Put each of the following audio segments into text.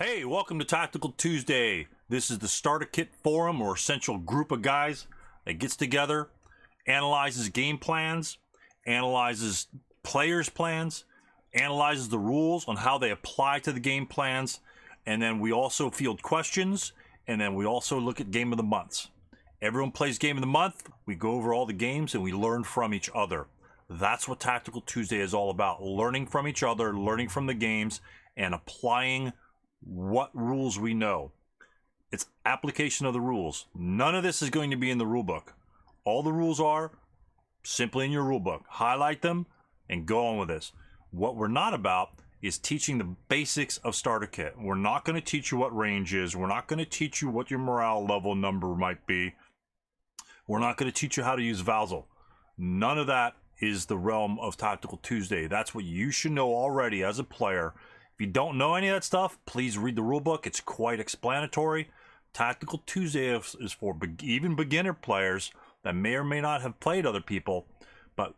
Hey, welcome to Tactical Tuesday. This is the Starter Kit Forum or essential group of guys that gets together, analyzes game plans, analyzes players' plans, analyzes the rules on how they apply to the game plans, and then we also field questions, and then we also look at Game of the Months. Everyone plays Game of the Month. We go over all the games and we learn from each other. That's what Tactical Tuesday is all about, learning from each other, learning from the games, and applying what rules we know. It's application of the rules. None of this is going to be in the rule book. All the rules are simply in your rule book. Highlight them and go on with this. What we're not about is teaching the basics of starter kit. We're not going to teach you what range is. We're not going to teach you what your morale level number might be. We're not going to teach you how to use Vassal. None of that is the realm of Tactical Tuesday. That's what you should know already as a player. If you don't know any of that stuff, please read the rule book. It's quite explanatory. Tactical Tuesday is for even beginner players that may or may not have played other people, but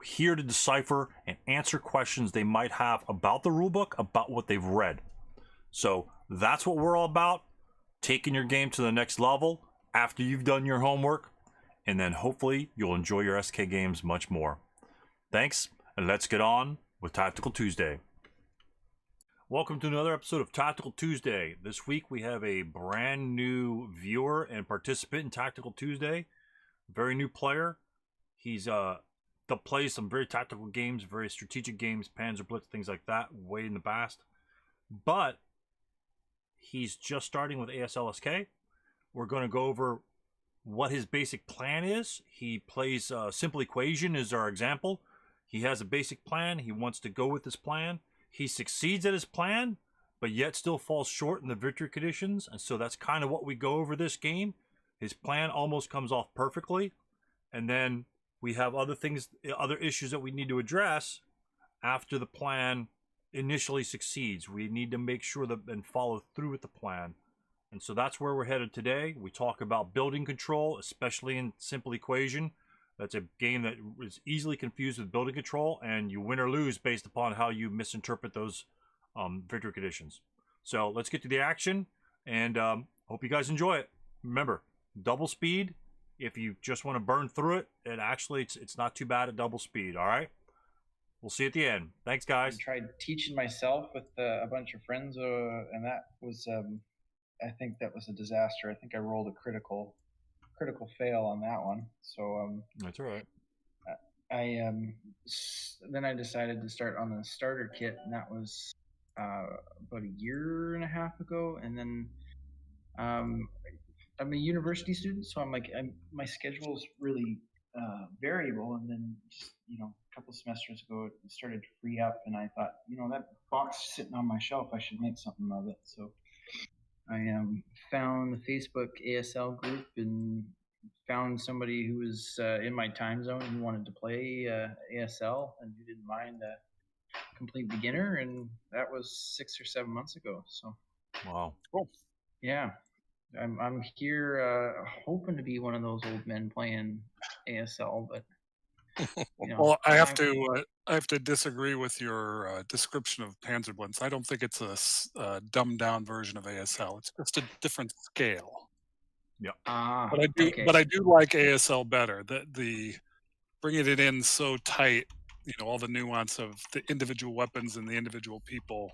here to decipher and answer questions they might have about the rule book, about what they've read. So that's what we're all about, taking your game to the next level after you've done your homework, and then hopefully you'll enjoy your SK games much more. Thanks, and let's get on with Tactical Tuesday. Welcome to another episode of Tactical Tuesday. This week we have a brand new viewer and participant in Tactical Tuesday. Very new player. He's plays some very tactical games, very strategic games, Panzer Blitz, things like that, way in the past. But he's just starting with ASLSK. We're going to go over what his basic plan is. He plays Simple Equation as our example. He has a basic plan. He wants to go with this plan. He succeeds at his plan, but yet still falls short in the victory conditions. And so that's kind of what we go over this game. His plan almost comes off perfectly. And then we have other things, other issues that we need to address after the plan initially succeeds. We need to make sure that and follow through with the plan. And so that's where we're headed today. We talk about building control, especially in Simple Equation. That's a game that is easily confused with building control, and you win or lose based upon how you misinterpret those victory conditions. So let's get to the action, and hope you guys enjoy it. Remember, double speed. If you just want to burn through it, it's not too bad at double speed. All right. We'll see you at the end. Thanks, guys. I tried teaching myself with a bunch of friends, and that was, I think that was a disaster. I think I rolled a critical fail on that one. So that's all right. Then I decided to start on the starter kit, and that was about a year and a half ago. And then I'm a university student, so my schedule is really variable. And then just, a couple semesters ago, it started to free up, and I thought, that box sitting on my shelf, I should make something of it. So I found the Facebook ASL group and found somebody who was in my time zone who wanted to play ASL and who didn't mind a complete beginner, and that was 6 or 7 months ago. So, wow, cool. Yeah, I'm here hoping to be one of those old men playing ASL, but. Well, I have to disagree with your description of Panzer Blitz. I don't think it's a dumbed down version of ASL. It's just a different scale. Yeah. But I do like ASL better. The bringing it in so tight, all the nuance of the individual weapons and the individual people.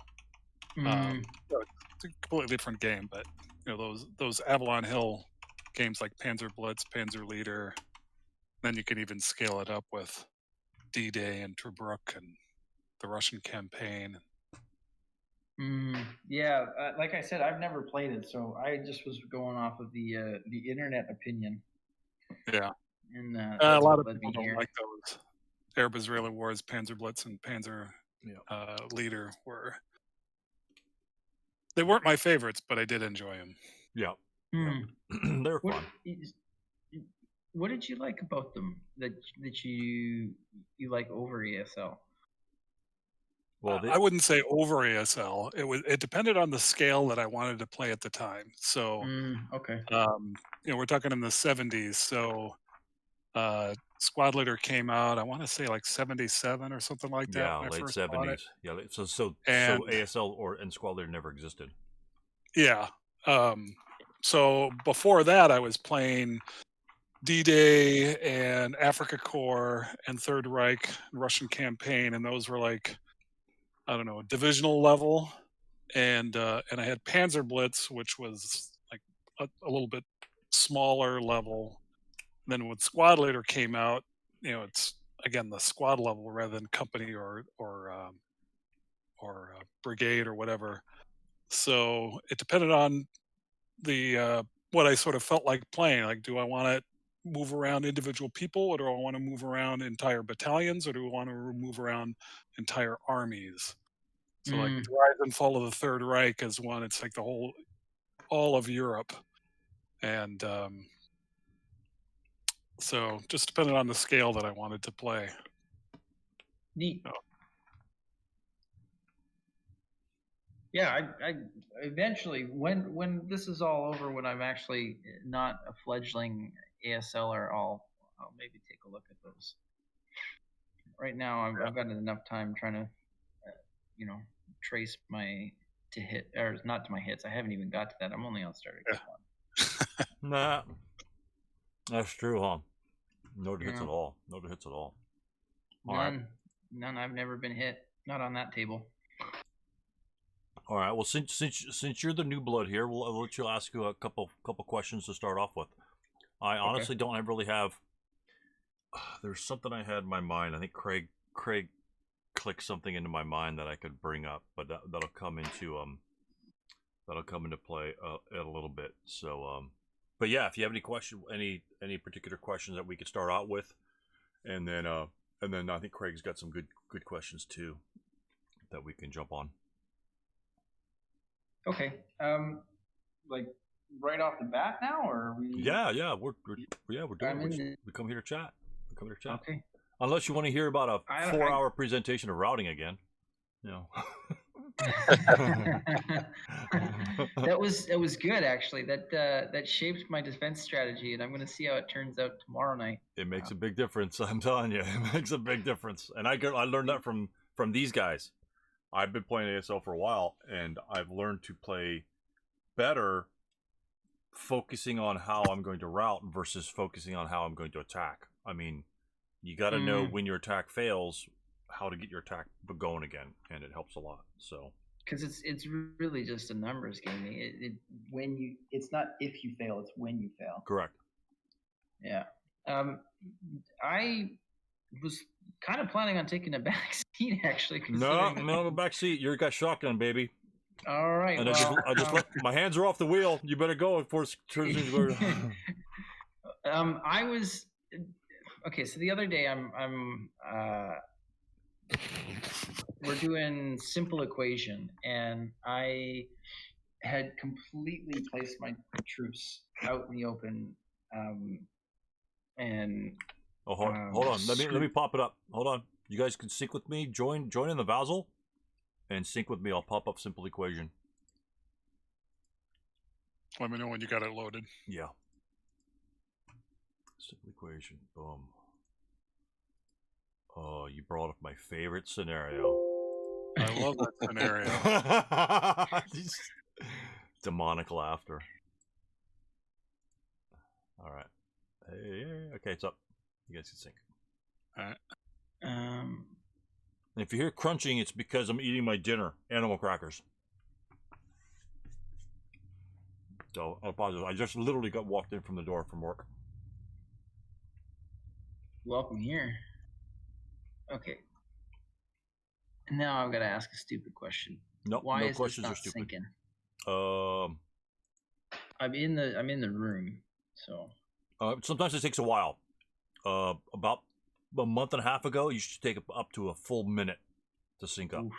It's a completely different game, but those Avalon Hill games like Panzer Blitz, Panzer Leader. Then you can even scale it up with D-Day and Tobruk and the Russian campaign. Yeah, like I said, I've never played it, so I just was going off of the internet opinion. Yeah, and a lot of people don't like those. Arab-Israeli Wars, Panzer Blitz, and Panzer Leader they weren't my favorites, but I did enjoy them. Yeah, they're fun. What did you like about them that you like over ASL? Well, I wouldn't say over ASL. It depended on the scale that I wanted to play at the time. So, okay. We're talking in the 70s. So, Squad Leader came out, I want to say like 77 or something like that. Yeah, late 70s. Yeah, so ASL and Squad Leader never existed. Yeah. So before that, I was playing D-Day and Africa Corps and Third Reich, Russian campaign, and those were like, I don't know, divisional level. And I had Panzer Blitz, which was like a little bit smaller level. Then when Squad Leader came out, it's again the squad level rather than company or brigade or whatever. So it depended on the what I sort of felt like playing. Like, do I want to move around individual people, or do I want to move around entire battalions, or do I want to move around entire armies? So like Mm. Rise and Fall of the Third Reich is one. It's like all of Europe, and so just depended on the scale that I wanted to play. Neat. Oh. Yeah, I eventually, when this is all over, when I'm actually not a fledgling ASLer, I'll maybe take a look at those. Right now, I've got enough time trying to, trace my to hit, or not to my hits. I haven't even got to that. I'm only on starter kit one. Nah, that's true, huh? No hits Yeah. at all. No hits at all. None. I've never been hit. Not on that table. All right. Well, since you're the new blood here, I'll let you ask you a couple questions to start off with. I honestly don't really have. There's something I had in my mind. I think Craig clicked something into my mind that I could bring up, but that'll come into play in a little bit. So, but yeah, if you have any particular questions that we could start out with, and then I think Craig's got some good questions too that we can jump on. Okay. Like right off the bat now, or are we? Yeah, we're doing it. We come here to chat. Okay. Unless you want to hear about a 4-hour presentation of routing again, That was good actually. That shaped my defense strategy, and I'm going to see how it turns out tomorrow night. It makes a big difference. I'm telling you, it makes a big difference. And I learned that from these guys. I've been playing ASL for a while, and I've learned to play better focusing on how I'm going to route versus focusing on how I'm going to attack. I mean, you got to know when your attack fails, how to get your attack going again, and it helps a lot. So, because it's really just a numbers game. It's not if you fail, it's when you fail. Correct. Yeah. I was kind of planning on taking a back seat actually. No, back seat. You got shotgun, baby. All right. And I just my hands are off the wheel. You better go before it turns into. I was okay. So the other day, we're doing simple equation, and I had completely placed my troops out in the open, and. Oh, hold on. Let me pop it up. Hold on. You guys can sync with me. Join in the Vassal, and sync with me. I'll pop up simple equation. Let me know when you got it loaded. Yeah. Simple equation. Boom. Oh, you brought up my favorite scenario. I love that scenario. Demonic laughter. All right. Hey, okay, it's up. You guys can sync. All right. And if you hear crunching, it's because I'm eating my dinner, animal crackers. So I'll apologize. I just literally got walked in from the door from work. Welcome here. Okay. Now I've got to ask a stupid question. Nope, Why no is questions this are not stupid. syncing? I'm in the room, so. Sometimes it takes a while. About a month and a half ago, you should take up to a full minute to sync up. Oof.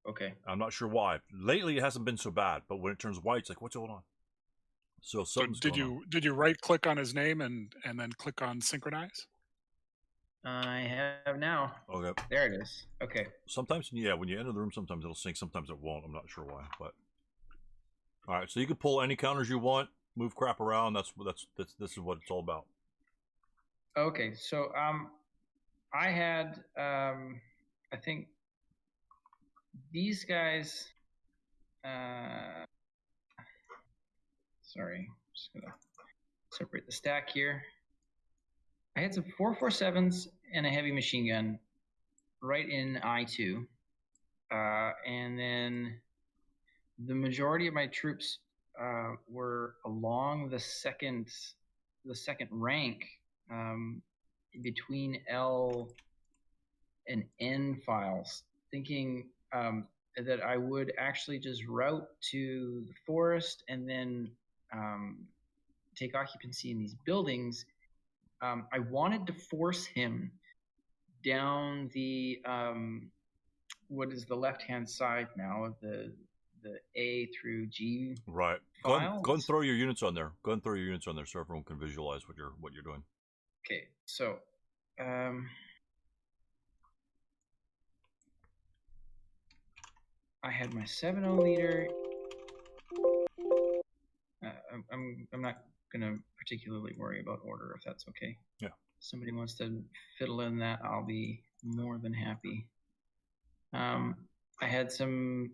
Okay. I'm not sure why. Lately, it hasn't been so bad, but when it turns white, it's like, what's going on? So did you right click on his name and then click on synchronize? I have now. Okay. There it is. Okay. Sometimes, yeah, when you enter the room, sometimes it'll sync, sometimes it won't. I'm not sure why, but all right. So you can pull any counters you want, move crap around. This is what it's all about. Okay. So I had I think these guys Sorry, just gonna separate the stack here. I had some 4.47s and a heavy machine gun right in I2. And then the majority of my troops were along the second rank between L and N files, thinking that I would actually just route to the forest and then take occupancy in these buildings. I wanted to force him down the what is the left-hand side now of the A through G Right. files. Go and throw your units on there. Go and throw your units on there so everyone can visualize what you're doing. Okay, so I had my 7.0 leader. I'm not gonna particularly worry about order if that's okay. Yeah. Somebody wants to fiddle in that, I'll be more than happy. I had some.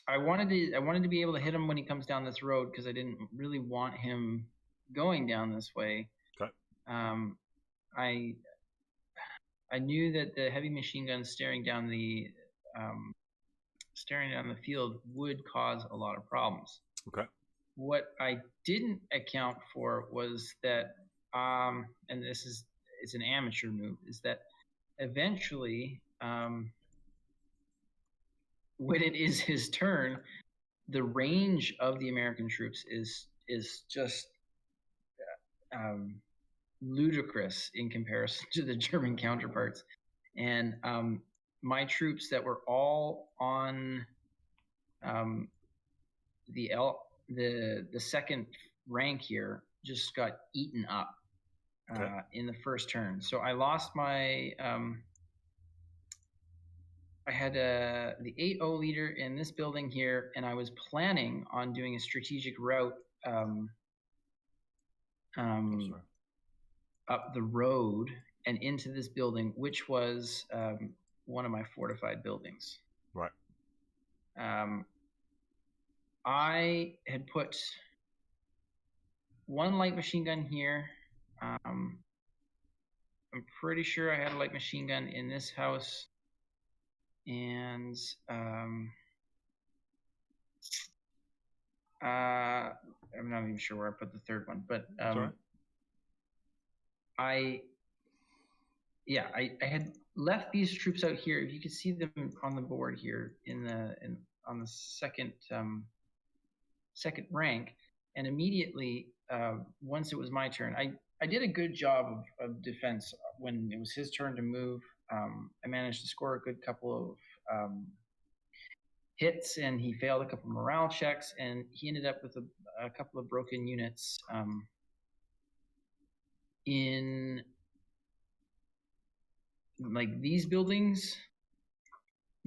I wanted to be able to hit him when he comes down this road because I didn't really want him going down this way. Okay. I knew that the heavy machine gun staring down the field would cause a lot of problems. Okay. What I didn't account for was that, and it's an amateur move, is that eventually, when it is his turn, the range of the American troops is just ludicrous in comparison to the German counterparts, and my troops that were all on the second rank here just got eaten up in the first turn. So I lost my. I had the 8.0 leader in this building here, and I was planning on doing a strategic route up the road and into this building, which was one of my fortified buildings. Right. I had put one light machine gun here. I'm pretty sure I had a light machine gun in this house. And I'm not even sure where I put the third one, but I had left these troops out here. If you could see them on the board here on the second rank, and immediately once it was my turn, I did a good job of defense when it was his turn to move. I managed to score a good couple of hits, and he failed a couple of morale checks, and he ended up with a couple of broken units in like these buildings.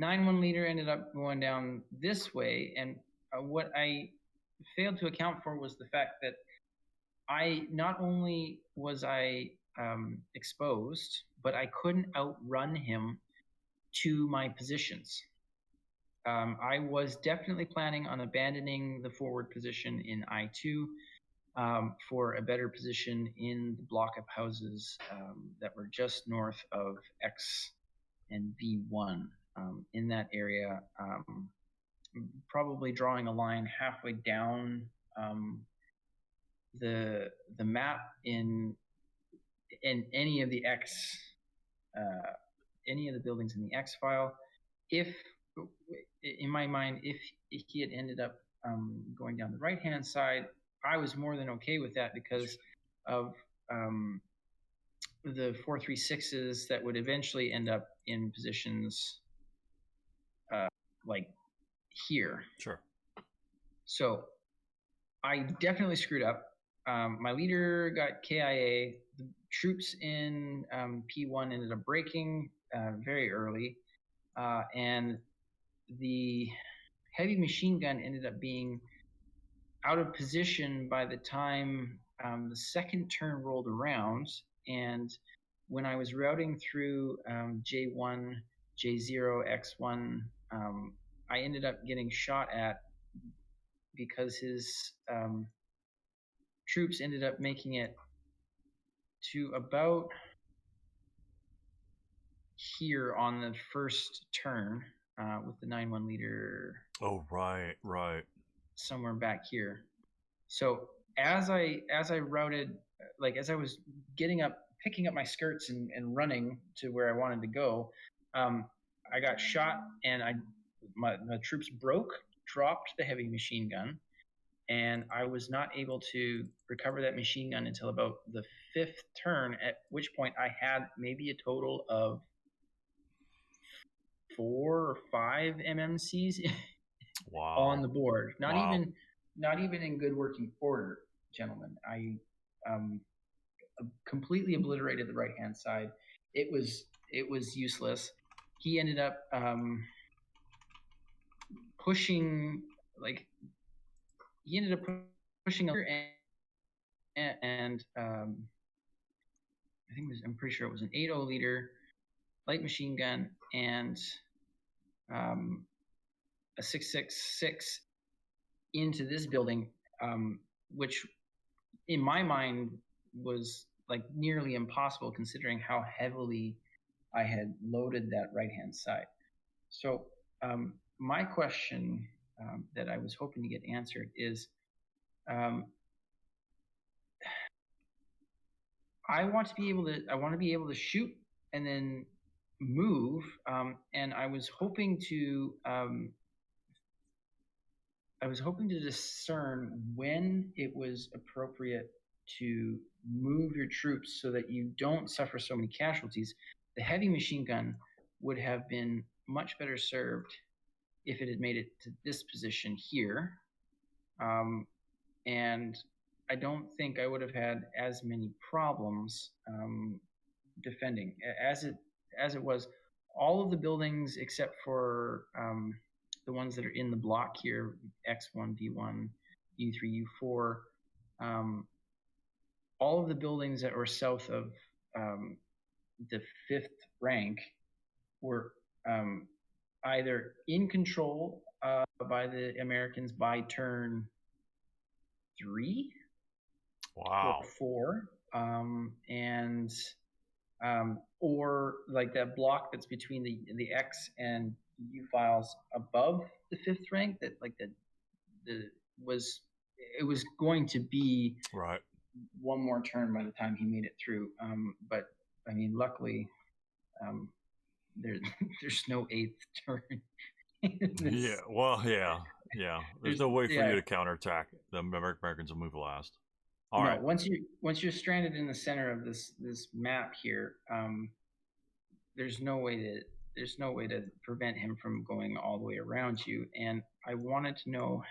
9.1 leader ended up going down this way, and what I failed to account for was the fact that I not only was exposed, but I couldn't outrun him to my positions. I was definitely planning on abandoning the forward position in I2 for a better position in the block of houses that were just north of X and V1 in that area, probably drawing a line halfway down the map in any of the any of the buildings in the X file. If in my mind, if he had ended up going down the right-hand side, I was more than okay with that because of the 4.36s that would eventually end up in positions like here. Sure. So I definitely screwed up. My leader got KIA. The troops in P1 ended up breaking very early, and the heavy machine gun ended up being out of position by the time the second turn rolled around. And when I was routing through J1, J0, X1, I ended up getting shot at because his troops ended up making it to about here on the first turn with the 9-1 leader. Oh, right. Somewhere back here. So as I routed, like as I was getting up, picking up my skirts and running to where I wanted to go, I got shot, and my troops dropped the heavy machine gun, and I was not able to recover that machine gun until about the 5th turn, at which point I had maybe a total of 4 or 5 MMCs Wow. on the board. Not Wow. even in good working order, gentlemen. I completely obliterated the right hand side. It was useless. He ended up pushing, like he ended up pushing and I think I'm pretty sure it was an 8.0 liter light machine gun and a 6.66 into this building, which in my mind was like nearly impossible considering how heavily I had loaded that right hand side. So my question that I was hoping to get answered is, I want to be able to shoot and then move, and I was hoping to discern when it was appropriate to move your troops so that you don't suffer so many casualties. The heavy machine gun would have been much better served if it had made it to this position here. And I don't think I would have had as many problems defending. As it was, all of the buildings except for the ones that are in the block here, X1, V1, U3, U4, all of the buildings that were south of the 5th rank were either in control by the Americans by turn 3 Wow. or 4, and or like that block that's between the X and U files above the 5th rank, that like it was going to be Right. one more turn by the time he made it through. But I mean, luckily, there's no 8th turn. Yeah. Well, yeah. There's no way for you to counterattack. The Americans will move last. All right. Once you're stranded in the center of this map here, there's no way to prevent him from going all the way around you. And I wanted to know,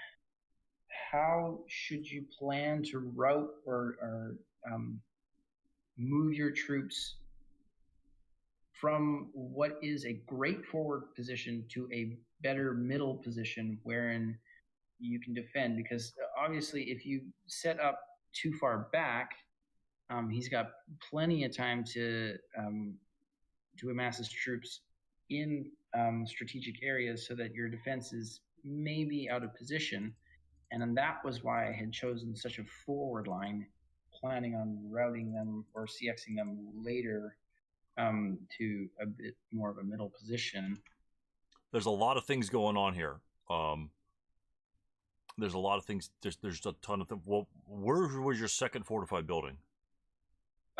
how should you plan to route or move your troops from what is a great forward position to a better middle position wherein you can defend? Because obviously if you set up too far back, he's got plenty of time to amass his troops in strategic areas so that your defense is maybe out of position. And then that was why I had chosen such a forward line, planning on routing them or CXing them later to a bit more of a middle position. There's a lot of things going on here. There's a lot of things. There's a ton of things. Well, where was your second fortified building?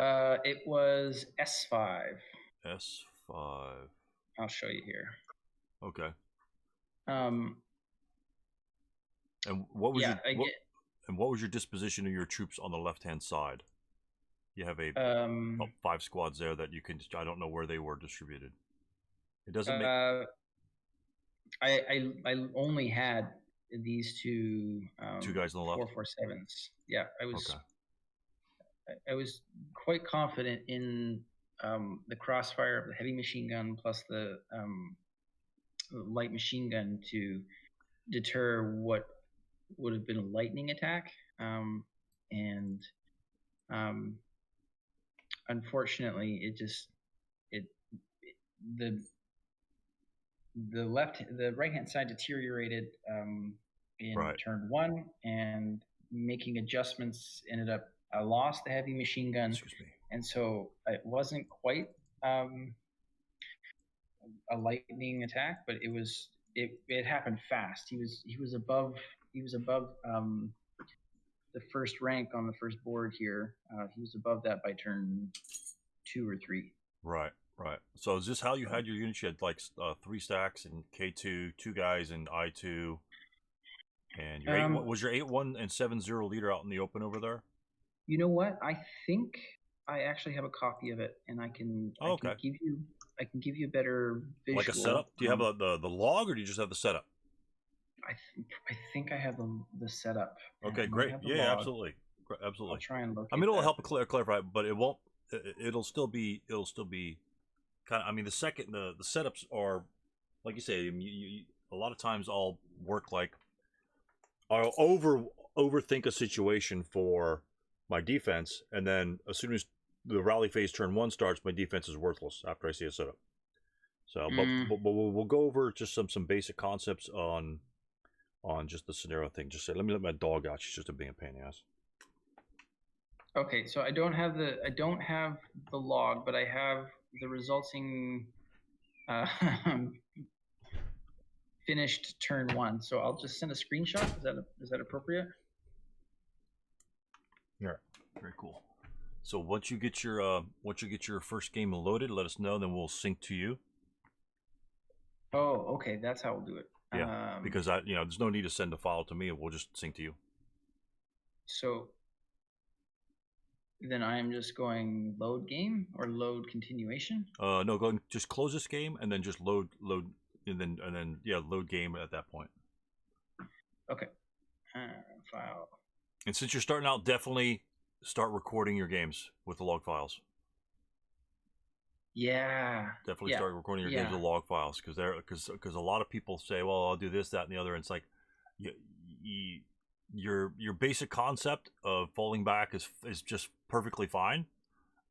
It was S5. S5. I'll show you here. Okay. And what was what was your disposition of your troops on the left-hand side? You have 5 squads there that you can. I don't know where they were distributed. It doesn't make. I only had these two. 2 guys on the left. 447s. Yeah, I was. Okay. I was quite confident in the crossfire of the heavy machine gun plus the light machine gun to deter what would have been a lightning attack, and unfortunately, the right hand side deteriorated in Right. turn 1, and making adjustments ended up I lost the heavy machine gun, Excuse me. and so it wasn't quite a lightning attack, but it happened fast. He was above the first rank on the first board here. He was above that by turn 2 or 3. Right. Right. So is this how you had your units? You had like 3 stacks and K2, 2 guys and I2, and your was your 8-1 and 7-0 leader out in the open over there? You know what? I think I actually have a copy of it, and I can give you a better visual. Like a setup? Do you have the log, or do you just have the setup? I think I have the setup. Okay, great. Yeah, absolutely. I'll try and look. I mean, it'll help clarify, but it won't. It'll still be kind of. I mean, the setups are, like you say. A lot of times I'll work like I'll overthink a situation for my defense, and then as soon as the rally phase turn 1 starts, my defense is worthless after I see a setup. So, but we'll go over just some basic concepts on just the scenario thing. Just say, let me let my dog out. She's just a being a pain in the ass. Okay, so I don't have the log, but I have the resulting finished turn 1. So I'll just send a screenshot. Is that appropriate? Yeah, very cool. So once you get your first game loaded, let us know. Then we'll sync to you. Oh, okay, that's how we'll do it. Yeah, because there's no need to send a file to me. We'll just sync to you. So then I am just going load game or load continuation. No, go and just close this game and then just load, and then load game at that point. Okay. File. And since you're starting out, definitely start recording your games with the log files. Yeah. Definitely start recording your games with log files, because a lot of people say, well, I'll do this, that, and the other, and it's like your basic concept of falling back is just perfectly fine,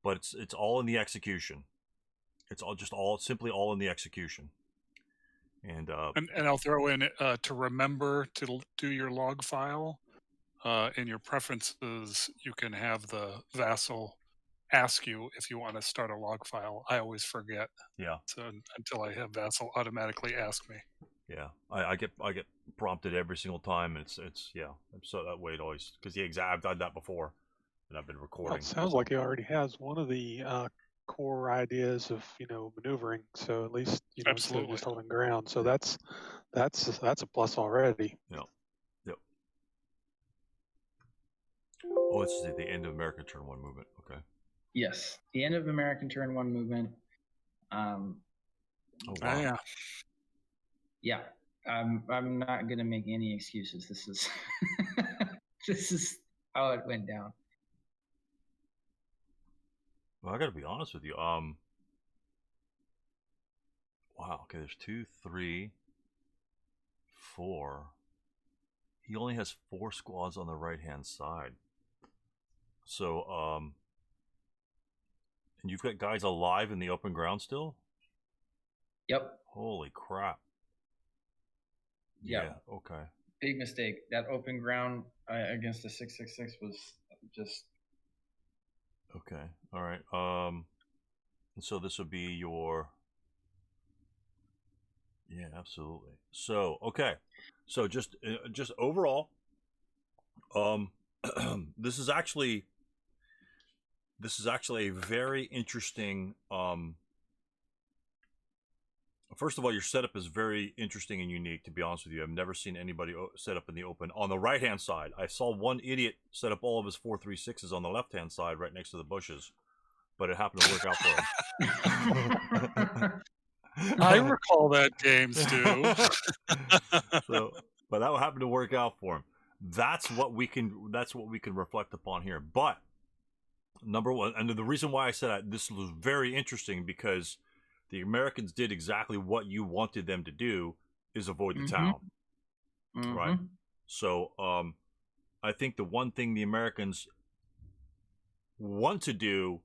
but it's all in the execution. It's simply all in the execution. And I'll throw in to remember to do your log file. In your preferences, you can have the vassal ask you if you want to start a log file. I always forget. Yeah. So until I have vassal automatically ask me. Yeah, I get prompted every single time, and it's so that way it always, because I've done that before, and I've been recording. Well, it sounds like he already has one of the core ideas of maneuvering. So at least instead of just holding ground. So that's a plus already. Yep. Oh, it's the end of American turn 1 movement. Okay. Yes, the end of American turn 1 movement. Oh wow. Yeah. Yeah, I'm not gonna make any excuses. This is this is how it went down. Well, I gotta be honest with you. Wow. Okay, there's 2, 3, 4. He only has 4 squads on the right hand side. So and you've got guys alive in the open ground still? Yep. Holy crap. Yeah. Okay. Big mistake. That open ground against a 666 was just. Okay. All right. And so this would be your. Yeah, absolutely. So okay. So just overall, this is actually a very interesting. First of all, your setup is very interesting and unique, to be honest with you. I've never seen anybody set up in the open on the right-hand side. I saw one idiot set up all of his 4-3-6s on the left-hand side right next to the bushes, but it happened to work out for him. I recall that game, Stu. But that happened to work out for him. That's what we can reflect upon here. But number one, and the reason why I said this was very interesting, because the Americans did exactly what you wanted them to do, is avoid the town. Right? So I think the one thing the Americans want to do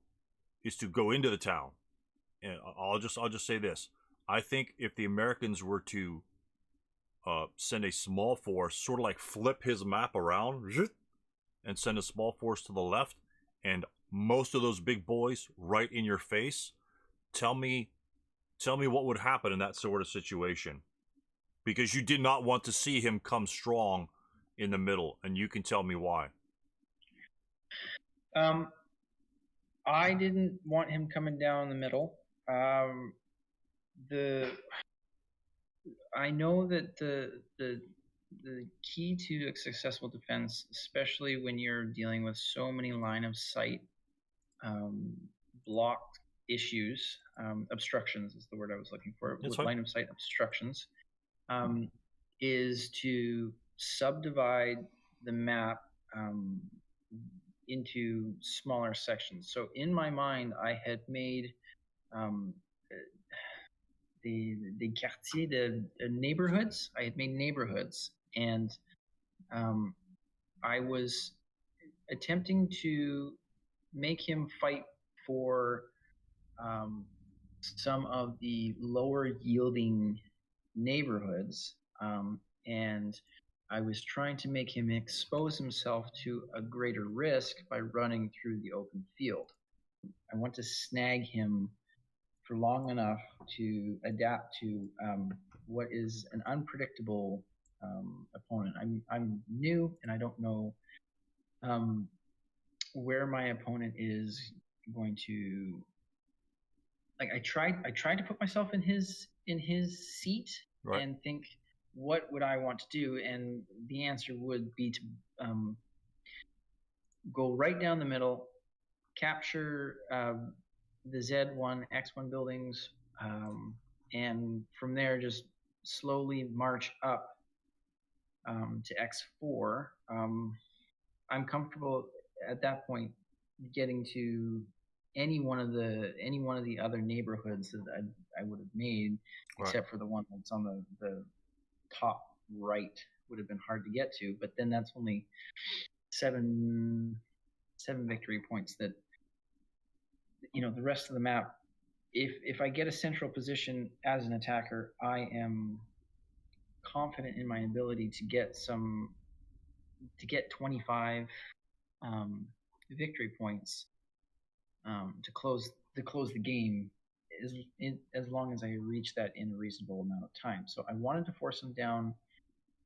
is to go into the town. And I'll just say this. I think if the Americans were to send a small force, sort of like flip his map around, and send a small force to the left, and most of those big boys right in your face. Tell me what would happen in that sort of situation, because you did not want to see him come strong in the middle, and you can tell me why. I didn't want him coming down the middle. I know that the key to a successful defense, especially when you're dealing with so many line of sight block issues, obstructions is the word I was looking for. That's with fine. line of sight obstructions, is to subdivide the map into smaller sections. So in my mind, I had made the quartier, the neighborhoods. I had made neighborhoods, and I was attempting to make him fight for some of the lower yielding neighborhoods, and I was trying to make him expose himself to a greater risk by running through the open field. I want to snag him for long enough to adapt to what is an unpredictable opponent. I'm new and I don't know where my opponent is going to. Like I tried to put myself in his seat, right, and think, what would I want to do? And the answer would be to go right down the middle, capture the Z1, X1 buildings, and from there just slowly march up to X4. I'm comfortable at that point getting to any one of the other neighborhoods that I would have made, right, except for the one that's on the top right. Would have been hard to get to, but then that's only seven victory points. That, you know, the rest of the map, if I get a central position as an attacker, I am confident in my ability to get 25 victory points to close the game, as long as I reach that in a reasonable amount of time. So I wanted to force him down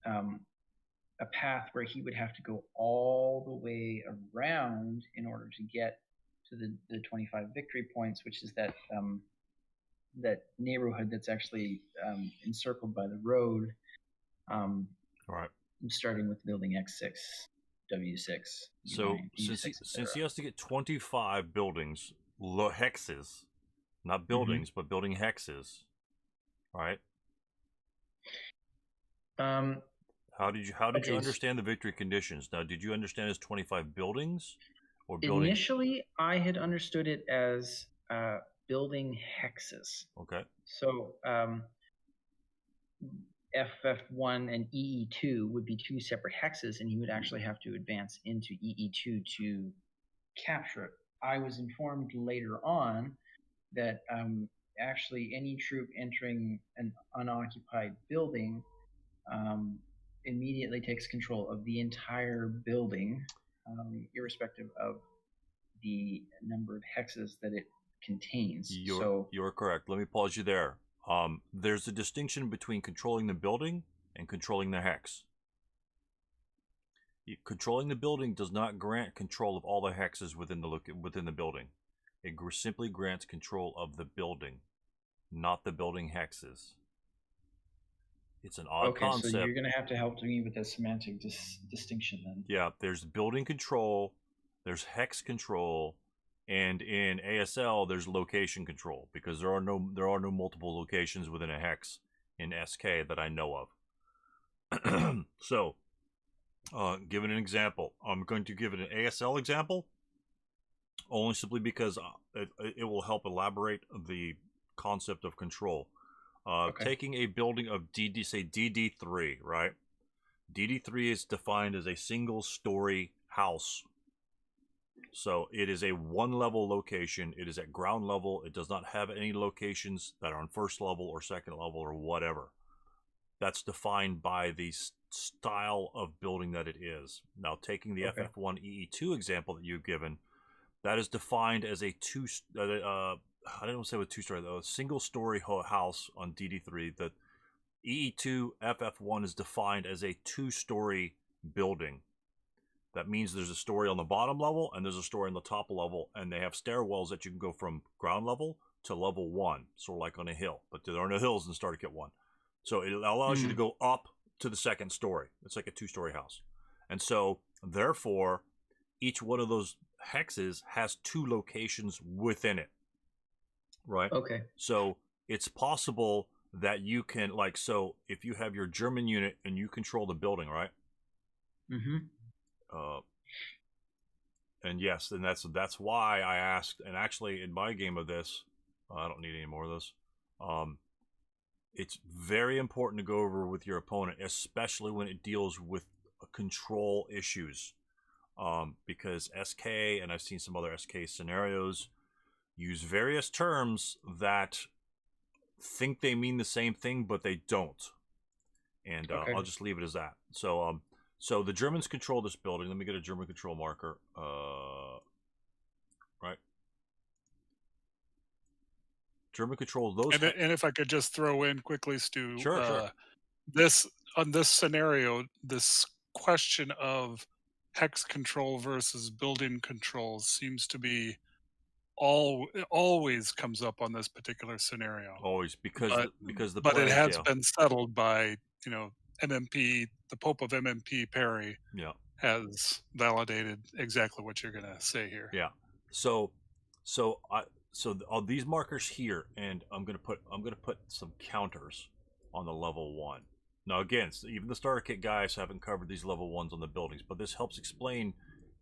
a path where he would have to go all the way around in order to get to the 25 victory points, which is that neighborhood that's actually encircled by the road. Right. Starting with building X6, W6. So since he has to get 25 buildings, hexes, not buildings, but building hexes, right? How did you understand the victory conditions? Now, did you understand as 25 buildings or buildings? Initially, I had understood it as building hexes. Okay. So FF1 and EE2 would be two separate hexes, and he would actually have to advance into EE2 to capture it. I was informed later on that actually any troop entering an unoccupied building immediately takes control of the entire building, irrespective of the number of hexes that it contains. You're correct. Let me pause you there. There's a distinction between controlling the building and controlling the hex. Controlling the building does not grant control of all the hexes within the building. It simply grants control of the building, not the building hexes. It's an odd concept. So you're going to have to help me with the semantic distinction then. Yeah, there's building control, there's hex control, and in ASL there's location control, because there are no multiple locations within a hex in SK that I know of. So, given an example, I'm going to give it an ASL example, only simply because it will help elaborate the concept of control. Taking a building of DD3, right? DD3 is defined as a single-story house. So it is a one-level location. It is at ground level. It does not have any locations that are on first level or second level or whatever. That's defined by the style of building that it is. Now, taking the FF1 EE2 example that you've given, that is defined as a I don't want to say with two-story though, a single-story house on DD3. The EE2 FF1 is defined as a two-story building. That means there's a story on the bottom level and there's a story on the top level, and they have stairwells that you can go from ground level to level 1, sort of like on a hill. But there are no hills in Starter Kit 1. So it allows you to go up to the second story. It's like a two-story house. And so, therefore, each one of those hexes has 2 locations within it. Right? Okay. So it's possible that you can, like, so if you have your German unit and you control the building, right? Mm-hmm. And yes, and that's why I asked, and actually in my game of this, I don't need any more of this. It's very important to go over with your opponent, especially when it deals with control issues. Because SK, and I've seen some other SK scenarios, use various terms that think they mean the same thing, but they don't. And I'll just leave it as that. So, so the Germans control this building. Let me get a German control marker. Right. German control those. And if I could just throw in quickly, Stu. Sure. This scenario, this question of hex control versus building control seems to be always comes up on this particular scenario. Always, because the but playing it has scale. been settled by MMP, the Pope of MMP Perry. Yeah. Has validated exactly what you're gonna say here. Yeah. So all these markers here, and I'm gonna put some counters on the level 1. Now again, even the starter kit guys haven't covered these level 1s on the buildings, but this helps explain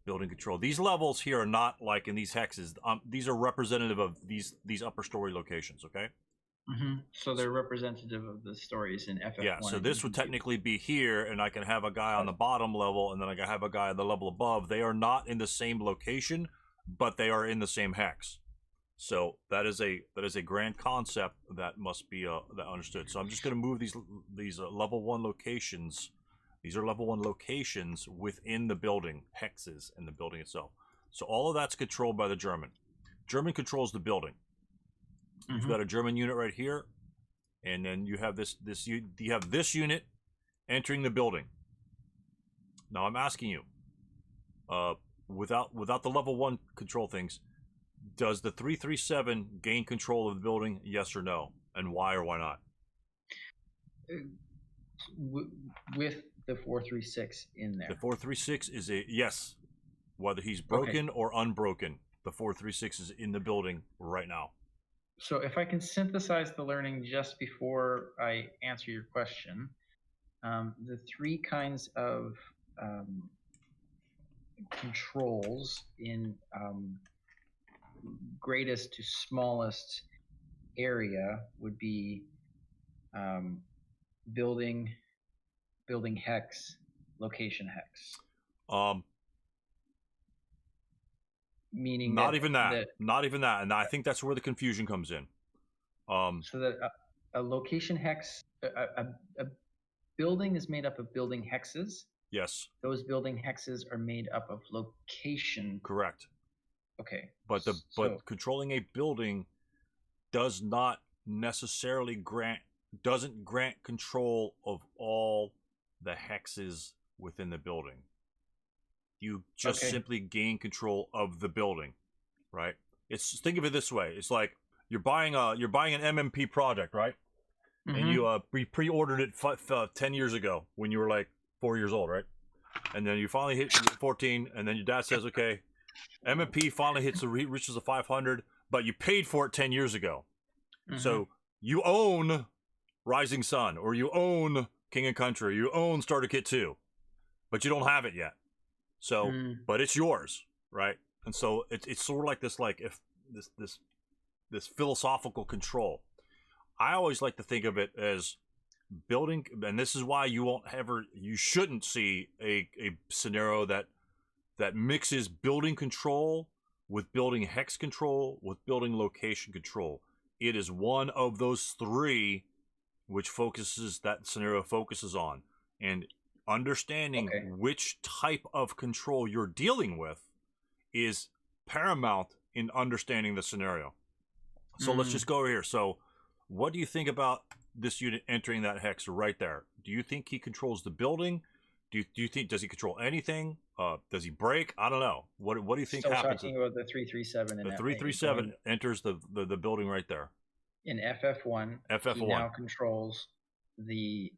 building control. These levels here are not like in these hexes. These are representative of these upper story locations. Okay. Mm-hmm. So they're representative of the stories in FF1. Yeah, so this would technically be here, and I can have a guy on the bottom level, and then I can have a guy on the level above. They are not in the same location, but they are in the same hex. So that is a grand concept that must be that understood. So I'm just going to move these level 1 locations. These are level 1 locations within the building, hexes in the building itself. So all of that's controlled by the German. German controls the building. You've got a German unit right here, and then you have this unit entering the building. Now I'm asking you, without the level 1 control things, does the 337 gain control of the building? Yes or no, and why or why not? With the 436 in there. The 436 is a yes, whether he's broken or unbroken. The 436 is in the building right now. So if I can synthesize the learning just before I answer your question, the 3 kinds of controls in greatest to smallest area would be building hex, location hex. Meaning not even that, and I think that's where the confusion comes in. So that a location hex, a building is made up of building hexes. Yes. Those building hexes are made up of location. Correct. Okay. But controlling a building does not necessarily grant control of all the hexes within the building. You just simply gain control of the building, right? Think of it this way: it's like you're buying an MMP project, right? And you pre-ordered it 10 years ago when you were like 4 years old, right? And then you finally hit 14, and then your dad says, "Okay, MMP finally reaches a 500, but you paid for it 10 years ago, so you own Rising Sun, or you own King and Country, you own Starter Kit 2, but you don't have it yet." So, but it's yours, right? And so it's sort of like this, this philosophical control. I always like to think of it as building, and this is why you shouldn't see a scenario that mixes building control with building hex control with building location control. It is one of those 3 which that scenario focuses on, and understanding which type of control you're dealing with is paramount in understanding the scenario. So let's just go over here. So what do you think about this unit entering that hex right there? Do you think he controls the building? Do you think, does he control anything? Does he break? I don't know. What do you think happens? Still talking about the 337. The 337 enters the building right there. In FF1, he now controls the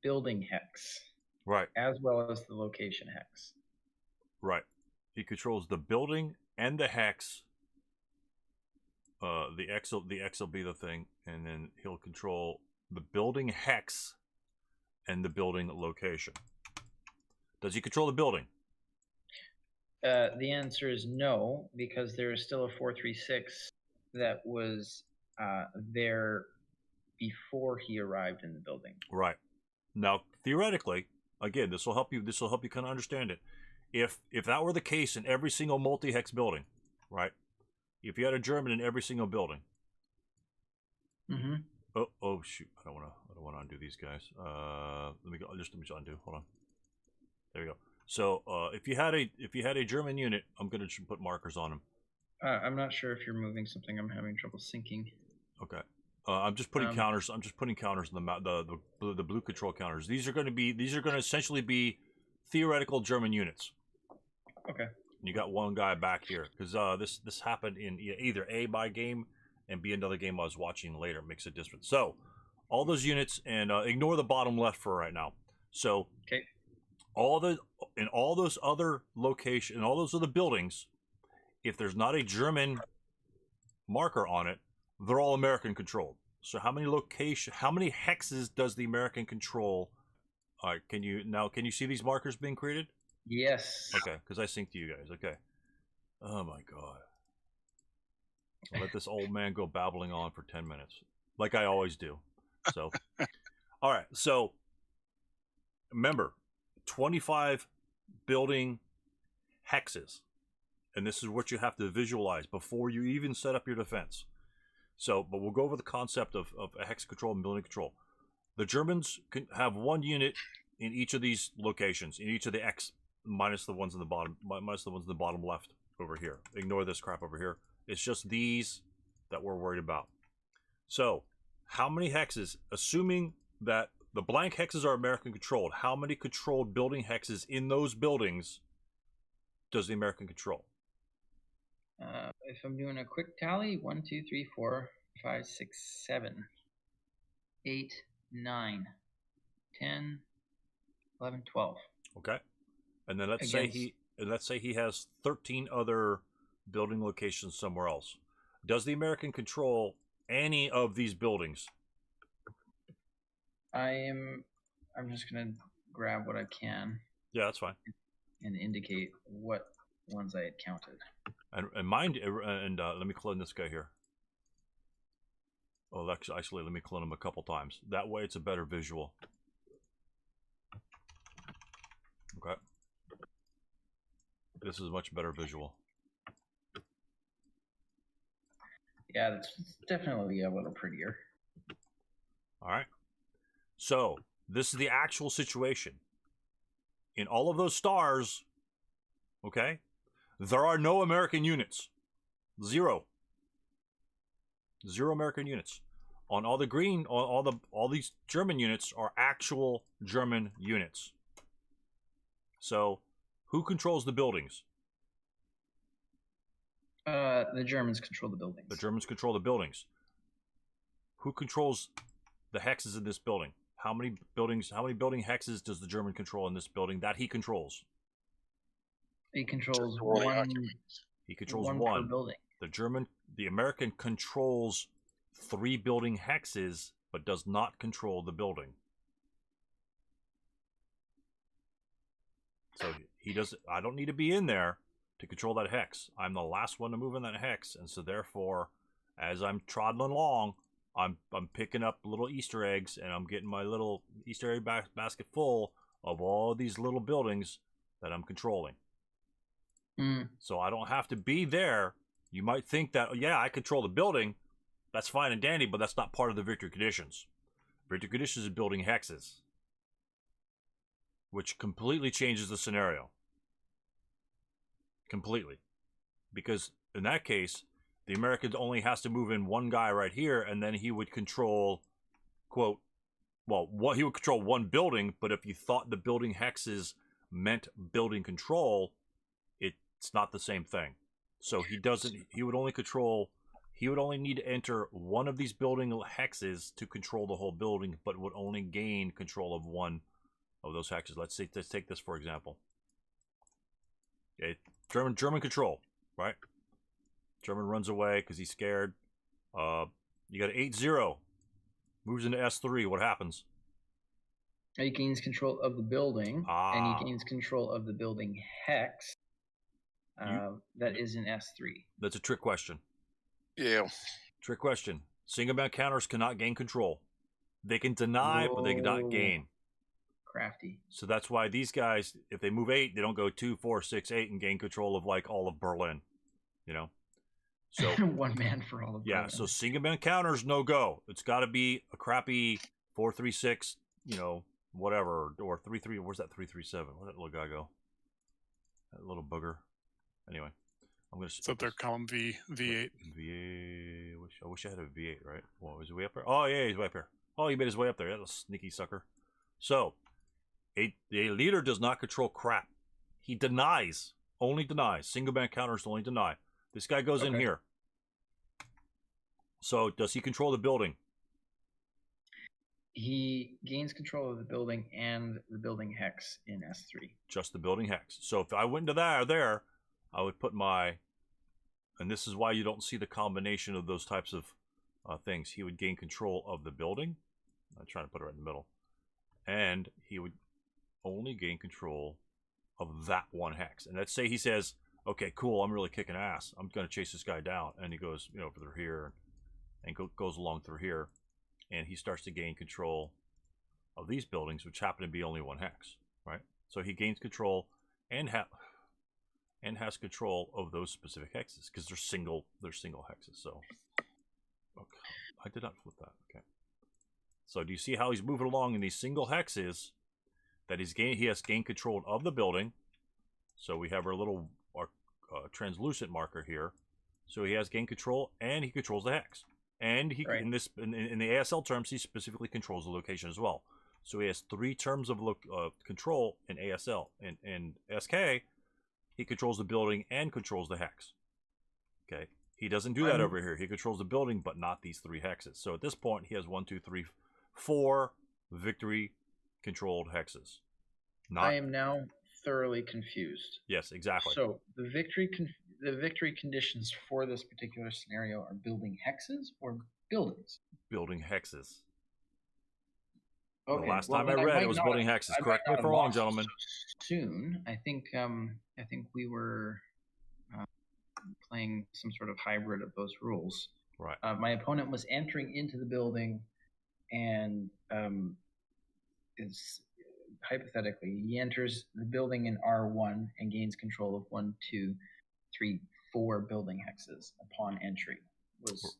building hex. Right. As well as the location hex. Right. He controls the building and the hex. The X will be the thing, and then he'll control the building hex and the building location. Does he control the building? The answer is no, because there is still a 436 that was there before he arrived in the building. Right. Now, theoretically, again, this will help you kind of understand it. If that were the case in every single multi-hex building, right? If you had a German in every single building. Mm-hmm. Oh shoot! I don't want to undo these guys. Let me undo. Hold on. There you go. So if you had a German unit, I'm gonna put markers on them. I'm not sure if you're moving something. I'm having trouble syncing. Okay. I'm just putting counters. I'm just putting counters in the blue control counters. These are going to essentially be theoretical German units. Okay. You got one guy back here because this happened in either A, by game, and B, another game I was watching later. Makes a difference. So all those units, and ignore the bottom left for right now. So okay. all those other buildings, if there's not a German marker on it, they're all American controlled. So how many hexes does the American control? All right, can you see these markers being created? Yes. Okay, because I synced to you guys. Okay. Oh my god. I'll let this old man go babbling on for 10 minutes, like I always do. So, all right. So, remember, 25 building hexes, and this is what you have to visualize before you even set up your defense. So, but we'll go over the concept of a hex control and building control. The Germans can have one unit in each of these locations, in each of the X, minus the ones in the bottom left over here. Ignore this crap over here. It's just these that we're worried about. So, how many hexes, assuming that the blank hexes are American controlled, how many controlled building hexes in those buildings does the American control? If I'm doing a quick tally, 1, 2, 3, 4, 5, 6, 7, 8, 9, 10, 11, 12. Okay. And then let's say he has 13 other building locations somewhere else. Does the American control any of these buildings? I'm just gonna grab what I can. Yeah, that's fine. And indicate what ones I had counted. And let me clone this guy here. Oh, actually, let me clone him a couple times. That way, it's a better visual. Okay. This is a much better visual. Yeah, that's definitely a little prettier. All right. So, this is the actual situation. In all of those stars, okay, there are no American units. Zero American units. On all the green, all these German units are actual German units. So, who controls the buildings? The Germans control the buildings. The Germans control the buildings. Who controls the hexes in this building? How many building hexes does the German control in this building that he controls? He controls one. He controls one per building. The American controls 3 building hexes, but does not control the building. So he does. I don't need to be in there to control that hex. I'm the last one to move in that hex, and so therefore, as I'm trotting along, I'm picking up little Easter eggs, and I'm getting my little Easter egg basket full of all these little buildings that I'm controlling. So I don't have to be there. You might think that, yeah, I control the building. That's fine and dandy, but that's not part of the victory conditions. Victory conditions is building hexes, which completely changes the scenario. Completely. Because in that case, the American only has to move in one guy right here, and then he would control, quote, he would control one building, but if you thought the building hexes meant building control, it's not the same thing. So he would only need to enter one of these building hexes to control the whole building, but would only gain control of one of those hexes. Let's take this for example. Okay, German control, right? German runs away because he's scared. You got an 8-0. Moves into S3. What happens? He gains control of the building, and he gains control of the building hex. That is in S3. That's a trick question. Yeah. Trick question. Single man counters cannot gain control. They can deny, but they cannot gain. Crafty. So that's why these guys, if they move 8, they don't go 2, 4, 6, 8 and gain control of like all of Berlin. You know? So one man for all of Berlin. Yeah, so single man counters, no go. It's got to be a crappy 4-3-6, whatever, or 3-3. Where's that 3-3-7? Where'd that little guy go? That little booger. Anyway, I'm gonna. It's up there, column V, V8. V8. I wish I had a V8, right? Well, is he way up there? Oh yeah, he's way up there. Oh, he made his way up there. That little sneaky sucker. So, a leader does not control crap. He denies. Only denies. Single man counters only deny. This guy goes in here. So, does he control the building? He gains control of the building and the building hex in S3. Just the building hex. So, if I went into there, I would put and this is why you don't see the combination of those types of things. He would gain control of the building. I'm trying to put it right in the middle. And he would only gain control of that one hex. And let's say he says, okay, cool, I'm really kicking ass. I'm going to chase this guy down. And he goes, through here and goes along through here. And he starts to gain control of these buildings, which happen to be only one hex, right? So he gains control and has control of those specific hexes because they're single hexes. So, okay, I did not flip that. Okay. So do you see how he's moving along in these single hexes that he has gained control of the building? So we have our little translucent marker here. So he has gained control and he controls the hex. And he in the ASL terms, he specifically controls the location as well. So he has 3 terms of control in ASL. In SK, he controls the building and controls the hex. Okay. He doesn't do that over here. He controls the building, but not these 3 hexes. So at this point, he has 1, 2, 3, 4 victory-controlled hexes. I am now thoroughly confused. Yes, exactly. So the victory conditions for this particular scenario are building hexes or buildings? Building hexes. Okay. The last time I read it was building hexes. Correct me if I'm wrong, gentlemen. Soon, I think we were playing some sort of hybrid of those rules. Right. My opponent was entering into the building, and is hypothetically he enters the building in R1 and gains control of 1, 2, 3, 4 building hexes upon entry. Was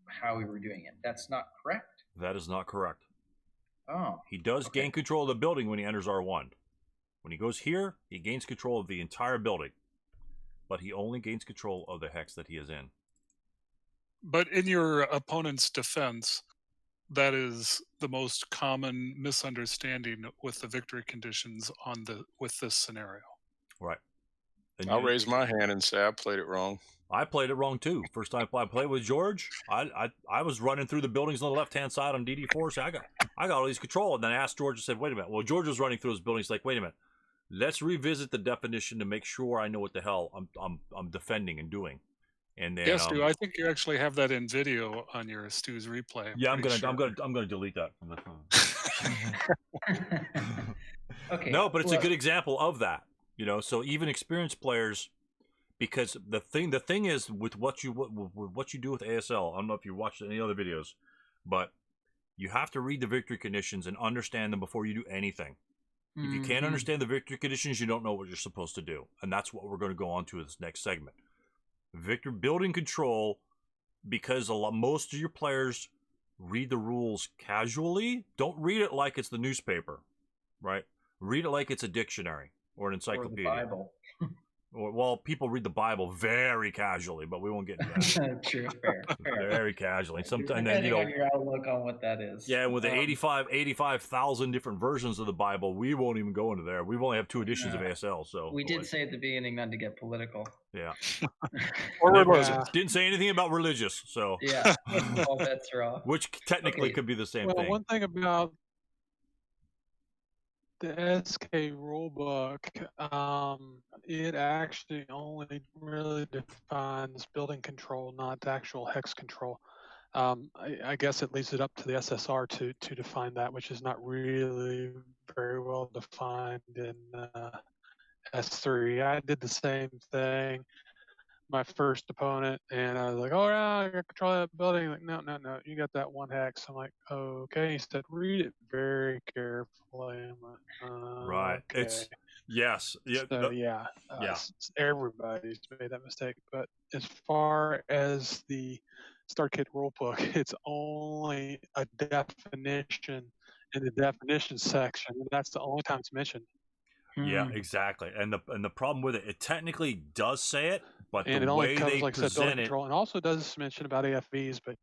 how we were doing it. That's not correct. That is not correct. Oh. He does gain control of the building when he enters R1. When he goes here, he gains control of the entire building. But he only gains control of the hex that he is in. But in your opponent's defense, that is the most common misunderstanding with the victory conditions with this scenario. Right. And I'll raise my hand and say I played it wrong. I played it wrong too. First time I played with George, I was running through the buildings on the left hand side on DD4. So I got all these control, and then I asked George and said, "Wait a minute." Well, George was running through those buildings. Like, wait a minute, let's revisit the definition to make sure I know what the hell I'm defending and doing. And then, yes, Stu, I think you actually have that in video on your Stu's replay. Yeah, I'm gonna delete that from the phone. Okay. No, but it's a good example of that. So even experienced players, because the thing is with what you do with ASL. I don't know if you watched any other videos, but you have to read the victory conditions and understand them before you do anything. If you can't understand the victory conditions, you don't know what you're supposed to do, and that's what we're going to go on to in this next segment. Building control, because most of your players read the rules casually. Don't read it like it's the newspaper, right? Read it like it's a dictionary or an encyclopedia. Or the Bible. Well, people read the Bible very casually, but we won't get into that. True, fair. Very casually. Sometimes, Depending on your outlook on what that is. Yeah, and with the 85,000 different versions of the Bible, we won't even go into there. We only have 2 editions of ASL, so we did say at the beginning not to get political. Yeah. Or religious. Didn't say anything about religious, so yeah, all bets are off. Which technically could be the same thing. Well, one thing about the SK rulebook, it actually only really defines building control, not the actual hex control. I guess it leaves it up to the SSR to define that, which is not really very well defined in S3. I did the same thing. My first opponent, and I was like, "Oh yeah, I got control of that building." Like, no, you got that 1 hex. I'm like, "Okay." He said, "Read it very carefully." I'm like, right. Okay. It's yes. Yeah. So everybody's made that mistake. But as far as the Start Kit rulebook, it's only a definition in the definition section, and that's the only time it's mentioned. Yeah, exactly. And the problem with it technically does say it, but and the it only way covers, they like present it, control, and also does mention about AFVs, but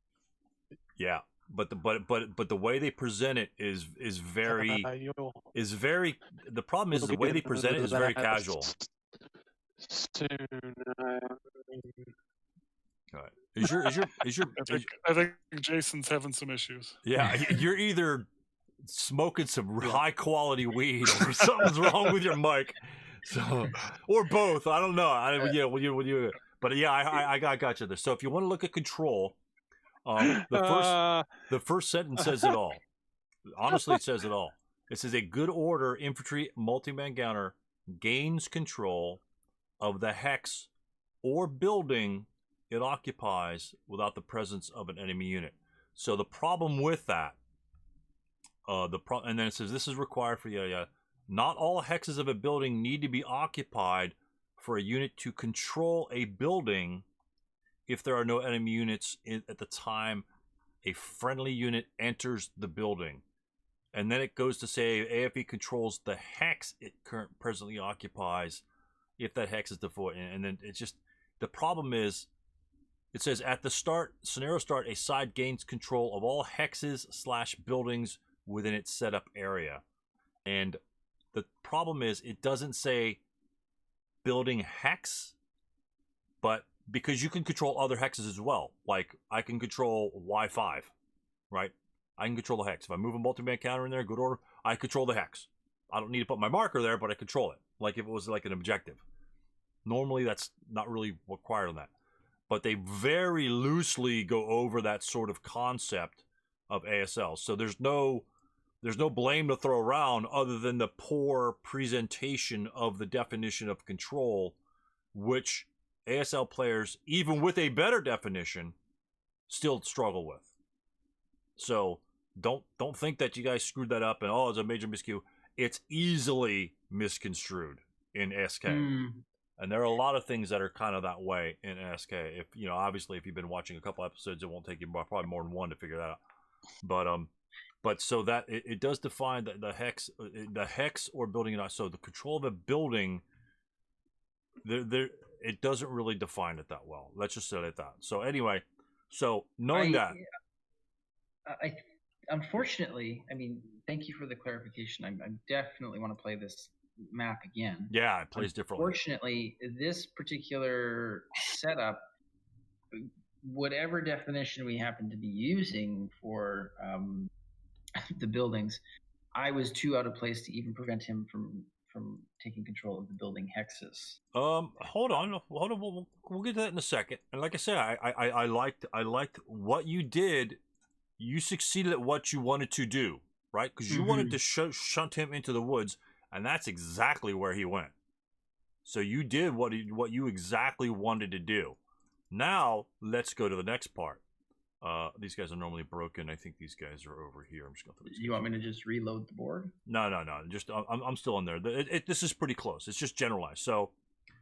yeah, but the way they present it is very. The problem is the way they present it is very casual. Soon, All right. Is your I think Jason's having some issues. Yeah, you're either smoking some high quality weed or something's wrong with your mic, so or both. I don't know. But yeah, I got you there. So if you want to look at control, the first sentence says it all. Honestly, it says it all. It says a good order infantry multi-man gunner gains control of the hex or building it occupies without the presence of an enemy unit. So the problem with that, and then it says this is required for not all hexes of a building need to be occupied for a unit to control a building if there are no enemy units at the time a friendly unit enters the building. And then it goes to say AFE controls the hex it presently occupies if that hex is devoid. And then it's just, the problem is, it says at the scenario start, a side gains control of all hexes/buildings within its setup area. And the problem is it doesn't say building hex, but because you can control other hexes as well. Like I can control Y5, right? I can control the hex. If I move a multi-man counter in there, good order, I control the hex. I don't need to put my marker there, but I control it. Like if it was like an objective. Normally that's not really required on that. But they very loosely go over that sort of concept of ASL. So there's no blame to throw around other than the poor presentation of the definition of control, which ASL players, even with a better definition, still struggle with. So don't think that you guys screwed that up and it's a major miscue. It's easily misconstrued in SK. And there are a lot of things that are kind of that way in SK. If obviously, if you've been watching a couple episodes, it won't take you probably more than one to figure that out. But so that it does define the hex or building. So the control of a building, it doesn't really define it that well. Let's just say it that. So anyway, so knowing that, unfortunately, I mean, thank you for the clarification. I definitely want to play this map again. Yeah, it plays differently. Unfortunately, this particular setup, whatever definition we happen to be using for the buildings, I was too out of place to even prevent him from taking control of the building hexes. Hold on. We'll get to that in a second. And like I said, I liked what you did. You succeeded at what you wanted to do, right? Because you wanted to shunt him into the woods. And that's exactly where he went. So you did what you exactly wanted to do. Now, let's go to the next part. These guys are normally broken. I think these guys are over here. I'm just going to. You want me to just reload the board? No. Just I'm still in there. This is pretty close. It's just generalized. So,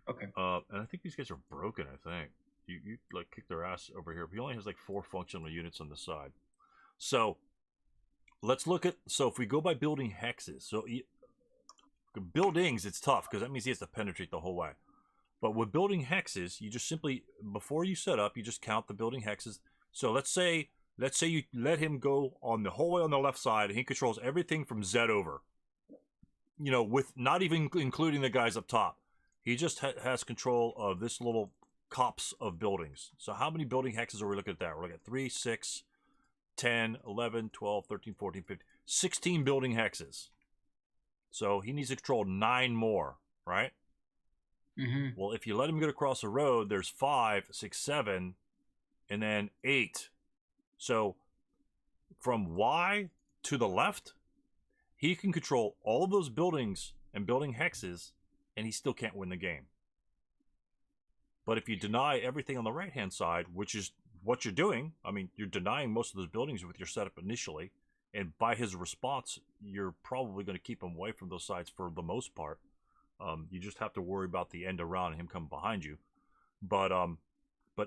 okay. And I think these guys are broken. I think you like kick their ass over here. He only has like 4 functional units on the side. So let's look at. So if we go by building hexes, so buildings, it's tough because that means he has to penetrate the whole way. But with building hexes, you just simply, before you set up, you just count the building hexes. So let's say you let him go on the whole way on the left side, and he controls everything from Z over. You know, with not even including the guys up top. He just has control of this little copse of buildings. So how many building hexes are we looking at that? We're looking at 3, 6, 10, 11, 12, 13, 14, 15, 16 building hexes. So he needs to control 9 more, right? Mm-hmm. Well, if you let him get across the road, there's 5, 6, 7, and then 8. So from Y to the left, he can control all of those buildings and building hexes, and he still can't win the game. But if you deny everything on the right-hand side, which is what you're doing, I mean, you're denying most of those buildings with your setup initially, and by his response, you're probably going to keep him away from those sides for the most part. You just have to worry about the end around and him coming behind you. But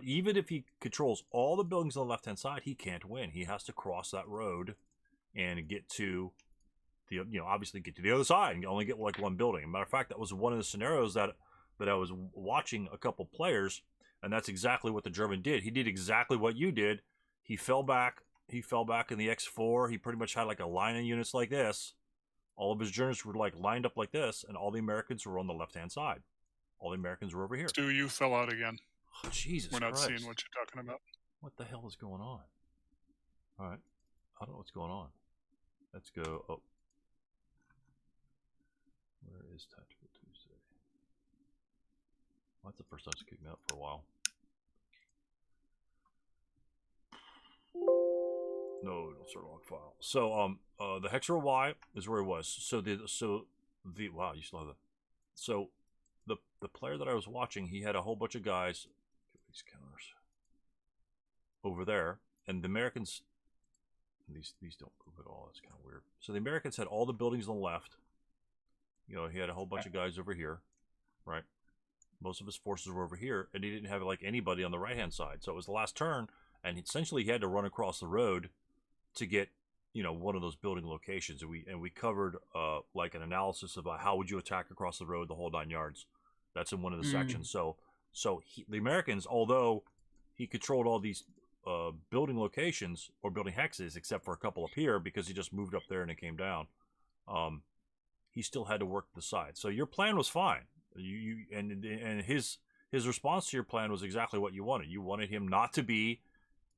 even if he controls all the buildings on the left-hand side, he can't win. He has to cross that road and get to the, obviously get to the other side and only get like one building. As a matter of fact, that was one of the scenarios that I was watching a couple players, and that's exactly what the German did. He did exactly what you did. He fell back. He fell back in the X4. He pretty much had like a line of units like this. All of his Germans were like lined up like this, and all the Americans were on the left-hand side. All the Americans were over here. Stu, you fell out again. Oh, Jesus We're not Christ. seeing what you're talking about. What the hell is going on? All right. I don't know what's going on. Let's go. Oh. Where is Tactical Tuesday? Well, that's the first time it's kicked me up for a while. No, it'll start a log file. So, the Hexer Y is where it was. So the wow, you still have that. So, the player that I was watching, he had a whole bunch of guys. Get these counters over there, and the Americans. These don't move at all. That's kind of weird. So the Americans had all the buildings on the left. You know, he had a whole bunch of guys over here, right? Most of his forces were over here, and he didn't have like anybody on the right-hand side. So it was the last turn, and essentially he had to run across the road to get, one of those building locations. And we covered like an analysis about how would you attack across the road, the whole 9 yards. That's in one of the sections. So the Americans, although he controlled all these building locations or building hexes, except for a couple up here because he just moved up there and it came down. He still had to work the side. So your plan was fine. And his response to your plan was exactly what you wanted. You wanted him not to be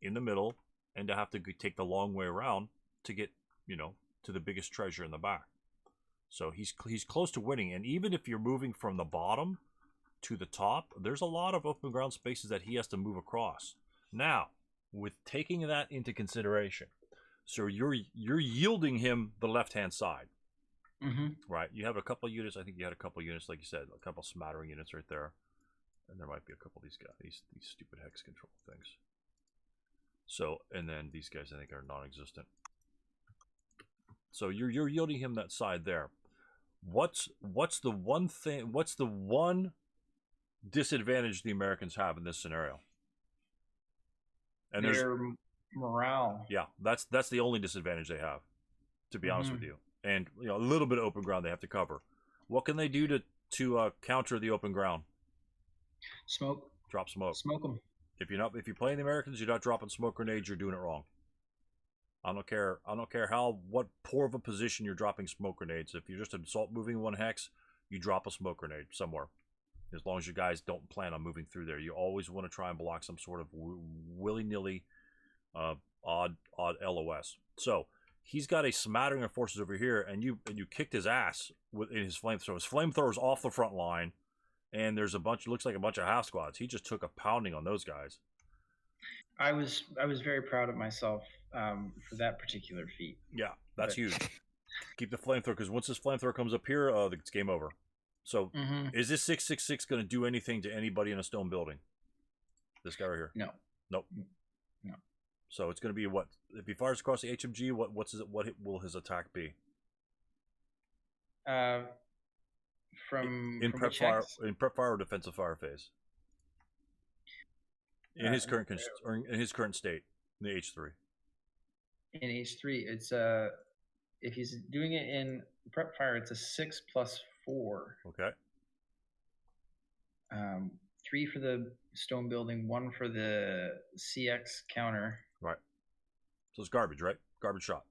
in the middle and to have to take the long way around to get, to the biggest treasure in the back. So he's close to winning. And even if you're moving from the bottom to the top, there's a lot of open ground spaces that he has to move across. Now, with taking that into consideration, so you're yielding him the left-hand side. Mm-hmm. Right, you have a couple units. I think you had a couple units, like you said, a couple smattering units right there, and there might be a couple of these guys, these stupid hex control things. So, and then these guys, I think, are non-existent. So you're yielding him that side there. What's the one thing? What's the one disadvantage the Americans have in this scenario? And their morale. Yeah, that's the only disadvantage they have, to be honest with you. And a little bit of open ground they have to cover. What can they do to counter the open ground? Smoke. Drop smoke. Smoke them. If you're playing the Americans, you're not dropping smoke grenades. You're doing it wrong. I don't care what poor of a position you're dropping smoke grenades. If you're just assault moving one hex, you drop a smoke grenade somewhere. As long as you guys don't plan on moving through there, you always want to try and block some sort of willy-nilly odd LOS. So he's got a smattering of forces over here, and you kicked his ass in his flamethrower. His flamethrower's off the front line, and there's looks like a bunch of half squads. He just took a pounding on those guys. I was very proud of myself for that particular feat. Yeah, that's huge. Keep the flamethrower, because once this flamethrower comes up here, it's game over. So is this 666 going to do anything to anybody in a stone building? This guy right here? No. Nope. No. So it's going to be what? If he fires across the HMG, what will his attack be? From prep fire, in prep fire or defensive fire phase. In his current state, in the H3. in H3, it's if he's doing it in prep fire, it's a 6+4. Okay. 3 for the stone building, 1 for the CX counter. Right. So it's garbage, right? Garbage shot.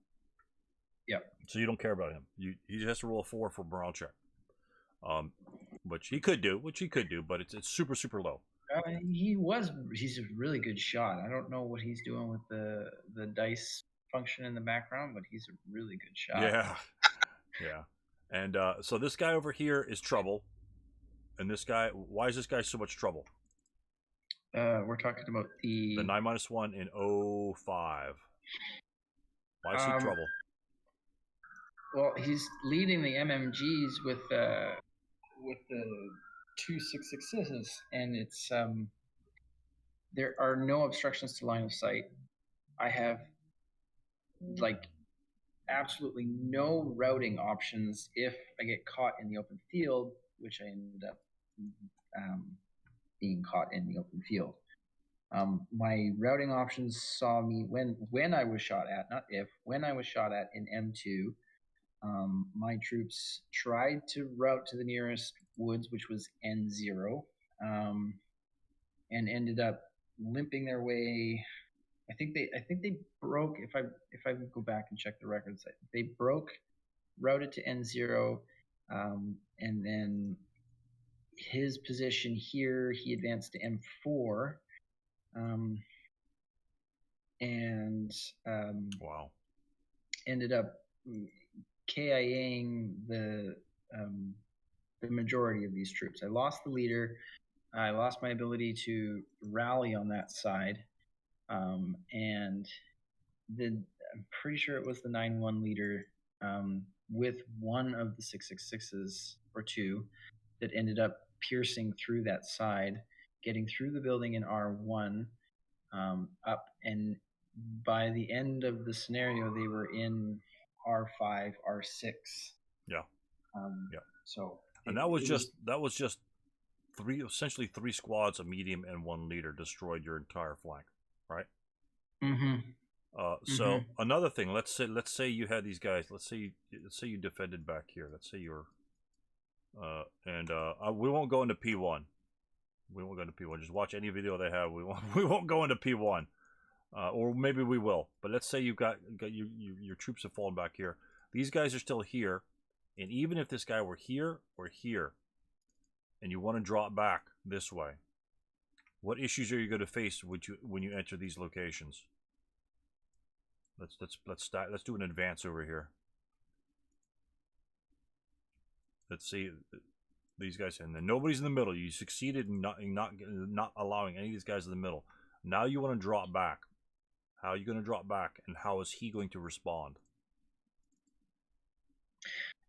Yep. So you don't care about him. He just has to roll a 4 for morale check. Which he could do, but it's super, super low. He's a really good shot. I don't know what he's doing with the dice function in the background, but he's a really good shot. Yeah. Yeah. And so this guy over here is trouble. And this guy, why is this guy so much trouble? We're talking about the 9-1 in 05. Why is he trouble? Well, he's leading the MMGs with the 2 6/6s, and it's there are no obstructions to line of sight. I have like absolutely no routing options if I get caught in the open field, which I ended up being caught in the open field. My routing options saw me when I was shot at, not if, when I was shot at in M2. My troops tried to route to the nearest woods, which was N0, and ended up limping their way. I think they broke. If I go back and check the records, they broke, routed to N0, and then his position here, he advanced to M4, and Wow. ended up KIAing the majority of these troops. I lost the leader. I lost my ability to rally on that side, and I'm pretty sure it was the 9-1 leader with one of the 6/6s or 2 that ended up piercing through that side, getting through the building in R1 up, and by the end of the scenario, they were in R5, R6. Yeah. Yeah. So and that was just essentially three squads, a medium and one leader destroyed your entire flank, right? Mm-hmm. So another thing, let's say you had these guys. Let's say you defended back here. Let's say you're, we won't go into P1. We won't go into P1. Just watch any video they have. We won't go into P1. Or maybe we will. But let's say you've got your troops have fallen back here. These guys are still here, and even if this guy were here or here, and you want to drop back this way, what issues are you going to face when you enter these locations? Let's do an advance over here. Let's see these guys, and then nobody's in the middle. You succeeded in not allowing any of these guys in the middle. Now you want to drop back. How are you going to drop back, and how is he going to respond?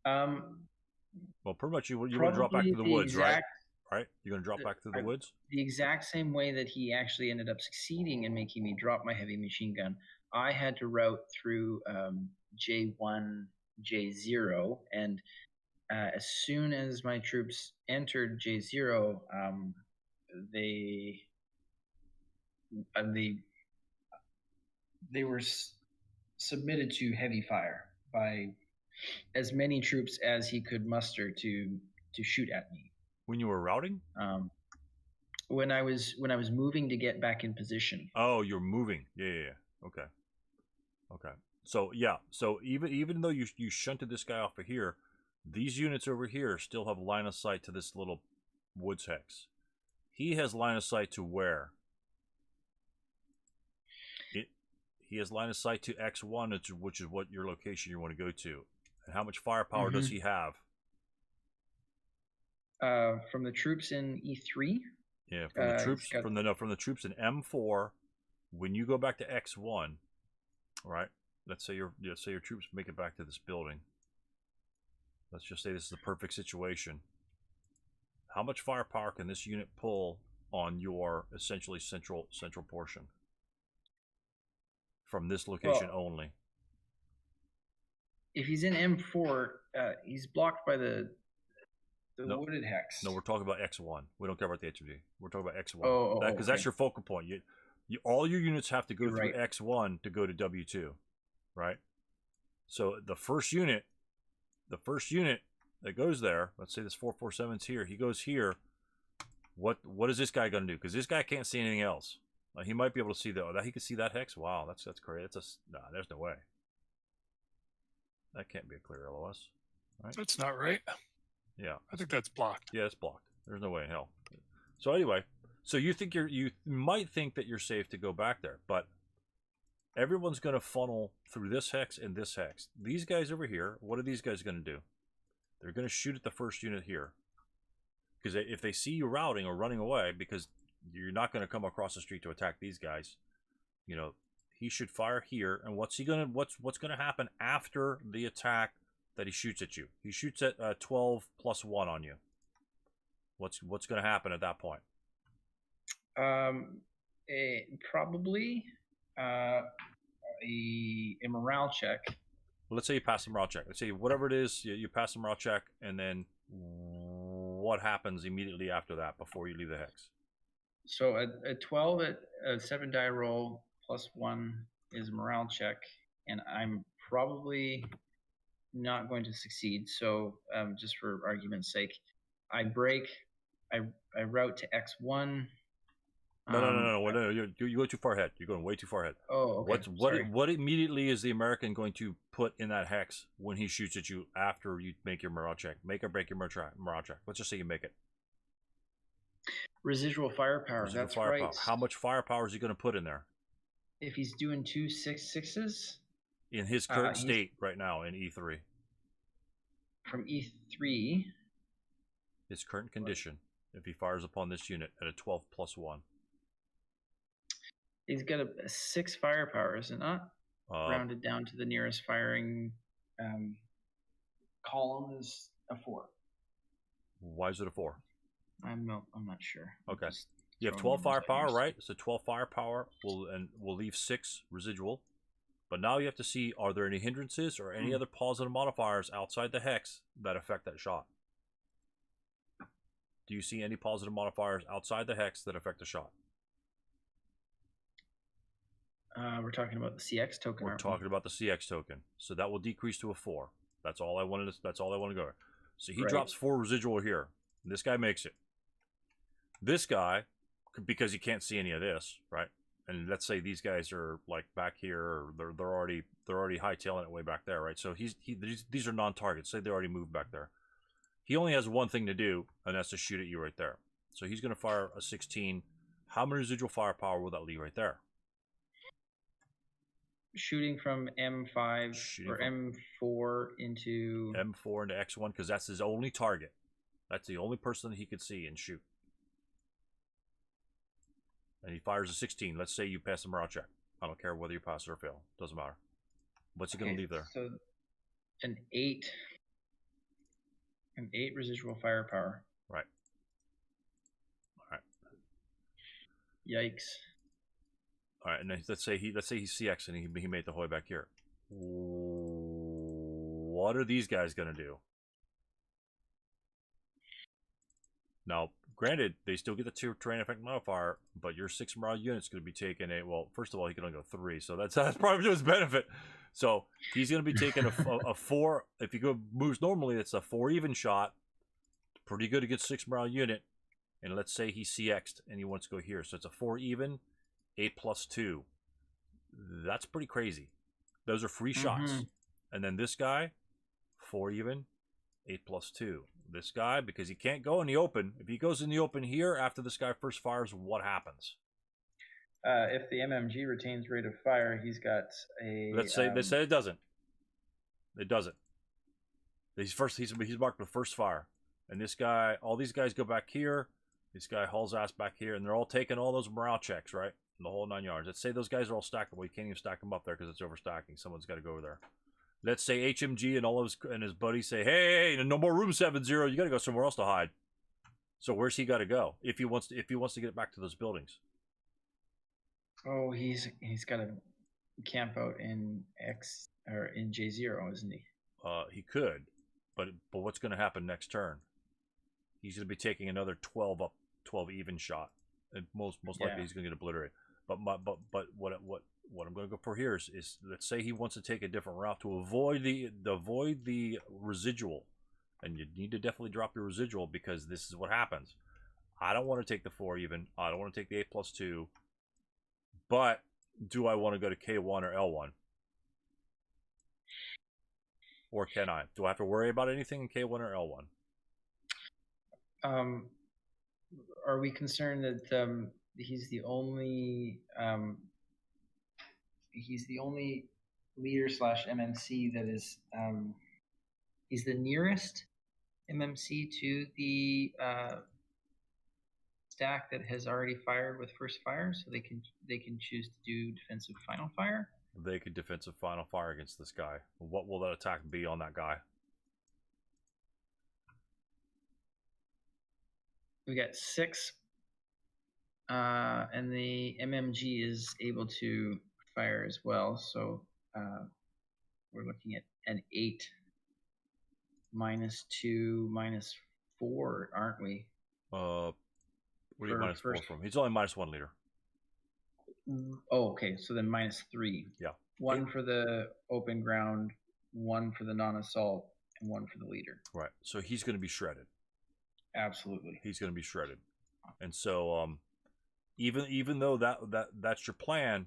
Well, pretty much you want to drop back to the woods, right? Right? You're going to drop back to the woods? The exact same way that he actually ended up succeeding in making me drop my heavy machine gun. I had to route through J1, J0, and as soon as my troops entered J0, they were submitted to heavy fire by as many troops as he could muster to shoot at me. When you were routing? When I was moving to get back in position. Oh, you're moving. Yeah. Okay. So yeah. So even though you shunted this guy off of here, these units over here still have line of sight to this little woods hex. He has line of sight to where? He has line of sight to X1, which is what your location you want to go to. And how much firepower does he have? From the troops in E3. Yeah, from the troops from the troops in M4. When you go back to X1, right? Let's say your troops make it back to this building. Let's just say this is the perfect situation. How much firepower can this unit pull on your essentially central portion from this location only? If he's in M4, he's blocked by the wooded hex. No, we're talking about X1. We don't care about the HMG. We're talking about X1. Because that's your focal point. All your units have to go through X1 to go to W2. right? So the first unit that goes there, let's say this 447's here, he goes here. What is this guy going to do? Because this guy can't see anything else. He might be able to see he can see that hex. Wow, that's crazy. Nah, there's no way. That can't be a clear LOS, right? That's not right. Yeah, I think that's blocked. yeah, it's blocked. There's no way in hell. So anyway, so you might think that you're safe to go back there, but everyone's going to funnel through this hex and this hex. These guys over here, what are these guys going to do? They're going to shoot at the first unit here. Because if they see you routing or running away, because you're not going to come across the street to attack these guys, you know, he should fire here. And what's gonna happen after the attack that he shoots at you? He shoots at 12 plus 1 on you. What's going to happen at that point? Probably a morale check. Well, let's say you pass the morale check. Let's say whatever it is, you pass the morale check, and then what happens immediately after that before you leave the hex? So a 12 at a 7 die roll plus 1 is a morale check, and I'm probably not going to succeed. So just for argument's sake, I route to X1. No. You go too far ahead. You're going way too far ahead. Oh, okay. What immediately is the American going to put in that hex when he shoots at you after you make your morale check? Make or break your morale check. Let's just say you make it. Residual firepower. That's right. How much firepower is he going to put in there? If he's doing 2 6/6s in his current state right now in E3. From E3. His current condition. If he fires upon this unit at a 12 plus 1. He's got a 6 firepower, is it not? Rounded down to the nearest firing column is a 4. Why is it a 4? I'm not sure. Okay. You have 12 firepower, right? So 12 firepower will leave 6 residual. But now you have to see, are there any hindrances or any other positive modifiers outside the hex that affect that shot? Do you see any positive modifiers outside the hex that affect the shot? We're talking about the CX token. We're talking about the CX token. So that will decrease to a 4. That's all I want to go. So he drops 4 residual here. This guy makes it. This guy, because he can't see any of this, right? And let's say these guys are like back here, or they're already hightailing it way back there, right? So these are non-targets. Say they already moved back there. He only has one thing to do, and that's to shoot at you right there. So he's going to fire a 16. How many residual firepower will that leave right there? Shooting from M5 or M4 into X1, because that's his only target. That's the only person that he could see and shoot. And he fires a 16. Let's say you pass the morale check. I don't care whether you pass it or fail. Doesn't matter. What's he going to leave there? So an 8 residual firepower. Right. All right. Yikes. All right, and then let's say he's CX and he made the way back here. What are these guys going to do? Now, granted, they still get the terrain effect modifier, but your 6 morale unit's going to be taking a, well, first of all, he can only go 3, so that's probably to his benefit. So he's going to be taking a 4. If he moves normally, it's a 4 even shot. Pretty good to get 6 morale unit. And let's say he CX'd and he wants to go here. So it's a 4 even, 8 plus 2. That's pretty crazy. Those are free shots. And then this guy, 4 even, 8 plus 2. This guy, because he can't go in the open. If he goes in the open here after this guy first fires, what happens? If the MMG retains rate of fire, he's got a. Let's say it doesn't. It doesn't. He's marked with first fire, and this guy, all these guys go back here. This guy hauls ass back here, and they're all taking all those morale checks, right? The whole 9 yards. Let's say those guys are all stackable. You can't even stack them up there because it's overstacking. Someone's got to go over there. Let's say HMG and all of his buddies say, "Hey, no more room 7-0. You got to go somewhere else to hide." So where's he got to go if he wants to get back to those buildings? Oh, he's got to camp out in X or in J0, isn't he? He could, but what's going to happen next turn? He's going to be taking another 12 even shot, and most likely he's going to get obliterated. But what I'm going to go for here is let's say he wants to take a different route to avoid the residual, and you need to definitely drop your residual because this is what happens. I don't want to take the 4 even. I don't want to take the 8+2. But do I want to go to K1 or L1? Or can I? Do I have to worry about anything in K1 or L1? Are we concerned that he's the only leader / MMC that is he's the nearest MMC to the stack that has already fired with first fire, so they can choose to do defensive final fire? They could defensive final fire against this guy. What will that attack be on that guy? We got 6, and the MMG is able to fire as well. So we're looking at an 8 -2 -4, aren't we? What do you -4 from? He's only -1 leader. Oh, okay. So then -3. Yeah. 1 for the open ground, 1 for the non-assault, and 1 for the leader. Right. So he's going to be shredded. Absolutely. He's going to be shredded. And so even though that's your plan,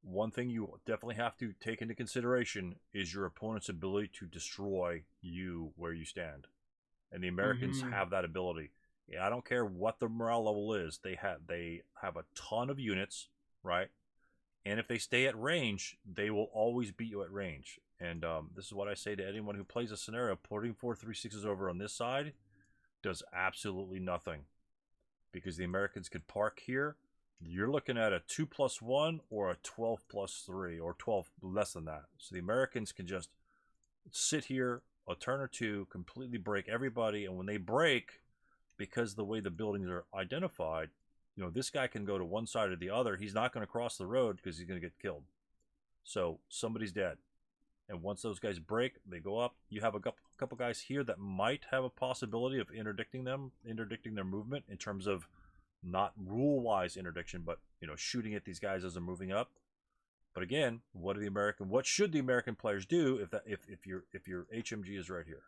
one thing you definitely have to take into consideration is your opponent's ability to destroy you where you stand. And the Americans have that ability. Yeah, I don't care what the morale level is. They have a ton of units, right? And if they stay at range, they will always beat you at range. And this is what I say to anyone who plays a scenario. Putting 4.36s over on this side does absolutely nothing. Because the Americans can park here. You're looking at a 2+1 or a 12+3 or 12 less than that. So the Americans can just sit here a turn or two, completely break everybody. And when they break, because the way the buildings are identified, this guy can go to one side or the other. He's not going to cross the road because he's going to get killed. So somebody's dead. And once those guys break, they go up. You have a couple guys here that might have a possibility of interdicting their movement in terms of not rule-wise interdiction, but shooting at these guys as they're moving up. But again, what should the American players do if your HMG is right here?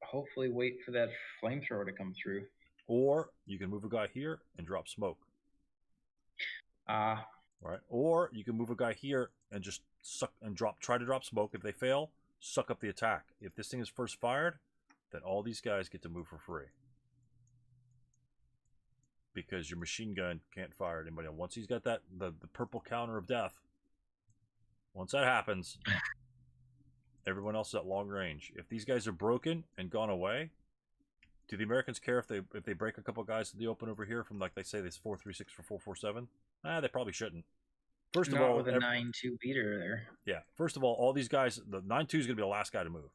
Hopefully wait for that flamethrower to come through. Or you can move a guy here and drop smoke. Right. Or you can move a guy here and just try to drop smoke. If they fail, suck up the attack. If this thing is first fired, then all these guys get to move for free. Because your machine gun can't fire at anybody. Once he's got the purple counter of death, once that happens, everyone else is at long range. If these guys are broken and gone away, do the Americans care if they break a couple guys in the open over here from, like they say, this 4.36 for 4.47? They probably shouldn't. First of all, with a 9.2 beater there. Yeah. First of all these guys, the 9.2 is going to be the last guy to move.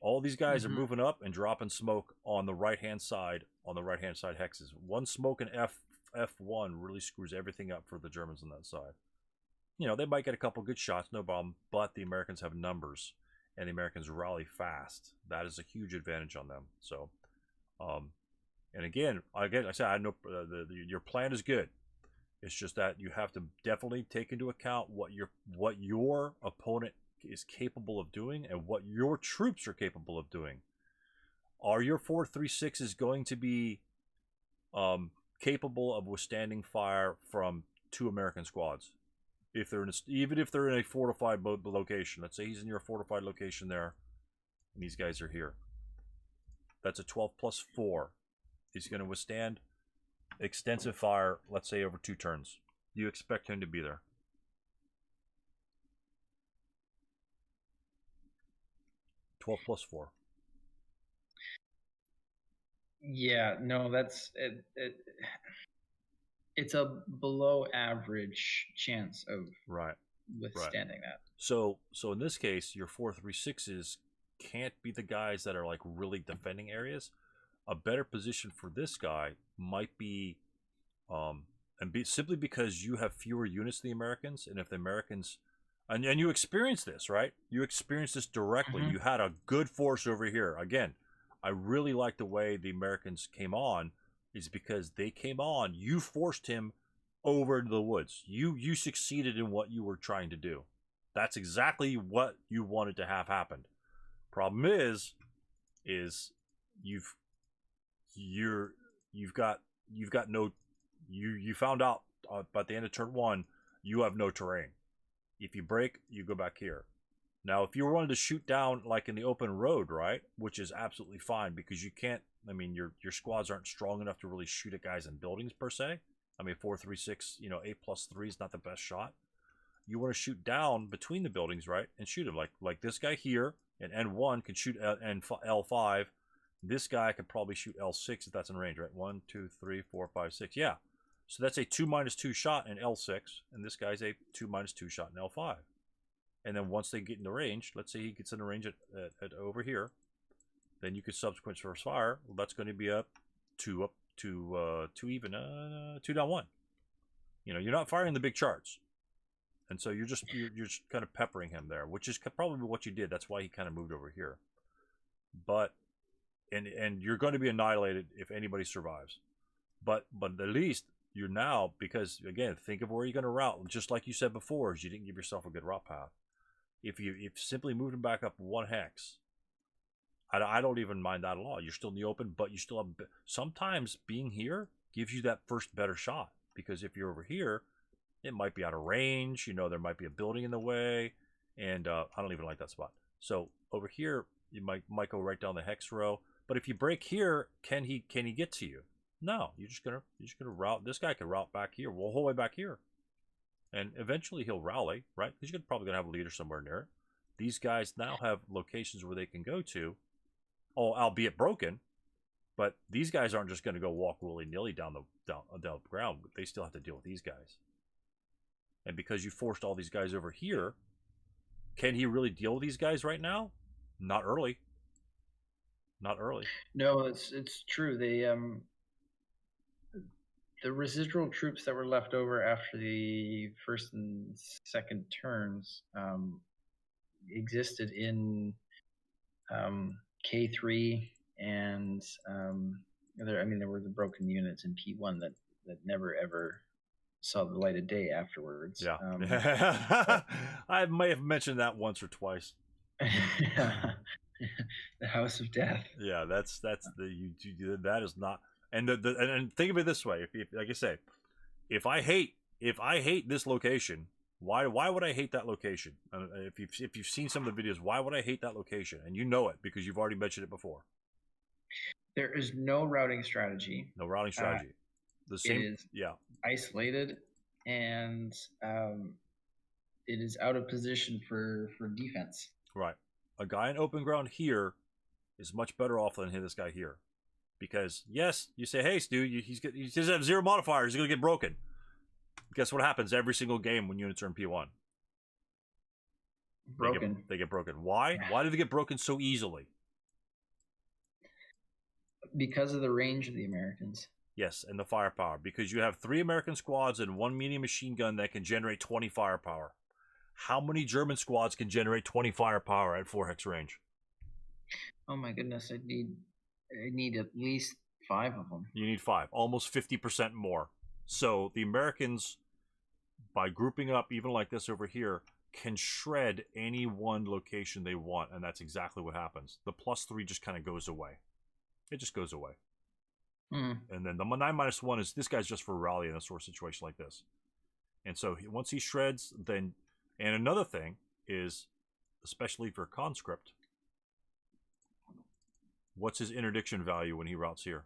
All these guys are moving up and dropping smoke on the right-hand side, hexes. One smoke and F1 really screws everything up for the Germans on that side. They might get a couple good shots, no problem, but the Americans have numbers, and the Americans rally fast. That is a huge advantage on them. So, and again, like I said, I know your plan is good. It's just that you have to definitely take into account what your opponent is capable of doing and what your troops are capable of doing. Are your 4.36s going to be capable of withstanding fire from 2 American squads? Even if they're in a fortified location, let's say he's in your fortified location there, and these guys are here. That's a 12+4. He's going to withstand extensive fire, let's say over 2 turns. You expect him to be there. +4. Yeah, no, that's it. It's a below average chance of withstanding that. So in this case, your 4.36s can't be the guys that are like really defending areas. A better position for this guy might be, simply because you have fewer units than the Americans, and if the Americans, and you experienced this, right? You experienced this directly. You had a good force over here. Again, I really like the way the Americans came on is because they came on. You forced him over into the woods. You succeeded in what you were trying to do. That's exactly what you wanted to have happened. Problem is you've got no, you found out by the end of turn 1 you have no terrain. If you break, you go back here. Now, if you wanted to shoot down like in the open road, right, which is absolutely fine because you can't. I mean, your squads aren't strong enough to really shoot at guys in buildings per se. I mean, 4-3-6, 8+3 is not the best shot. You want to shoot down between the buildings, right, and shoot him like this guy here, and N1 can shoot L5. This guy could probably shoot L6 if that's in range, right? 1, 2, 3, 4, 5, 6. Yeah. So that's a 2-2 shot in L6, and this guy's a 2-2 shot in L5. And then once they get in the range, let's say he gets in the range at over here, then you could subsequent first fire. Well, that's going to be up to 2 down 1. You're not firing the big charts, and so you're just kind of peppering him there, which is probably what you did. That's why he kind of moved over here. But and you're going to be annihilated if anybody survives. But at least you're now, because again, think of where you're going to route. Just like you said before, is you didn't give yourself a good route path. If you simply moved him back up 1 hex, I don't even mind that at all. You're still in the open, but you still have. Sometimes being here gives you that first better shot, because if you're over here, it might be out of range. There might be a building in the way, and I don't even like that spot. So over here, you might go right down the hex row. But if you break here, can he get to you? No, you're just gonna route. This guy can route back here, well, whole way back here, and eventually he'll rally, right? Because you're probably gonna have a leader somewhere near it. These guys now have locations where they can go to, albeit broken. But these guys aren't just gonna go walk willy-nilly down the ground. They still have to deal with these guys. And because you forced all these guys over here, can he really deal with these guys right now? Not early. Not early. No, it's true. The residual troops that were left over after the first and second turns existed in K3, and there were the broken units in P1 that never ever saw the light of day afterwards. Yeah, I may have mentioned that once or twice. The House of Death. Yeah, that is not. And think of it this way: if like I say, if I hate this location, why would I hate that location? If you've seen some of the videos, why would I hate that location? And you know it because you've already mentioned it before. There is no routing strategy. No routing strategy. The same. It is yeah. Isolated, and it is out of position for defense. Right. A guy in open ground here is much better off than this guy here. Because, yes, you say, hey, Stu, he doesn't have 0 modifiers. He's going to get broken. Guess what happens every single game when units are in P1? Broken. They get broken. Why? Why do they get broken so easily? Because of the range of the Americans. Yes, and the firepower. Because you have 3 American squads and 1 medium machine gun that can generate 20 firepower. How many German squads can generate 20 firepower at 4 hex range? Oh my goodness, I need at least 5 of them. You need 5, almost 50% more. So the Americans, by grouping up even like this over here, can shred any one location they want, and that's exactly what happens. The +3 just kind of goes away. It just goes away. And then the 9-1 is this guy's just for rally in a sort of situation like this. And so once he shreds, then... And another thing is, especially for conscript, what's his interdiction value when he routes here?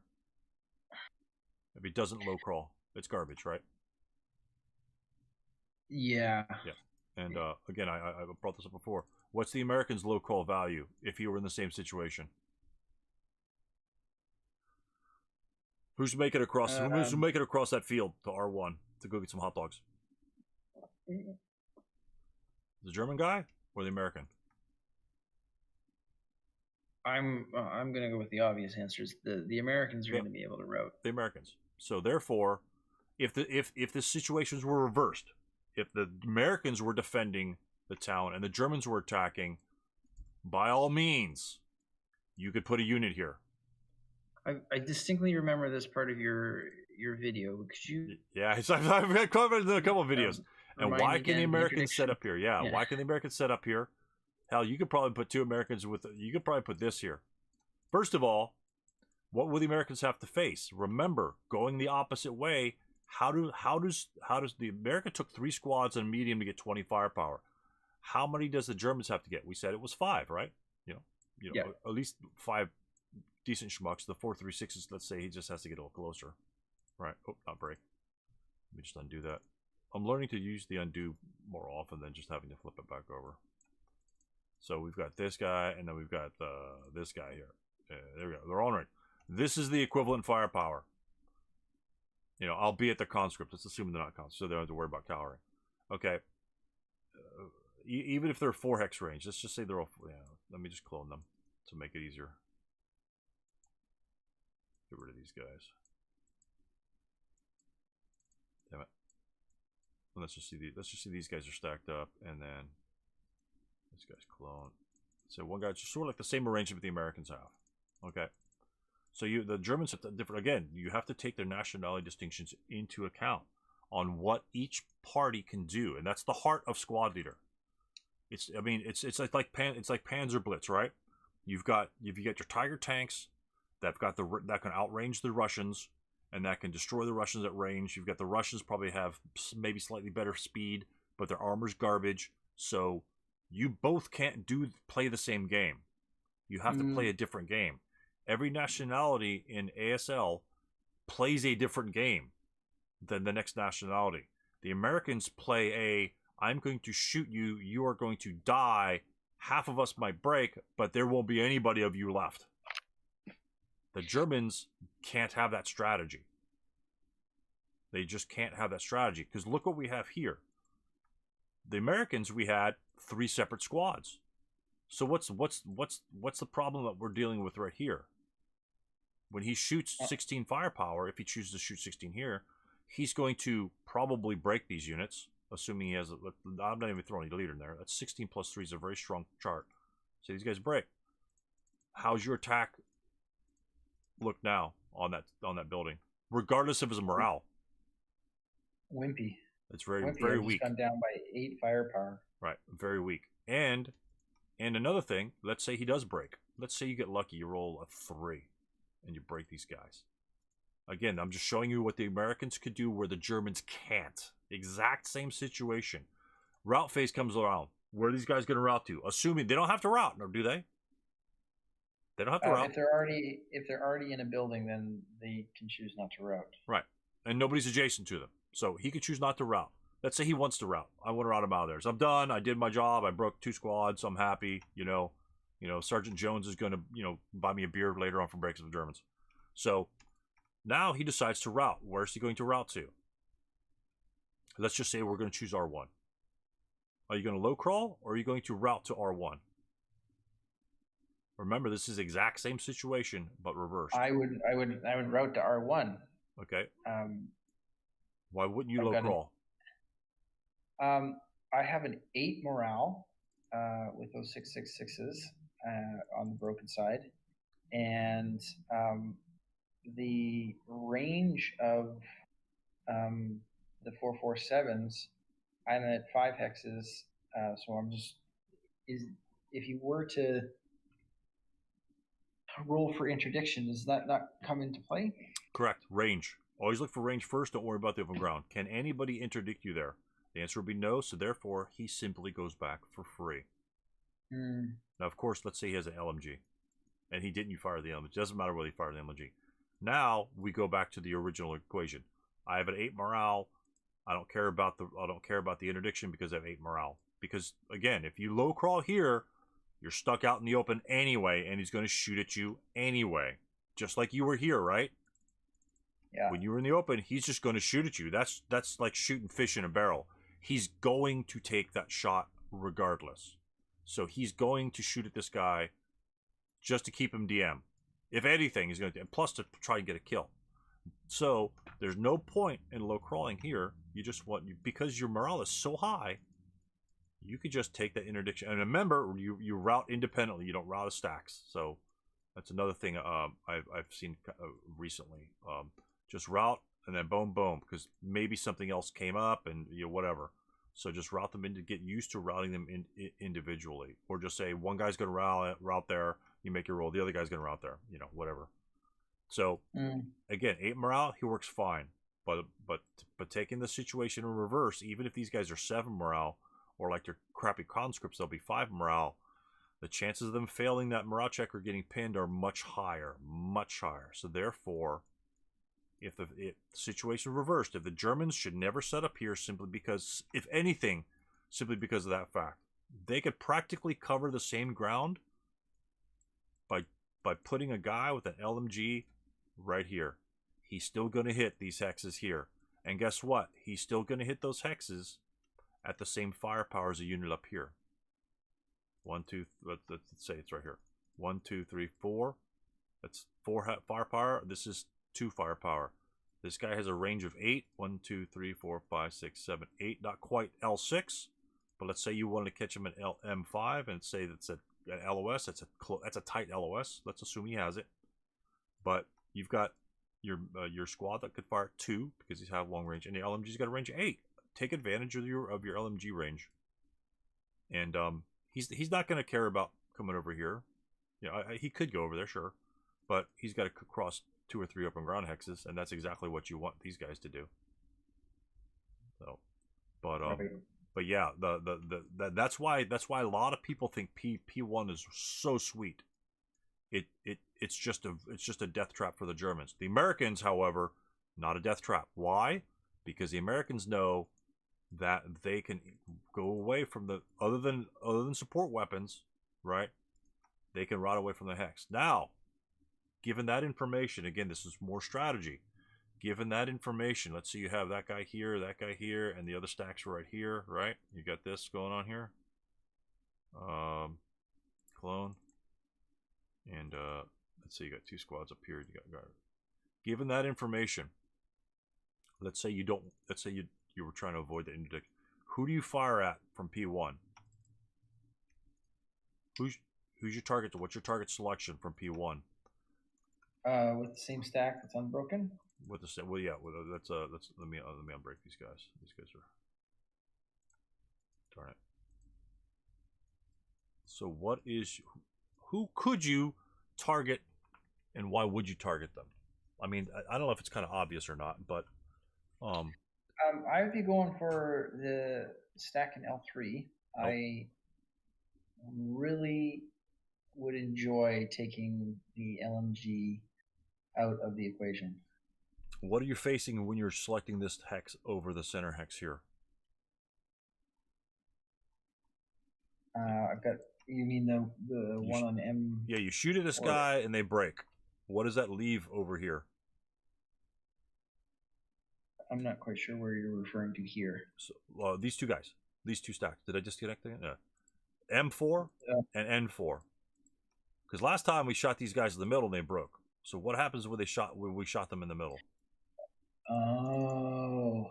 If he doesn't low crawl, it's garbage, right? Yeah. Yeah. And again, I brought this up before. What's the Americans' low crawl value if he were in the same situation? Who's making it across? Who's making it across that field to R1 to go get some hot dogs? The German guy or the American? I'm gonna go with the obvious answers. The Americans are going to be able to route. The Americans. So therefore, if the situations were reversed, if the Americans were defending the town and the Germans were attacking, by all means, you could put a unit here. I distinctly remember this part of your video. Could you? Yeah, I've covered in a couple of videos. And remind why me can the again, the Americans set introduction? up here? Yeah, Yeah. why can the Americans set up here? Hell, you could probably put two Americans with. You could probably put this here. First of all, what will the Americans have to face? Remember, going the opposite way. How does the America took 3 squads and a medium to get 20 firepower? How many does the Germans have to get? We said it was 5, right? You know, Yeah. at least 5 decent schmucks. The 4.36s, let's say he just has to get a little closer, right? Oh, not break. Let me just undo that. I'm learning to use the undo more often than just having to flip it back over. So we've got this guy, and then we've got this guy here. There we go. They're all right. This is the equivalent firepower. You know, albeit they're conscripts. Let's assume they're not conscripts, so they don't have to worry about cowering. Okay. Even if they're 4 hex range, let's just say they're all. Yeah, let me just clone them to make it easier. Get rid of these guys. Damn it. Let's just see these guys are stacked up, and then this guy's clone. So one guy's just sort of like the same arrangement the Americans have. Okay. So the Germans have to different again. You have to take their nationality distinctions into account on what each party can do, and that's the heart of squad leader. It's like Panzer Blitz, right? You've got your Tiger tanks that can outrange the Russians and that can destroy the Russians at range. You've got the Russians probably have maybe slightly better speed, but their armor's garbage. So you both can't play the same game. You have to play a different game. Every nationality in ASL plays a different game than the next nationality. The Americans play I'm going to shoot you, you are going to die, half of us might break, but there won't be anybody of you left. The Germans can't have that strategy. They just can't have that strategy, because look what we have here. The Americans, we had 3 separate squads. So what's the problem that we're dealing with right here? When he shoots 16 firepower, if he chooses to shoot 16 here, he's going to probably break these units, assuming he has. I'm not even throwing a leader in there. That's 16 plus 3 is a very strong chart. So these guys break. How's your attack look now on that building, regardless of his morale? Wimpy. It's very Wimpy. weak. Gone down by 8 firepower. Right, very weak. And another thing, let's say he does break. Let's say you get lucky, you roll a 3, and you break these guys. Again, I'm just showing you what the Americans could do where the Germans can't. Exact same situation. Route phase comes around. Where are these guys going to route to? Assuming they don't have to route, or do they? They don't have to route. If they're already in a building, then they can choose not to route. Right, and nobody's adjacent to them, so he could choose not to route. Let's say he wants to route. I want to route him out of there. So I'm done. I did my job. I broke 2 squads. I'm happy. You know, Sergeant Jones is going to buy me a beer later on from breaks of the Germans. So now he decides to route. Where's he going to route to? Let's just say we're going to choose R1. Are you going to low crawl, or are you going to route to R1? Remember, this is the exact same situation, but reversed. I would route to R1. Okay. Why wouldn't you low crawl? I have an 8 morale with those 6.66s on the broken side, and the range of the 4.47s, I'm at 5 hexes, so I'm just if you were to roll for interdiction, does that not come into play? Correct. Range. Always look for range first. Don't worry about the open ground. Can anybody interdict you there? The answer would be no, so therefore he simply goes back for free. Now, of course, let's say he has an LMG, and he didn't fire the LMG. It doesn't matter whether he fired the LMG. Now we go back to the original equation. I have an 8 morale. I don't care about the interdiction because I have 8 morale. Because again, if you low crawl here, you're stuck out in the open anyway, and he's going to shoot at you anyway, just like you were here, right? Yeah. When you were in the open, he's just going to shoot at you. That's like shooting fish in a barrel. He's going to take that shot regardless. So he's going to shoot at this guy just to keep him DM. If anything, he's going to, and plus to try and get a kill. So there's no point in low crawling here. You just because your morale is so high, you could just take that interdiction. And remember, you route independently. You don't route as stacks. So That's another thing I've seen recently. Just route and then boom, boom, because maybe something else came up and whatever. So just route them in to get used to routing them individually, or just say one guy's going to route there. You make your roll. The other guy's going to route there. Whatever. So again, 8 morale, he works fine. But taking the situation in reverse, even if these guys are 7 morale, or like they're crappy conscripts, they'll be 5 morale. The chances of them failing that morale check or getting pinned are much higher, much higher. So therefore, if the situation reversed, if the Germans should never set up here simply because, if anything, simply because of that fact, they could practically cover the same ground by putting a guy with an LMG right here. He's still going to hit these hexes here. And guess what? He's still going to hit those hexes at the same firepower as a unit up here. 1, 2, let's say it's right here. 1, 2, 3, 4. That's 4 firepower. This is 2 firepower. This guy has a range of 8. 1, 2, 3, 4, 5, 6, 7, 8. Not quite L6, but let's say you wanted to catch him at M5 and say that's an LOS. That's a tight LOS. Let's assume he has it. But you've got your squad that could fire 2 because he's have long range, and the LMG's got a range of 8. Take advantage of your LMG range, and he's not going to care about coming over here. He could go over there, sure, but he's got to cross 2 or 3 open ground hexes, and that's exactly what you want these guys to do. So, but yeah, that's why a lot of people think P1 is so sweet. It's just a death trap for the Germans. The Americans, however, not a death trap. Why? Because the Americans know that they can go away from the other than support weapons, right? They can rot away from the hex. Now, given that information, again, this is more strategy. Given that information, let's say you have that guy here, and the other stacks right here, right? You got this going on here. Clone. And let's say you got 2 squads up here. You got given that information, let's say you were trying to avoid the interdict. Who do you fire at from P1? Who's your target? What's your target selection from P1? With the same stack that's unbroken. With the same, well, yeah. Well, let's let me unbreak these guys. These guys are, darn it. So who could you target, and why would you target them? I mean, I don't know if it's kind of obvious or not, but I would be going for the stack in L3. Oh. I really would enjoy taking the LMG out of the equation. What are you facing when you're selecting this hex over the center hex here? I've got. You mean the one on M? Yeah, you shoot at this guy and they break. What does that leave over here? I'm not quite sure where you're referring to here. So these 2 guys, these 2 stacks. Did I disconnect them? Yeah. M4 and N4. Because last time we shot these guys in the middle and they broke. So what happens when we shot them in the middle? Oh.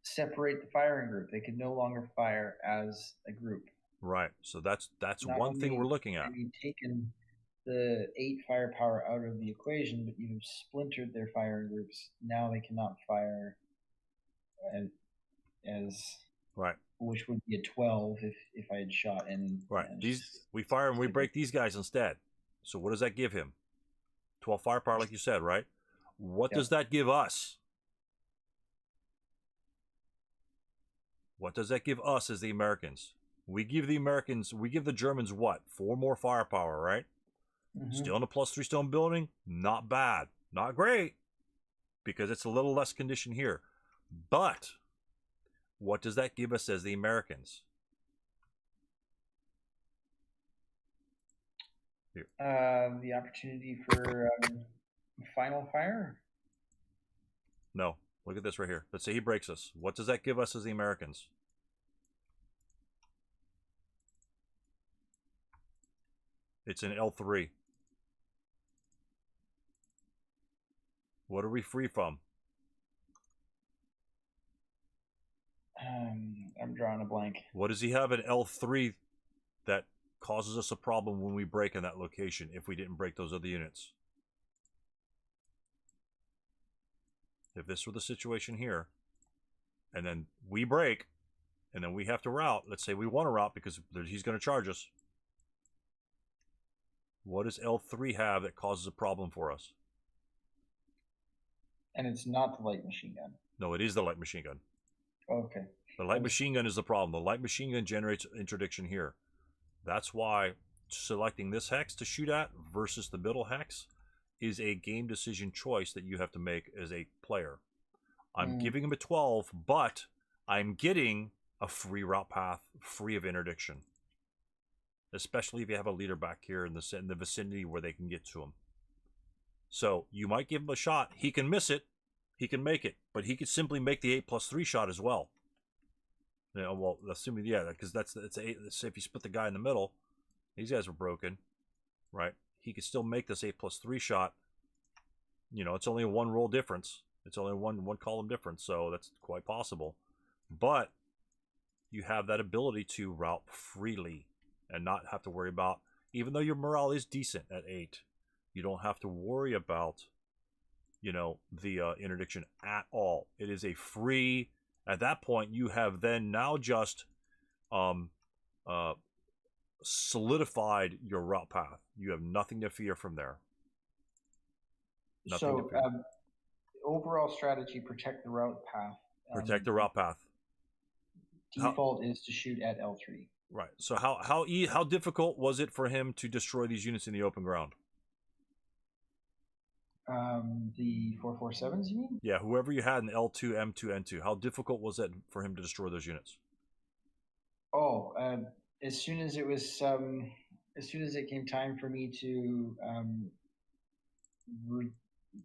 Separate the firing group. They can no longer fire as a group. Right. So that's one thing we're looking at. You've taken the 8 firepower out of the equation, but you've splintered their firing groups. Now they cannot fire as right, which would be a 12 if I had shot in. Right. We fire and we break these guys instead. So what does that give him? 12 firepower, like you said, right? What does that give us? What does that give us as the Americans? We give the Germans what? 4 more firepower, right? Mm-hmm. Still in a +3 stone building? Not bad. Not great, because it's a little less condition here. But what does that give us as the Americans? Here. The opportunity for final fire? No. Look at this right here. Let's say he breaks us. What does that give us as the Americans? It's an L3. What are we free from? I'm drawing a blank. What does he have an L3 that causes us a problem when we break in that location if we didn't break those other units. If this were the situation here, and then we break, and then we have to route, let's say we want to route because he's going to charge us. What does L3 have that causes a problem for us? And it's not the light machine gun. No, it is the light machine gun. Okay. The light machine gun is the problem. The light machine gun generates interdiction here. That's why selecting this hex to shoot at versus the middle hex is a game decision choice that you have to make as a player. I'm giving him a 12, but I'm getting a free route path, free of interdiction. Especially if you have a leader back here in the vicinity where they can get to him. So you might give him a shot. He can miss it. He can make it. But he could simply make the 8+3 shot as well. You know, well, assuming, yeah, because that's 8. Let's say if you split the guy in the middle, these guys were broken, right? He could still make this 8+3 shot. You know, it's only a 1 roll difference. It's only one column difference, so that's quite possible. But you have that ability to route freely and not have to worry about, even though your morale is decent at 8, you don't have to worry about, you know, the interdiction at all. It is a free, at that point, you have then now just solidified your route path. You have nothing to fear from there. Nothing to fear. Overall strategy, protect the route path. Protect the route path. Default is to shoot at L3. Right. So how difficult was it for him to destroy these units in the open ground? The 447s, you mean? Yeah, whoever you had in L2, M2, N2. How difficult was it for him to destroy those units? Oh, as soon as it was, as soon as it came time for me to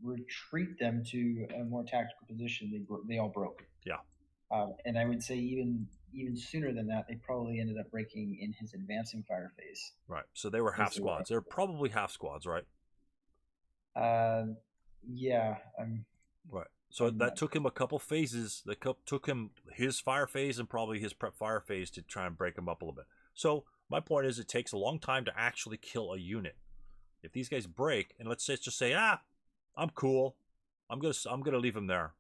retreat them to a more tactical position, they all broke. Yeah. And I would say even sooner than that, they probably ended up breaking in his advancing fire phase. Right. So they were half squads. They're probably half squads, right? Yeah. Right. So that took him a couple phases. That took him his fire phase and probably his prep fire phase to try and break him up a little bit. So my point is, it takes a long time to actually kill a unit. If these guys break, and let's just say, I'm cool. I'm gonna leave him there.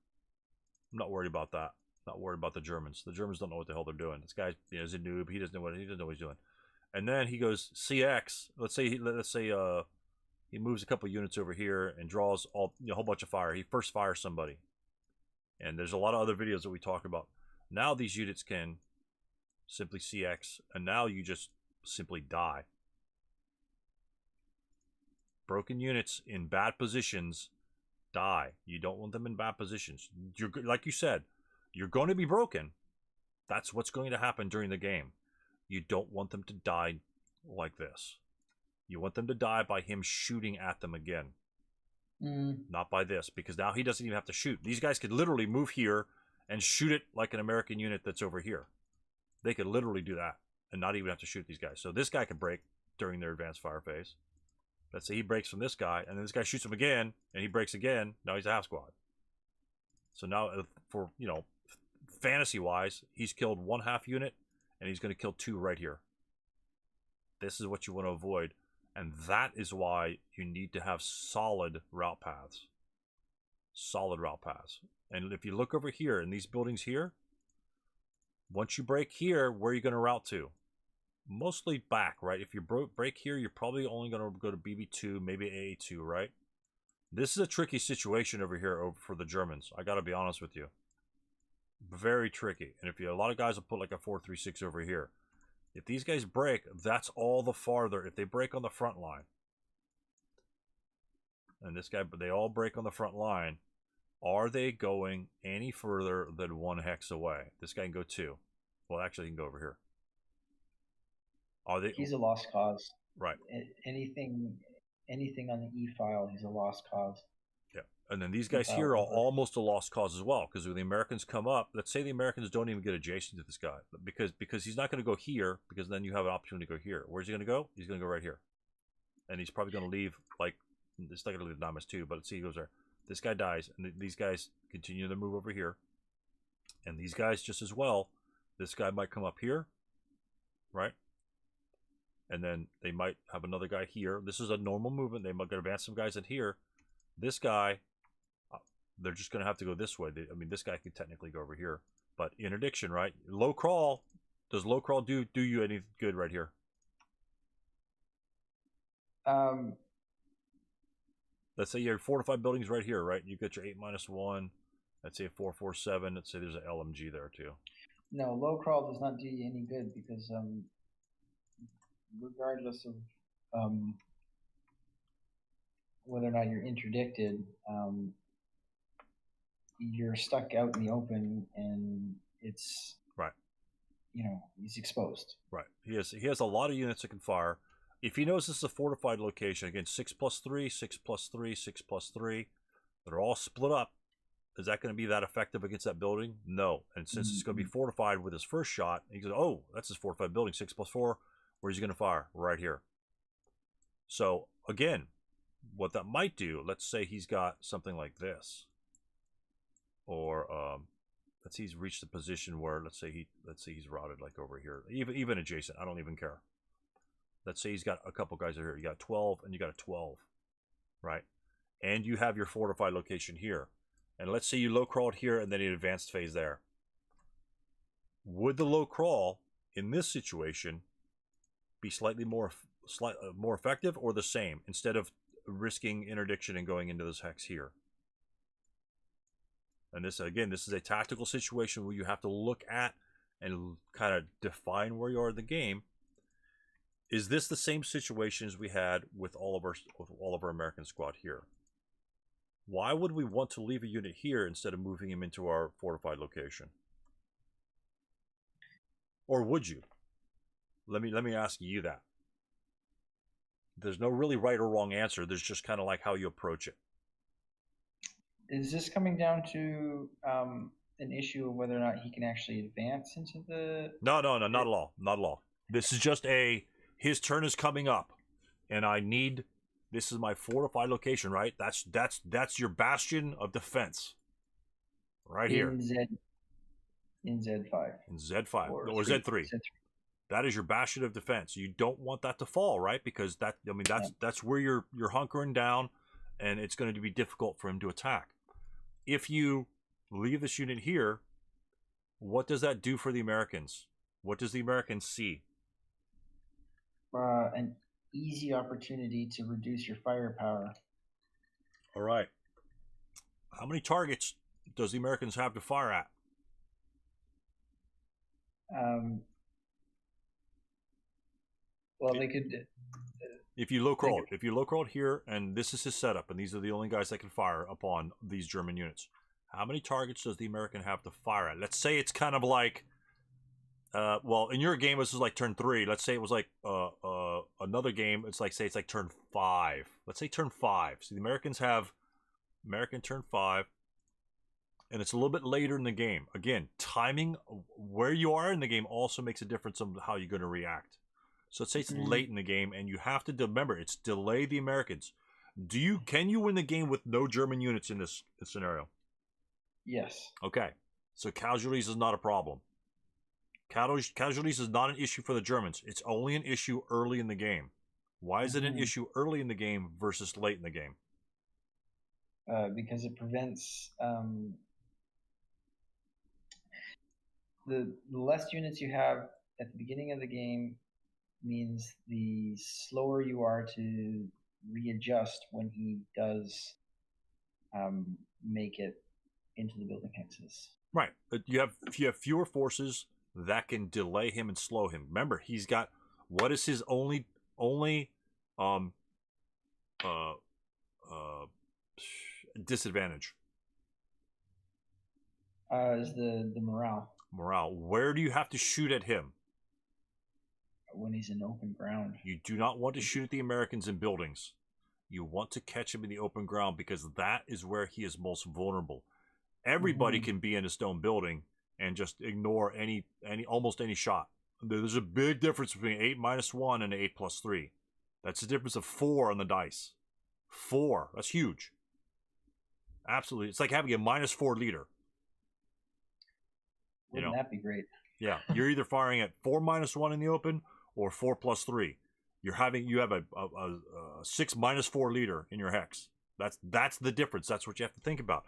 I'm not worried about that. Not worried about the Germans. The Germans don't know what the hell they're doing. This guy is a noob. He doesn't know what he's doing. And then he goes CX. Let's say he moves a couple units over here and draws a whole bunch of fire. He first fires somebody. And there's a lot of other videos that we talk about. Now these units can simply CX, and now you just simply die. Broken units in bad positions die. You don't want them in bad positions. You're, like you said, you're going to be broken. That's what's going to happen during the game. You don't want them to die like this. You want them to die by him shooting at them again. Not by this, because now he doesn't even have to shoot. These guys could literally move here and shoot it like an American unit that's over here. They could literally do that and not even have to shoot these guys. So this guy could break during their advanced fire phase. Let's say he breaks from this guy, and then this guy shoots him again, and he breaks again. Now he's a half squad. So now, for, you know, fantasy-wise, he's killed 1/2 unit, and he's going to kill 2 right here. This is what you want to avoid, and that is why you need to have solid route paths. Solid route paths. And if you look over here, in these buildings here, once you break here, where are you going to route to? Mostly back, right? If you break here, you're probably only going to go to BB2, maybe AA2, right? This is a tricky situation over here for the Germans. I got to be honest with you. Very tricky. And if a lot of guys will put like a 4-3-6 over here. If these guys break, that's all the farther. If they break on the front line, and this guy, but they all break on the front line, are they going any further than 1 hex away? This guy can go 2. Well, actually, he can go over here. Are they? He's a lost cause. Right. Anything on the E file, he's a lost cause. Yeah. And then these guys here are almost a lost cause as well, because when the Americans come up, let's say the Americans don't even get adjacent to this guy, because he's not going to go here, because then you have an opportunity to go here. Where's he going to go? He's going to go right here. And he's probably going to leave, like, it's not going to leave Namas too, but let's see, he goes there. This guy dies, and these guys continue to move over here. And these guys just as well. This guy might come up here, right? and then they might have another guy here. This is a normal movement. They might advance some guys in here. This guy, they're just going to have to go this way. I mean, this guy could technically go over here, but interdiction, right? Low crawl. Does low crawl do you any good right here? Let's say you have fortified buildings right here, right? You got your 8-1. Let's say 447. Let's say there's an LMG there too. No, low crawl does not do you any good because regardless of whether or not you're interdicted, you're stuck out in the open, and it's right. He's exposed. Right. He has a lot of units that can fire. If he knows this is a fortified location, again, 6+3, 6+3, 6+3, they're all split up. Is that going to be that effective against that building? No. And since it's going to be fortified with his first shot, he goes, oh, that's his fortified building, 6+4. Where's he going to fire? Right here. So, again, what that might do, let's say he's got something like this. Or, let's say he's reached a position where, let's say he's routed like over here. Even adjacent, I don't even care. Let's say he's got a couple guys over here. You got 12 and you got a 12, right? And you have your fortified location here. And let's say you low crawled here and then an advanced phase there. Would the low crawl in this situation be slightly more effective or the same instead of risking interdiction and going into this hex here? And this, again, this is a tactical situation where you have to look at and kind of define where you are in the game. Is this the same situation as we had with all of our American squad here? Why would we want to leave a unit here instead of moving him into our fortified location? Or would you? Let me ask you that. There's no really right or wrong answer. There's just kind of like how you approach it. Is this coming down to an issue of whether or not he can actually advance into the... No, not at all. Not at all. This is just his turn is coming up, and this is my fortified location, right? That's your bastion of defense, right here. In Z5. In Z5 or Z3. That is your bastion of defense. You don't want that to fall, right? Because that's where you're hunkering down, and it's going to be difficult for him to attack. If you leave this unit here, what does that do for the Americans? What does the Americans see? An easy opportunity to reduce your firepower. All right. How many targets does the Americans have to fire at? Well, they could. If you low crawled here, and this is his setup, and these are the only guys that can fire upon these German units. How many targets does the American have to fire at? Let's say it's kind of like, well, in your game this is like turn 3. Let's say it was like another game. It's like turn 5. Let's say turn 5. So the Americans have American turn 5, and it's a little bit later in the game. Again, timing where you are in the game also makes a difference on how you're going to react. So let's say it's late in the game, and you have to remember it's delay the Americans. Can you win the game with no German units in this scenario? Yes. Okay, so casualties is not a problem. Casualties is not an issue for the Germans. It's only an issue early in the game. Why is it an issue early in the game versus late in the game? Because it prevents the less units you have at the beginning of the game means the slower you are to readjust when he does make it into the building hexes. Right. You have fewer forces that can delay him and slow him. Remember, he's got, what is his only disadvantage? Is the morale. Morale. Where do you have to shoot at him? When he's in open ground. You do not want to shoot at the Americans in buildings. You want to catch him in the open ground because that is where he is most vulnerable. Everybody can be in a stone building and just ignore almost any shot. There's a big difference between 8-1 and 8+3. That's a difference of 4 on the dice. 4. That's huge. Absolutely. It's like having a -4 leader. Wouldn't that be great? Yeah. You're either firing at 4-1 in the open or 4+3. You have a 6 -4 leader in your hex. That's the difference. That's what you have to think about.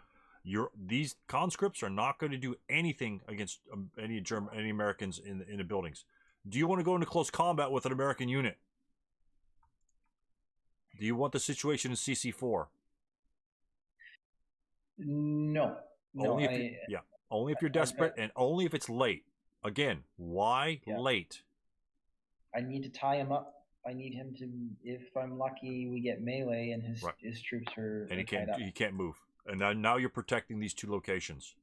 These conscripts are not going to do anything against any Americans in the buildings. Do you want to go into close combat with an American unit? Do you want the situation in CC4? No. Only if you're desperate and only if it's late. Again, why late? I need to tie him up. I need him to. If I'm lucky, we get melee and his troops are. And he can't move. And now you're protecting these 2 locations.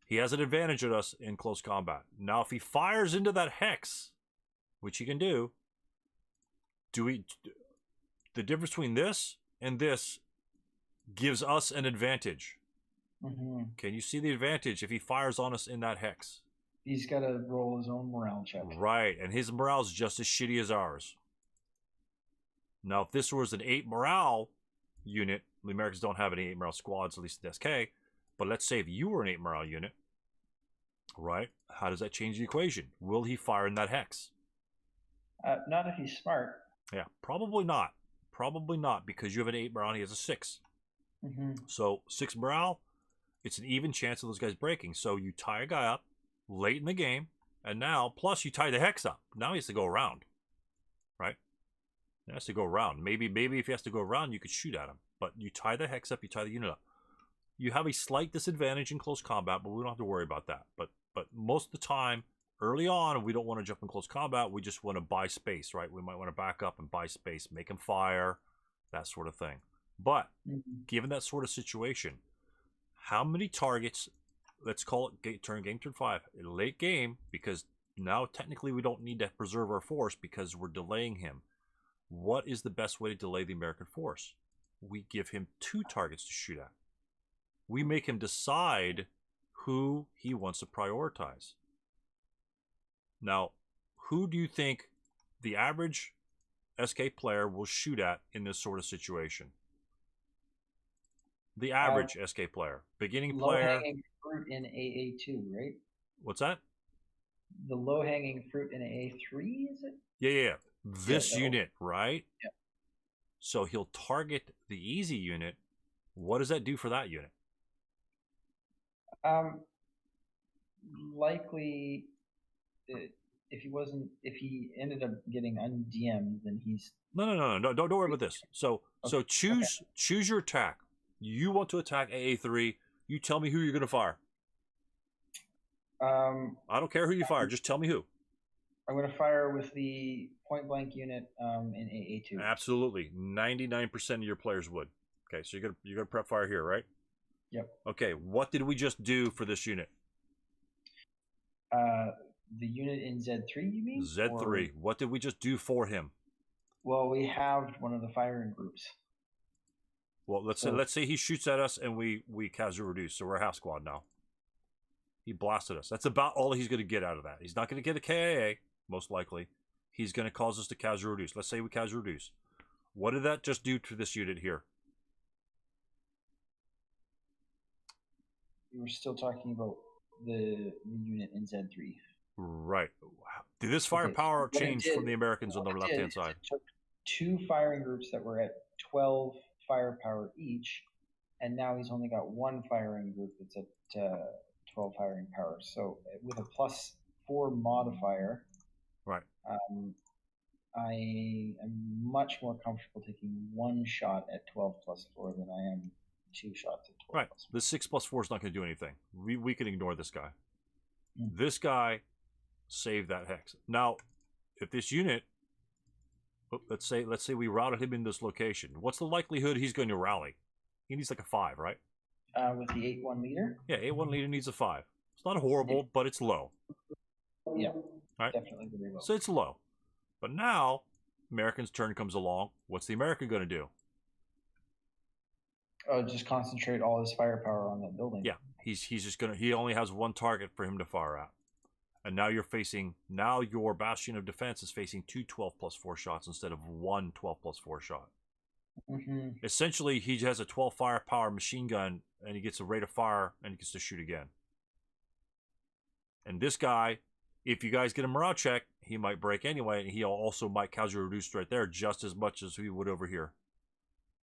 He has an advantage at us in close combat. Now, if he fires into that hex, which he can do, the difference between this and this gives us an advantage. Can you see the advantage if he fires on us in that hex? He's got to roll his own morale check. Right, and his morale is just as shitty as ours. Now, if this was an 8 morale unit, the Americans don't have any 8 morale squads, at least in SK, but let's say if you were an 8 morale unit, right, how does that change the equation? Will he fire in that hex? Not if he's smart. Yeah, probably not. Probably not, because you have an 8 morale and he has a 6. So 6 morale, it's an even chance of those guys breaking. So you tie a guy up late in the game, and now, plus you tie the hex up. Now he has to go around, right? He has to go around. Maybe if he has to go around, you could shoot at him. But you tie the hex up, you tie the unit up. You have a slight disadvantage in close combat, but we don't have to worry about that. But most of the time, early on, we don't want to jump in close combat. We just want to buy space, right? We might want to back up and buy space, make him fire, that sort of thing. But given that sort of situation, how many targets, let's call it turn 5, late game, because now technically we don't need to preserve our force because we're delaying him. What is the best way to delay the American force? We give him 2 targets to shoot at. We make him decide who he wants to prioritize. Now, who do you think the average SK player will shoot at in this sort of situation? The average SK player. Beginning player. Low-hanging fruit in AA2, right? What's that? The low-hanging fruit in AA3, is it? Yeah. This unit, right? Yeah. So he'll target the easy unit. What does that do for that unit? Likely, if he ended up getting undm'd, then he's No. Don't worry about this. So choose your attack. You want to attack AA3. You tell me who you're going to fire. I don't care who you fire. Just tell me who. I'm going to fire with the point blank unit in AA2. Absolutely, 99% of your players would. Okay, so you're gonna prep fire here, right? Yep. Okay, what did we just do for this unit? The unit in Z3, you mean? Z3. What did we just do for him? Well, we have one of the firing groups. Well, let's say he shoots at us and we casual reduce, so we're a half squad now. He blasted us. That's about all he's going to get out of that. He's not going to get a KIA, most likely. He's going to cause us to casual reduce. Let's say we casual reduce. What did that just do to this unit here? We were still talking about the unit in Z3. Right. Did this firepower change from the Americans on the left-hand side? It took 2 firing groups that were at 12 firepower each, and now he's only got 1 firing group that's at 12 firing power. So with a +4 modifier, right? I am much more comfortable taking 1 shot at 12 + 4 than I am 2 shots at 12. Right. The 6 + 4 is not going to do anything. We can ignore this guy. This guy saved that hex. Now, if this unit, let's say we routed him in this location, what's the likelihood he's going to rally? He needs like a 5, right? With the 8-1 leader? Yeah, 8-1 leader needs a 5. It's not horrible, but it's low. Yeah, right? Definitely very low. So it's low. But now, American's turn comes along. What's the American going to do? Just concentrate all his firepower on that building. Yeah, he's just going to, he only has 1 target for him to fire at. And now your bastion of defense is facing 2 12 + 4 shots instead of 1 12 + 4 shot. Essentially, he has a 12 firepower machine gun, and he gets a rate of fire, and he gets to shoot again. And this guy, if you guys get a morale check, he might break anyway, and he also might casually reduce right there just as much as he would over here.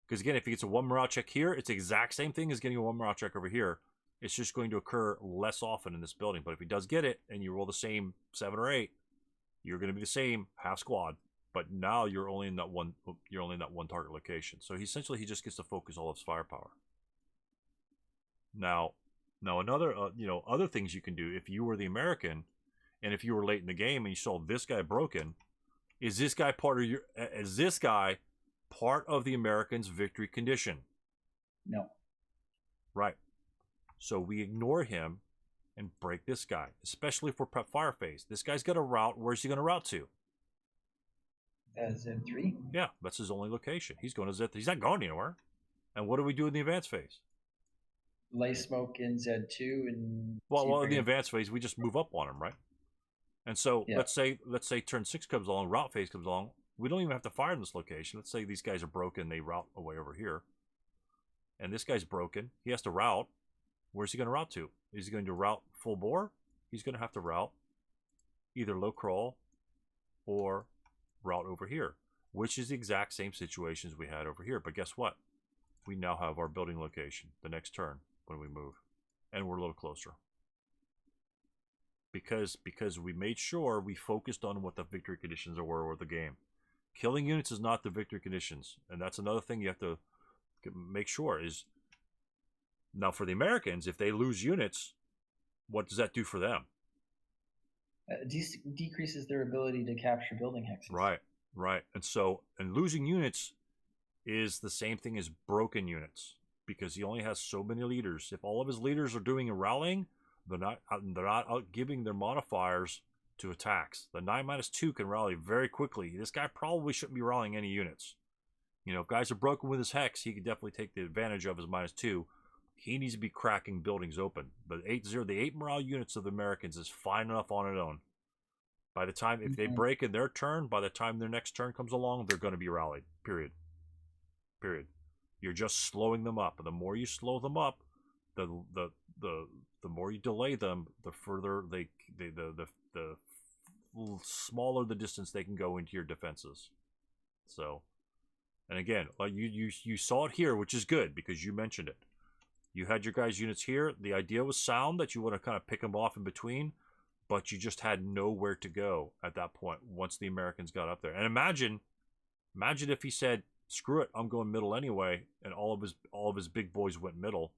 Because again, if he gets a 1 morale check here, it's the exact same thing as getting a 1 morale check over here. It's just going to occur less often in this building. But if he does get it, and you roll the same 7 or 8, you're going to be the same half squad. But now you're only in that one. You're only in that one target location. So he just gets to focus all of his firepower. Now another other things you can do if you were the American, and if you were late in the game and you saw this guy broken, is this guy part of the Americans' victory condition? No. Right. So we ignore him and break this guy, especially for prep fire phase. This guy's got a route. Where's he going to route to? Z3. Yeah, that's his only location. He's going to Z3. He's not going anywhere. And what do we do in the advanced phase? Lay smoke in Z2 and. Well, in the advanced phase, we just move up on him, right? And so let's say turn 6 comes along, route phase comes along. We don't even have to fire in this location. Let's say these guys are broken. They route away over here. And this guy's broken. He has to route. Where's he going to route to? Is he going to route full bore? He's going to have to route either low crawl or route over here, which is the exact same situations we had over here. But guess what? We now have our building location the next turn when we move. And we're a little closer. Because we made sure we focused on what the victory conditions were of the game. Killing units is not the victory conditions. And that's another thing you have to make sure is, now for the Americans, if they lose units, what does that do for them? Decreases their ability to capture building hexes. Right. And losing units is the same thing as broken units, because he only has so many leaders. If all of his leaders are doing a rallying, they're not out giving their modifiers to attacks. The 9-2 can rally very quickly. This guy probably shouldn't be rallying any units. If guys are broken with his hex, he could definitely take the advantage of his -2. He needs to be cracking buildings open. The 8 morale units of the Americans is fine enough on its own. By the time, if they break in their turn, by the time their next turn comes along, they're going to be rallied. Period. You're just slowing them up. And the more you slow them up, the more you delay them, the further the smaller the distance they can go into your defenses. So, and again, like you saw it here, which is good because you mentioned it. You had your guys' units here. The idea was sound that you want to kind of pick them off in between, but you just had nowhere to go at that point once the Americans got up there. And imagine if he said, "Screw it, I'm going middle anyway," and all of his big boys went middle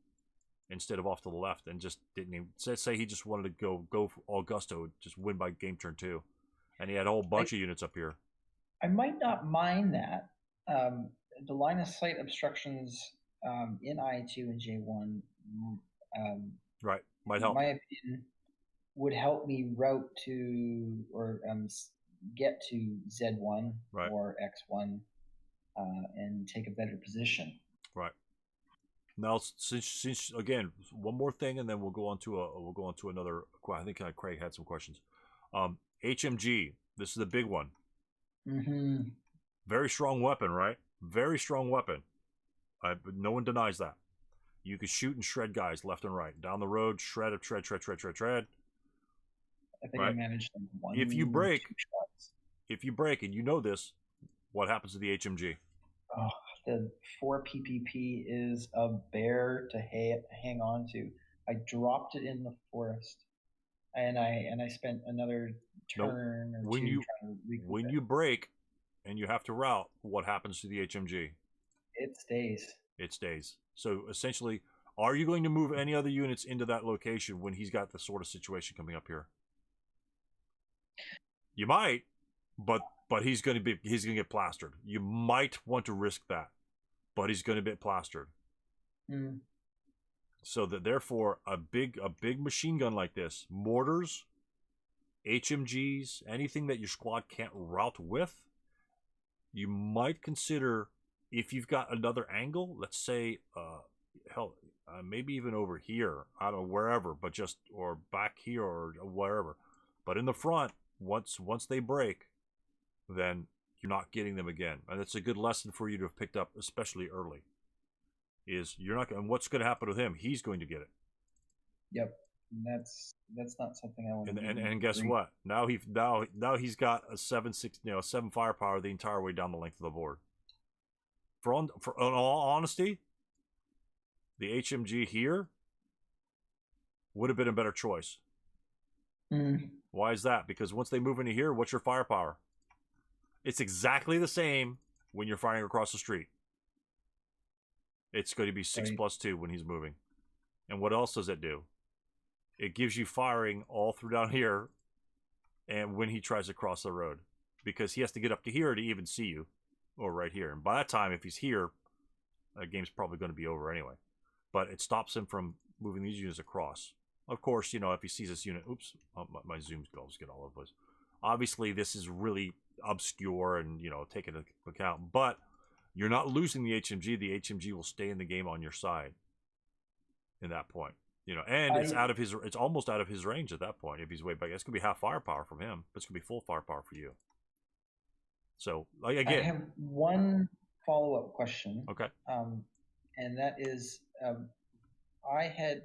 instead of off to the left, and just didn't even say he just wanted to go all gusto, just win by game turn 2, and he had a whole bunch of units up here. I might not mind that. The line of sight obstructions in I2 and J1, right, might help. In my opinion, would help me route to or get to Z1 or X1 and take a better position. Right. Now, since again, one more thing, and then we'll go on to another. I think Craig had some questions. HMG. This is the big one. Mm-hmm. Very strong weapon, right? Very strong weapon. No one denies that. You could shoot and shred guys left and right. Down the road, shred. I think I managed them one. If you break, and you know this, what happens to the HMG? Oh, the 4 PPP is a bear to hang on to. I dropped it in the forest, and I spent another turn or two trying to recoup when you break, and you have to route, what happens to the HMG? It stays. It stays. So essentially, are you going to move any other units into that location when he's got the sort of situation coming up here? You might, but he's going to get plastered. You might want to risk that, but he's going to get plastered. Mm. So that therefore, a big machine gun like this, mortars, HMGs, anything that your squad can't route with, you might consider, if you've got another angle, let's say, maybe even over here, I don't know, wherever, but just, or back here or wherever. But in the front, once they break, then you're not getting them again. And it's a good lesson for you to have picked up, especially early. Is you're not going, and what's going to happen with him? He's going to get it. Yep. That's not something I want to do. And guess what? Now he's got a 7 firepower the entire way down the length of the board. For in all honesty, the HMG here would have been a better choice. Why is that? Because once they move into here, what's your firepower? It's exactly the same when you're firing across the street. It's going to be 6 plus 2 when he's moving. And what else does it do? It gives you firing all through down here and when he tries to cross the road. Because he has to get up to here to even see you. Or right here. And by that time, if he's here, the game's probably going to be over anyway. But it stops him from moving these units across. Of course, if he sees this unit... Oops, my zoom goes get all over the place. Obviously, this is really obscure and, taken into account. But you're not losing the HMG. The HMG will stay in the game on your side in that point. And it's almost out of his range at that point if he's way back. It's going to be half firepower from him, but it's going to be full firepower for you. So, again... I have one follow-up question. Okay. And that is, I had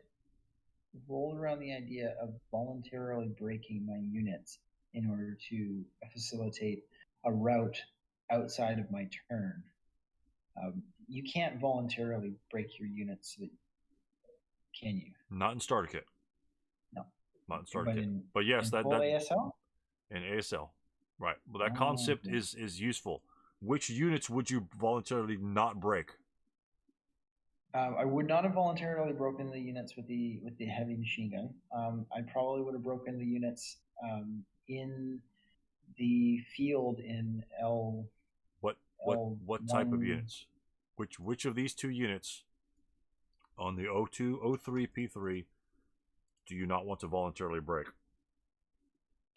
rolled around the idea of voluntarily breaking my units in order to facilitate a route outside of my turn. You can't voluntarily break your units, can you? Not in starter kit. No. Not in starter kit. But yes, that ASL? In ASL. Right. Well, that concept is useful. Which units would you voluntarily not break? I would not have voluntarily broken the units with the heavy machine gun. I probably would have broken the units in the field in L. What type of units? Which of these two units on the O2, O3, P3 do you not want to voluntarily break?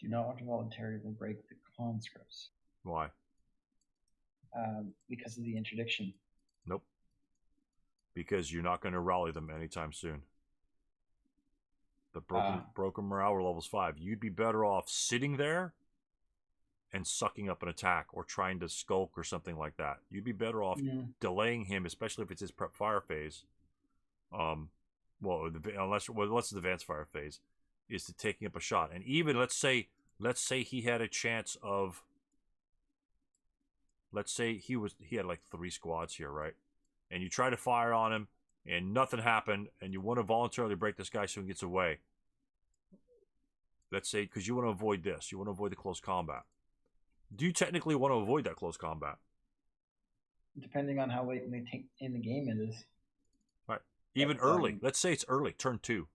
Do not want to voluntarily break the conscripts. Why? Because of the interdiction. Nope. Because you're not going to rally them anytime soon. The broken morale were levels 5. You'd be better off sitting there and sucking up an attack or trying to skulk or something like that. You'd be better off delaying him, especially if it's his prep fire phase. Unless it's advanced fire phase, is to taking up a shot. And even let's say he had a chance of. Let's say he had like 3 squads here, right? And you try to fire on him, and nothing happened, and you want to voluntarily break this guy so he gets away. Let's say, because you want to avoid this. You want to avoid the close combat. Do you technically want to avoid that close combat? Depending on how late in the game it is. Right. Even early. Let's say it's early, turn 2.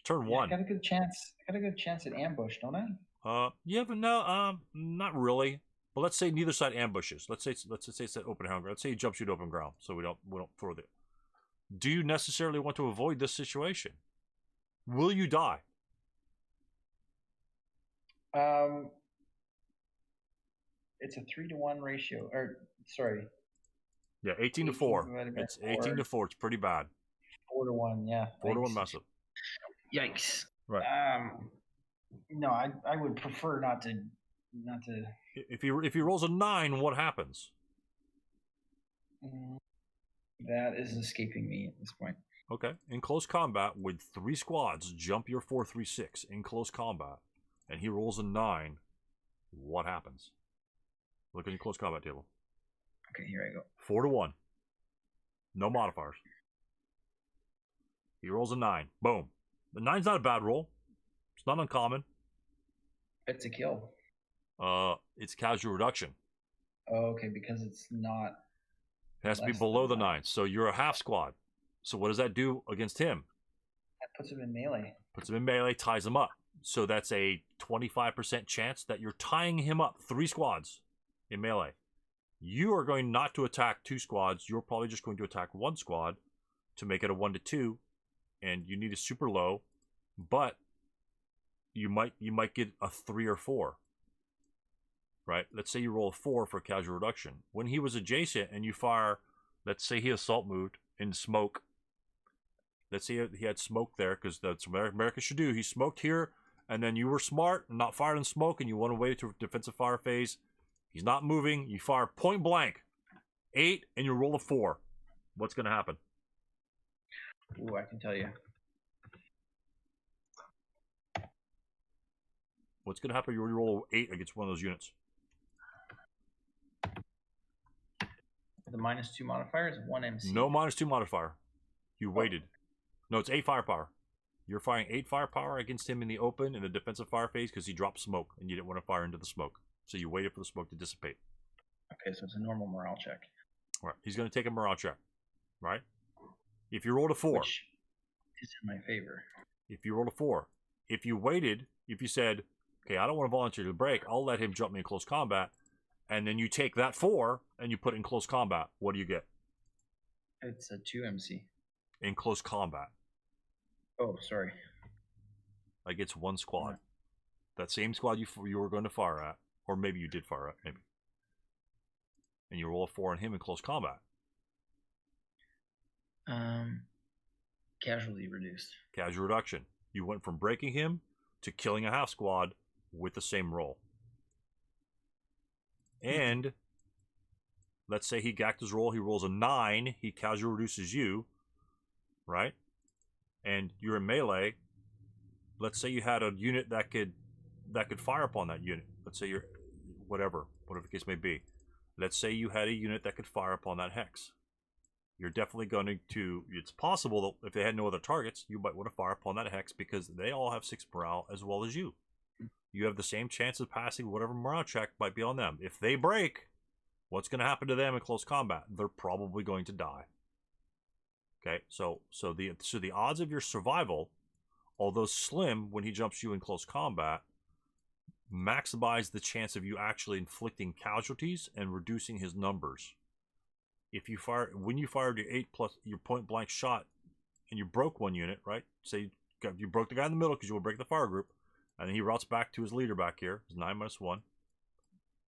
Turn 1. I got a good chance at ambush, don't I? Yeah, but no, not really. But let's say neither side ambushes. Let's say it's at open ground. Let's say he jumps you to open ground, so we don't throw it. Do you necessarily want to avoid this situation? Will you die? It's a 3-to-1 ratio. Or sorry. Yeah, 18 to 4. It's 18 to 4. It's pretty bad. 4-to-1. Yeah. 4-to-1 massive. Yikes. Right. No, I would prefer not to. If he rolls a 9, what happens? That is escaping me at this point. Okay. In close combat, with 3 squads, jump your 4-3-6 in close combat, and he rolls a 9, what happens? Look at your close combat table. Okay, here I go. 4-to-1. No modifiers. He rolls a 9. Boom. The 9's not a bad roll. It's not uncommon. It's a kill. It's casual reduction. Oh, okay, because it's not. It has to be below the 9. So you're a half squad. So what does that do against him? That puts him in melee. Puts him in melee, ties him up. So that's a 25% chance that you're tying him up 3 squads in melee. You are going not to attack 2 squads. You're probably just going to attack 1 squad to make it a 1-to-2, and you need a super low, but you might get a 3 or 4. Right? Let's say you roll a 4 for casual reduction. When he was adjacent and you fire, let's say he assault moved in smoke. Let's say he had smoke there, because that's what America should do. He smoked here, and then you were smart and not fired in smoke, and you want to wait to defensive fire phase. He's not moving. You fire point blank. 8, and you roll a 4. What's going to happen? Ooh, I can tell you. What's going to happen if you roll 8 against one of those units? The -2 modifier is 1 MC. No -2 modifier. You waited. No, it's 8 firepower. You're firing 8 firepower against him in the open in the defensive fire phase because he dropped smoke and you didn't want to fire into the smoke. So you waited for the smoke to dissipate. Okay, so it's a normal morale check. All right. He's going to take a morale check. Right? If you rolled a 4. Which is in my favor. If you rolled a 4. If you waited, if you said, okay, I don't want to volunteer to break, I'll let him jump me in close combat, and then you take that 4 and you put it in close combat, what do you get? It's a 2 MC. In close combat. Oh, sorry. Like it's one squad. That same squad you were going to fire at, or maybe you did fire at, maybe. And you roll a 4 on him in close combat. Casualty reduced. Casual reduction. You went from breaking him to killing a half squad with the same roll. And let's say he gacked his roll, he rolls a 9, he casual reduces you, right? And you're in melee. Let's say you had a unit that could fire upon that unit. Let's say you're whatever the case may be. Let's say you had a unit that could fire upon that hex. You're definitely going to, it's possible that if they had no other targets, you might want to fire upon that hex because they all have 6 morale as well as you. You have the same chance of passing whatever morale check might be on them. If they break, what's going to happen to them in close combat? They're probably going to die. Okay, so the odds of your survival, although slim when he jumps you in close combat, maximize the chance of you actually inflicting casualties and reducing his numbers. If you fire, when you fired your 8 plus your point blank shot and you broke one unit, right? Say you broke the guy in the middle because you will break the fire group, and then he routes back to his leader back here. It's 9-1.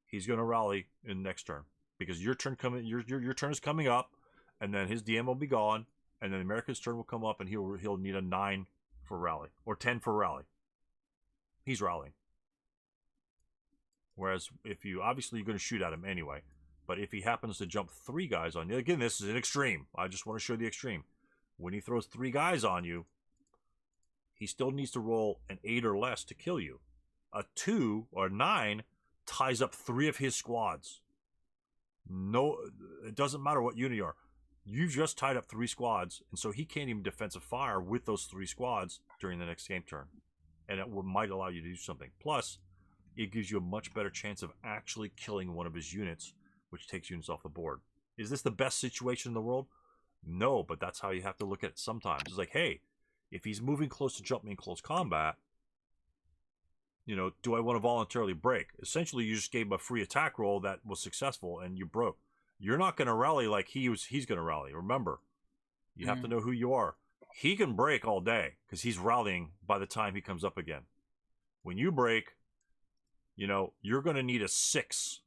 He's going to rally in the next turn because your turn your turn is coming up, and then his DM will be gone, and then America's turn will come up, and he'll need a 9 for rally or 10 for rally. He's rallying. Whereas if you obviously you're going to shoot at him anyway. But if he happens to jump 3 guys on you, again, this is an extreme. I just want to show the extreme. When he throws 3 guys on you, he still needs to roll an 8 or less to kill you. A 2 or 9 ties up 3 of his squads. No, it doesn't matter what unit you are. You've just tied up 3 squads, and so he can't even defensive fire with those 3 squads during the next game turn. And it might allow you to do something. Plus, it gives you a much better chance of actually killing one of his units, which takes units off the board. Is this the best situation in the world? No, but that's how you have to look at it sometimes. It's like, hey, if he's moving close to jump me in close combat, you know, do I want to voluntarily break? Essentially, you just gave him a free attack roll that was successful and you broke. You're not going to rally like he's going to rally. Remember, you have to know who you are. He can break all day because he's rallying by the time he comes up again. When you break, you know, you're going to need a 6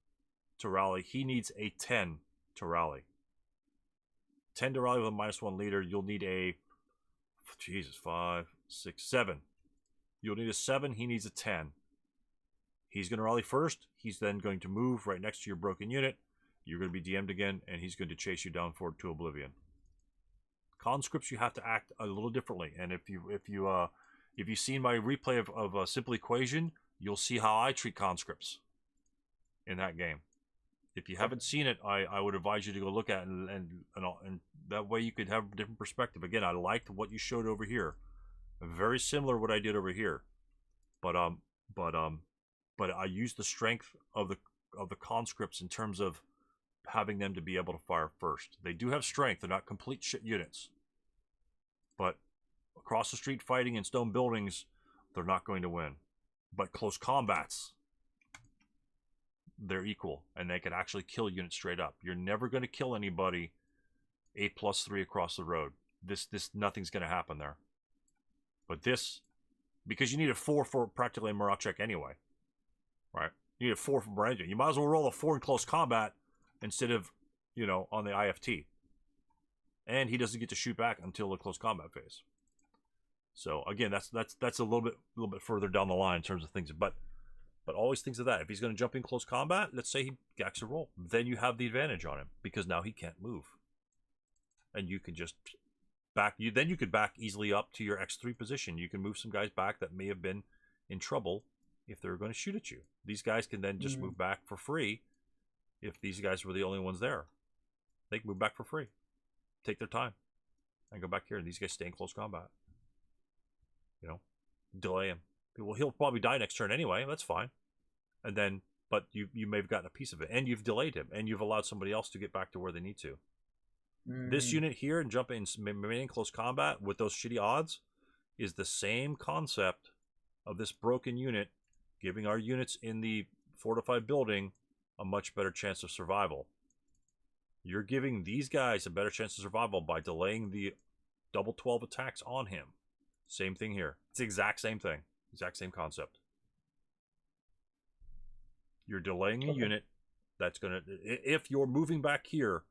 to rally. He needs a 10 to rally. 10 to rally with a -1 leader. You'll need a, Jesus, 5, 6, 7. You'll need a 7. He needs a 10. He's going to rally first. He's then going to move right next to your broken unit. You're going to be DM'd again, and he's going to chase you down forward to oblivion. Conscripts, you have to act a little differently. And if you've seen my replay of Simple Equation, you'll see how I treat conscripts in that game. If you haven't seen it, I would advise you to go look at it, and that way you could have a different perspective. Again, I liked what you showed over here, very similar to what I did over here, but I used the strength of the conscripts in terms of having them to be able to fire first. They do have strength; they're not complete shit units, but across the street fighting in stone buildings, they're not going to win. But close combats, they're equal, and they can actually kill units straight up. You're never going to kill anybody 8+3 across the road. This nothing's going to happen there. But this, because you need a 4 for practically a morale check anyway, right? You need a 4 for morale check. You might as well roll a 4 in close combat instead of, you know, on the IFT. And he doesn't get to shoot back until the close combat phase. So again, that's a little bit further down the line in terms of things, but always things of that. If he's going to jump in close combat, let's say he gacks a roll, then you have the advantage on him because now he can't move, and you can just back you. Then you could back easily up to your X3 position. You can move some guys back that may have been in trouble if they're going to shoot at you. These guys can then just move back for free if these guys were the only ones there. They can move back for free. Take their time. And go back here, and these guys stay in close combat. You know, delay him. Well, he'll probably die next turn anyway. That's fine. And then, but you may have gotten a piece of it, and you've delayed him, and you've allowed somebody else to get back to where they need to. This unit here and jump in, remain in close combat with those shitty odds is the same concept of this broken unit, giving our units in the fortified building a much better chance of survival. You're giving these guys a better chance of survival by delaying the double 12 attacks on him. Same thing here. It's the exact same thing. Exact same concept. You're delaying a unit that's going to... If you're moving back here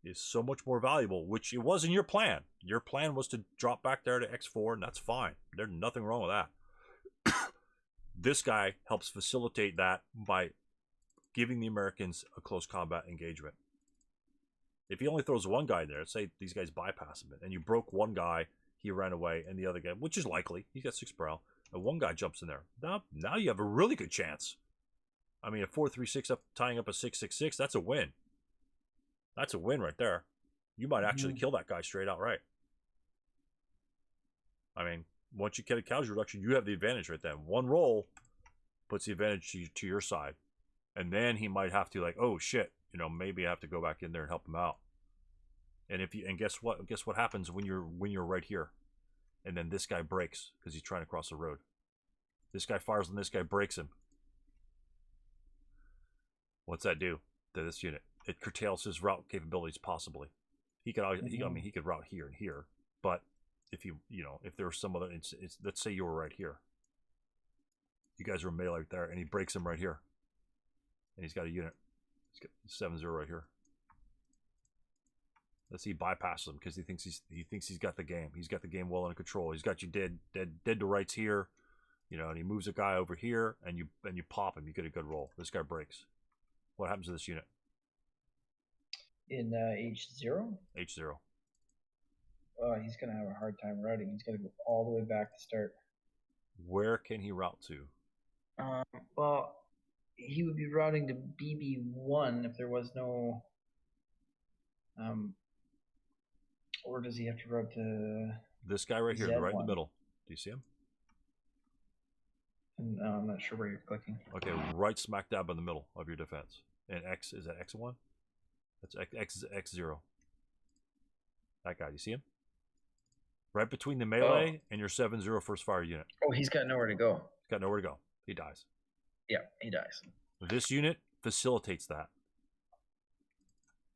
is so much more valuable, which it was in your plan. Your plan was to drop back there to X4, and that's fine. There's nothing wrong with that. This guy helps facilitate that by giving the Americans a close combat engagement. If he only throws one guy there, say these guys bypass him, and you broke one guy, he ran away, and the other guy, which is likely, he's got 6 morale, and one guy jumps in there. Now you have a really good chance. I mean, a 4-3-6 up, tying up a 6-6-6, that's a win. That's a win right there. You might actually kill that guy straight out right. I mean, once you get a casualty reduction, you have the advantage right then. One roll puts the advantage to your side. And then he might have to, like, oh shit, you know, maybe I have to go back in there and help him out. And guess what? Guess what happens when you're right here, and then this guy breaks because he's trying to cross the road. This guy fires and this guy breaks him. What's that do to this unit? It curtails his route capabilities possibly. He could, I mean, he could route here and here, but if if there was some other, let's say you were right here. You guys are in melee right there, and he breaks him right here, and he's got a unit. He's got 7-0 right here. Let's see, he bypasses him because he thinks he's got the game. He's got the game well under control. He's got you dead to rights here, and he moves a guy over here, and you pop him. You get a good roll. This guy breaks. What happens to this unit? In H0? H0. Oh, he's gonna have a hard time routing. He's gonna go all the way back to start. Where can he route to? Well, he would be routing to BB1 if there was no. Or does he have to route to this guy right here, Z1? right in the middle? Do you see him? No, I'm not sure where you're clicking. Okay, right smack dab in the middle of your defense. And X, is that X1? That's X0. That guy, do you see him? Right between the melee and your 7-0 first fire unit. Oh, he's got nowhere to go. He's got nowhere to go. He dies. Yeah, he dies. This unit facilitates that.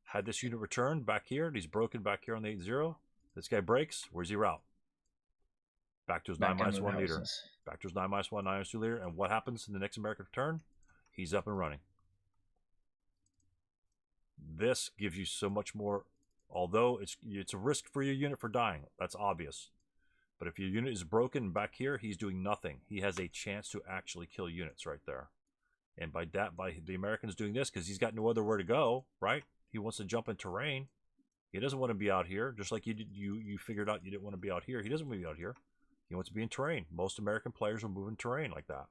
Had this unit returned back here, and he's broken back here on the 8-0. This guy breaks. Where's he route? Back to his 9-1 leader. Back to his 9-1, 9-2 leader. And what happens in the next American return? He's up and running. This gives you so much more, although it's a risk for your unit for dying. That's obvious. But if your unit is broken back here, he's doing nothing. He has a chance to actually kill units right there. And by the Americans doing this, because he's got no other where to go, right? He wants to jump in terrain. He doesn't want to be out here, just like you figured out you didn't want to be out here. He doesn't want to be out here. He wants to be in terrain. Most American players will move in terrain like that.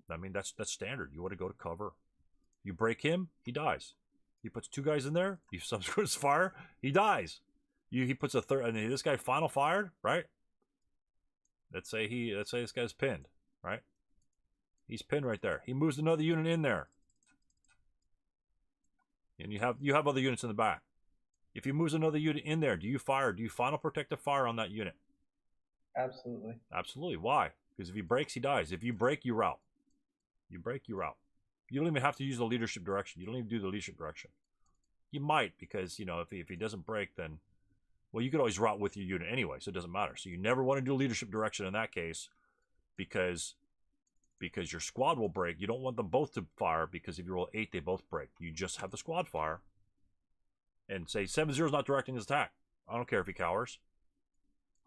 I mean, that's standard. You want to go to cover. You break him, he dies. He puts 2 guys in there. You subsequent fire, he dies. He puts a third, and this guy final fired, right? Let's say this guy's pinned, right? He's pinned right there. He moves another unit in there. And you have other units in the back. If he moves another unit in there, do you fire? Do you final protective fire on that unit? Absolutely. Absolutely. Why? Because if he breaks, he dies. If you break, you route. You break, you route. You don't even have to use the leadership direction. You don't even do the leadership direction. You might, because if he doesn't break, then well, you could always route with your unit anyway, so it doesn't matter. So you never want to do leadership direction in that case, because your squad will break. You don't want them both to fire, because if you roll 8, they both break. You just have the squad fire and say 7-0 is not directing his attack. I don't care if he cowers.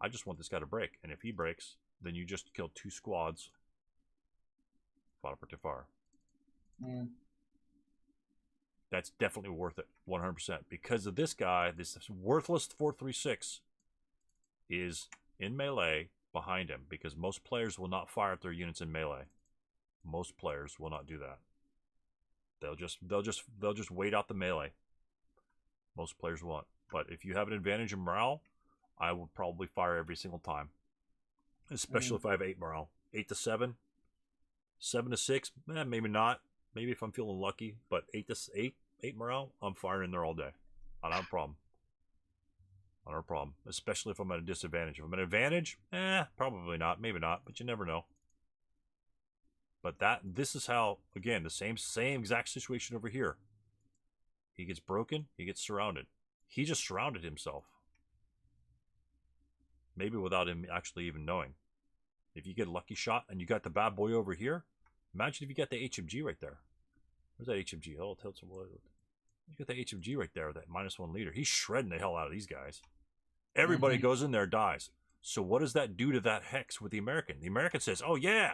I just want this guy to break. And if he breaks, then you just kill 2 squads. Final protective fire. That's definitely worth it, 100%. Because of this guy, this worthless 4-3-6 is in melee behind him, because most players will not fire at their units in melee. Most players will not do that. They'll just wait out the melee. Most players won't. But if you have an advantage in morale, I will probably fire every single time. Especially if I have 8 morale. 8 to 7. 7 to 6, maybe not. Maybe if I'm feeling lucky, but 8 morale, I'm firing in there all day. I don't have a problem. I don't have a problem. Especially if I'm at a disadvantage. If I'm at an advantage, probably not. Maybe not, but you never know. But this is how, again, the same exact situation over here. He gets broken, he gets surrounded. He just surrounded himself. Maybe without him actually even knowing. If you get a lucky shot and you got the bad boy over here, imagine if you got the HMG right there. Where's that HMG? Oh, tell some. You got the HMG right there, that -1 leader. He's shredding the hell out of these guys. Everybody goes in there, dies. So what does that do to that hex with the American? The American says, oh yeah,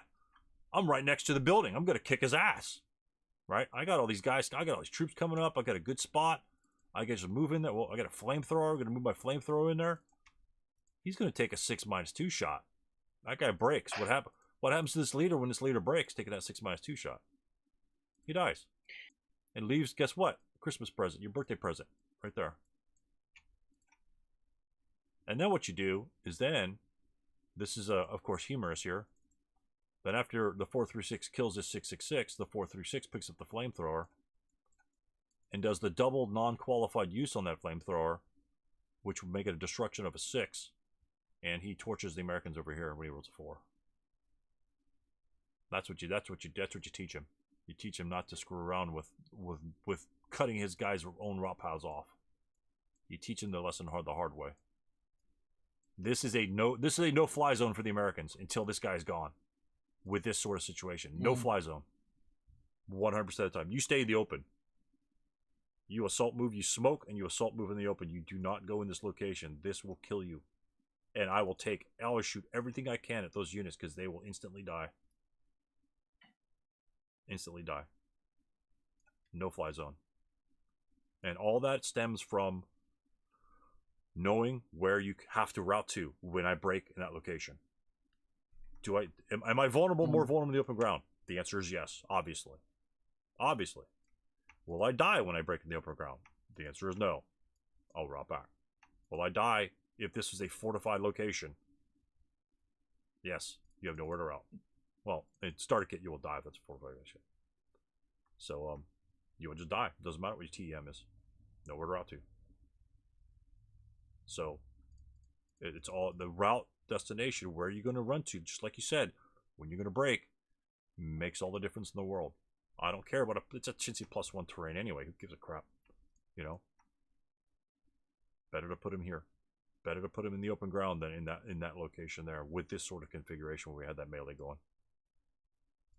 I'm right next to the building. I'm going to kick his ass. Right? I got all these guys. I got all these troops coming up. I got a good spot. I can just move in there. Well, I got a flamethrower. I'm going to move my flamethrower in there. He's going to take a 6-2 shot. That guy breaks. What happens to this leader when this leader breaks, taking that 6-2 shot? He dies. And leaves, guess what? Christmas present, your birthday present, right there. And then what you do is then, this is, of course, humorous here. Then after the 436 kills this 666, the 436 picks up the flamethrower and does the double non-qualified use on that flamethrower, which would make it a destruction of a 6. And he torches the Americans over here when he rolls a 4. That's what you teach him. You teach him not to screw around with cutting his guys' own rot piles off. You teach him the lesson the hard way. This is a no-fly zone for the Americans until this guy's gone. With this sort of situation, no fly zone. 100% of the time, you stay in the open. You assault move, you smoke, and you assault move in the open. You do not go in this location. This will kill you. And I will shoot everything I can at those units because they will instantly die. Instantly die. No fly zone. And all that stems from knowing where you have to route to when I break in that location. Am I vulnerable, more vulnerable in the open ground? The answer is yes, obviously. Obviously. Will I die when I break in the open ground? The answer is no. I'll route back. Will I die if this is a fortified location? Yes, you have nowhere to route. Well, in starter kit, you will die if that's a fortified location. So, you will just die. It doesn't matter what your TEM is. Nowhere to route to. So, it's all the route destination, where you're going to run to, just like you said, when you're going to break, makes all the difference in the world. I don't care about it's a Chintzy +1 terrain anyway. Who gives a crap? You know? Better to put him here. Better to put him in the open ground than in that location there with this sort of configuration where we had that melee going.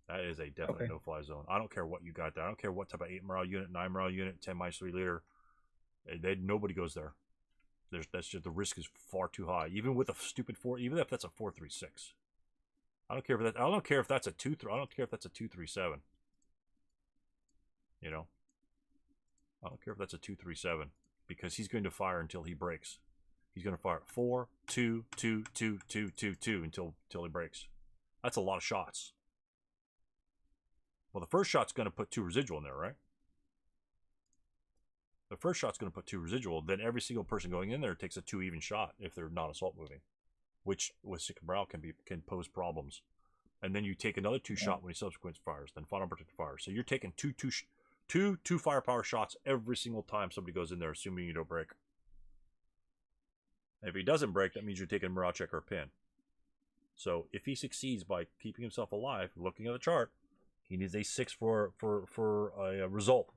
That is a definite no-fly zone. I don't care what you got there. I don't care what type of 8 morale unit, 9 morale unit, 10-3 leader. Nobody goes there. That's just, the risk is far too high. Even with a stupid 4, even if that's a 436. I don't care if that. I don't care if that's a 2. I don't care if that's a 237. You know. I don't care if that's a 237 because he's going to fire until he breaks. He's going to fire 4, 2, 2, 2, 2, 2, 2 until he breaks. That's a lot of shots. Well, the first shot's going to put 2 residual in there, right? The first shot's going to put 2 residual. Then every single person going in there takes a 2 even shot if they're not assault moving, which with sick morale can pose problems. And then you take another 2 shot when he subsequent fires. Then final protected fires. So you're taking two firepower shots every single time somebody goes in there, assuming you don't break. If he doesn't break, that means you're taking a morale check or a pin. So if he succeeds by keeping himself alive, looking at the chart, he needs a 6 for a result.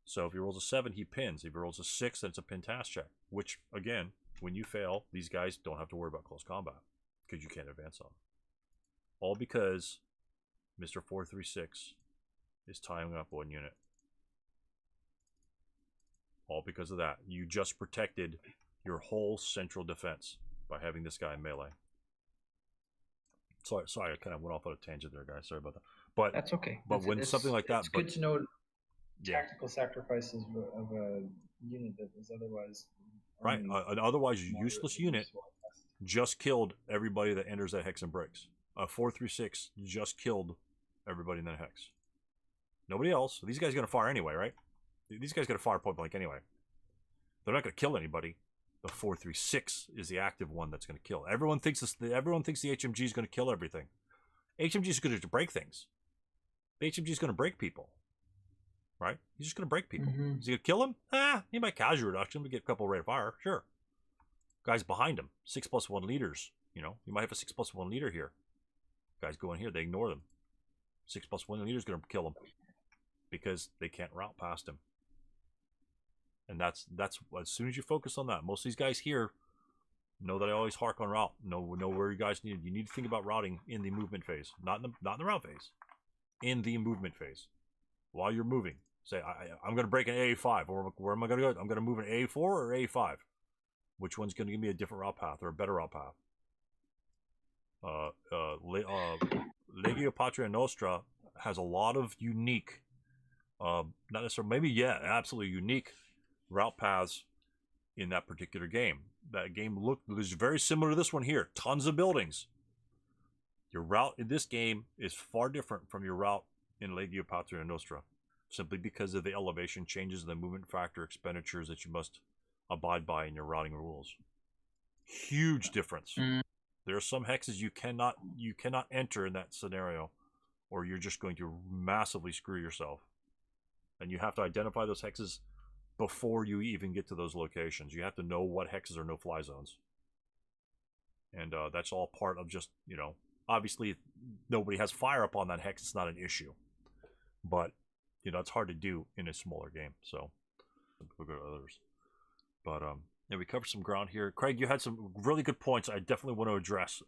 So if he rolls a 7, he pins. If he rolls a 6, then it's a pin task check. Which, again, when you fail, these guys don't have to worry about close combat because you can't advance on them. All because Mr. 436 is tying up 1 unit. All because of that. You just protected your whole central defense by having this guy in melee. Sorry, I kind of went off on a tangent there, guys. Sorry about that. But that's okay. But when something like that, it's good to know tactical sacrifices of a unit that is otherwise right. An otherwise useless unit just killed everybody that enters that hex and breaks. 436 just killed everybody in that hex. Nobody else. These guys are going to fire anyway, right? These guys are going to fire point blank anyway. They're not going to kill anybody. The 436 is the active one that's going to kill. Everyone thinks the HMG is going to kill everything. HMG is going to break things. The HMG is going to break people. Right? He's just going to break people. Mhm. Is he going to kill him? He might casual reduction to get a couple rate of fire. Sure. Guys behind him. 6+1 leaders. You might have a 6+1 leader here. Guys go in here. They ignore them. 6+1 leader is going to kill him because they can't route past him. And that's as soon as you focus on that. Most of these guys here know that I always hark on route. Know where you guys need. You need to think about routing in the movement phase, not in the route phase. In the movement phase, while you're moving, say I'm going to break an AA5, or where am I going to go? I'm going to move an AA4 or AA5. Which one's going to give me a different route path or a better route path? Legio Patria Nostra has a lot of unique, not necessarily, maybe absolutely unique route paths in that particular game. That game is very similar to this one here. Tons of buildings. Your route in this game is far different from your route in Legio Patria Nostra, simply because of the elevation changes and the movement factor expenditures that you must abide by in your routing rules. Huge difference. There are some hexes you cannot enter in that scenario, or you're just going to massively screw yourself. And you have to identify those hexes before you even get to those locations. You have to know what hexes are no-fly zones. And that's all part of just, obviously if nobody has fire up on that hex, it's not an issue. But, it's hard to do in a smaller game. So, we'll go to others. But, we covered some ground here. Craig, you had some really good points I definitely want to address.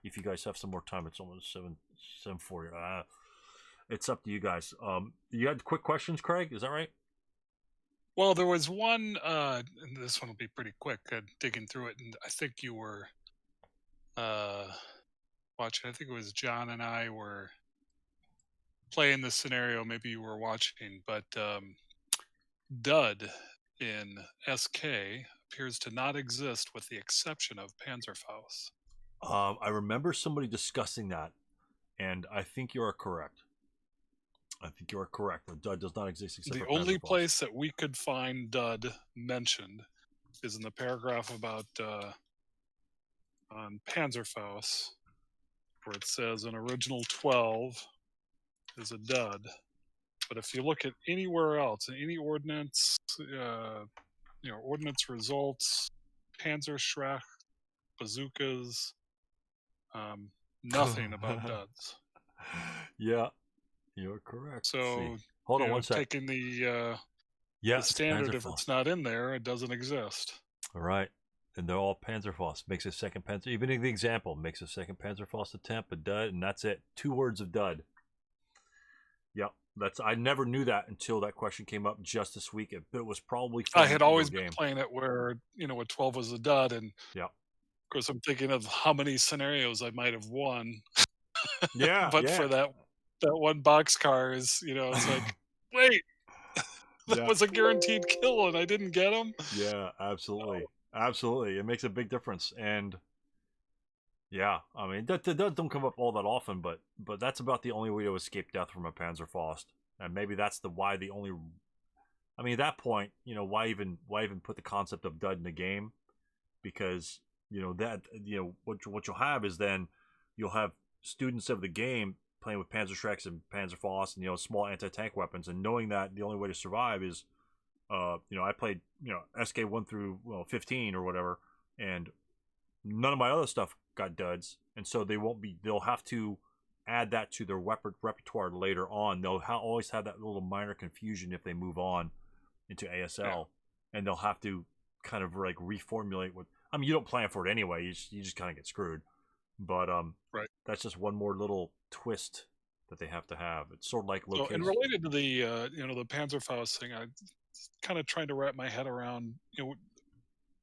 If you guys have some more time, it's almost 7:40. It's up to you guys. You had quick questions, Craig? Is that right? Well, there was one, and this one will be pretty quick, digging through it, and I think you were watching. I think it was John and I were playing this scenario. Maybe you were watching, but Dud in SK appears to not exist with the exception of Panzerfaust. I remember somebody discussing that, and I think you are correct. The Dud does not exist except The for only Panzerfaust. place that we could find Dud mentioned is in the paragraph about on Panzerfaust, where it says an original 12 is a Dud. But if you look at anywhere else, in any ordnance, ordnance results, Panzerschreck, bazookas, nothing about Duds. Yeah, you're correct. So, hold on one second. Taking the standard, if it's not in there, it doesn't exist. All right. And they're all Panzerfaust. Makes a second Panzer. Even in the example, makes a second Panzerfaust attempt, a Dud, and that's it. 2 words of Dud. Yep. I never knew that until that question came up just this week. It was probably I had always been playing it where, a 12 was a Dud, and yeah. Of course, I'm thinking of how many scenarios I might have won. Yeah. But for that one boxcar is, it's like, wait, that was a guaranteed kill and I didn't get him. Yeah, absolutely. Absolutely. It makes a big difference. And yeah, I mean, that don't come up all that often, but that's about the only way to escape death from a Panzerfaust. And maybe that's at that point, why even put the concept of Dud in the game? Because, what you'll have is then you'll have students of the game playing with Panzerschrecks and Panzerfaust and, small anti-tank weapons, and knowing that the only way to survive is, I played, SK 1 through 15 or whatever, and none of my other stuff got Duds, and so they'll have to add that to their repertoire later on. They'll always have that little minor confusion if they move on into ASL, and they'll have to kind of like reformulate you don't plan for it anyway. You just kind of get screwed. But right. That's just one more little twist that they have to have. It's sort of like location. So, and related to the the Panzerfaust thing, I kind of trying to wrap my head around.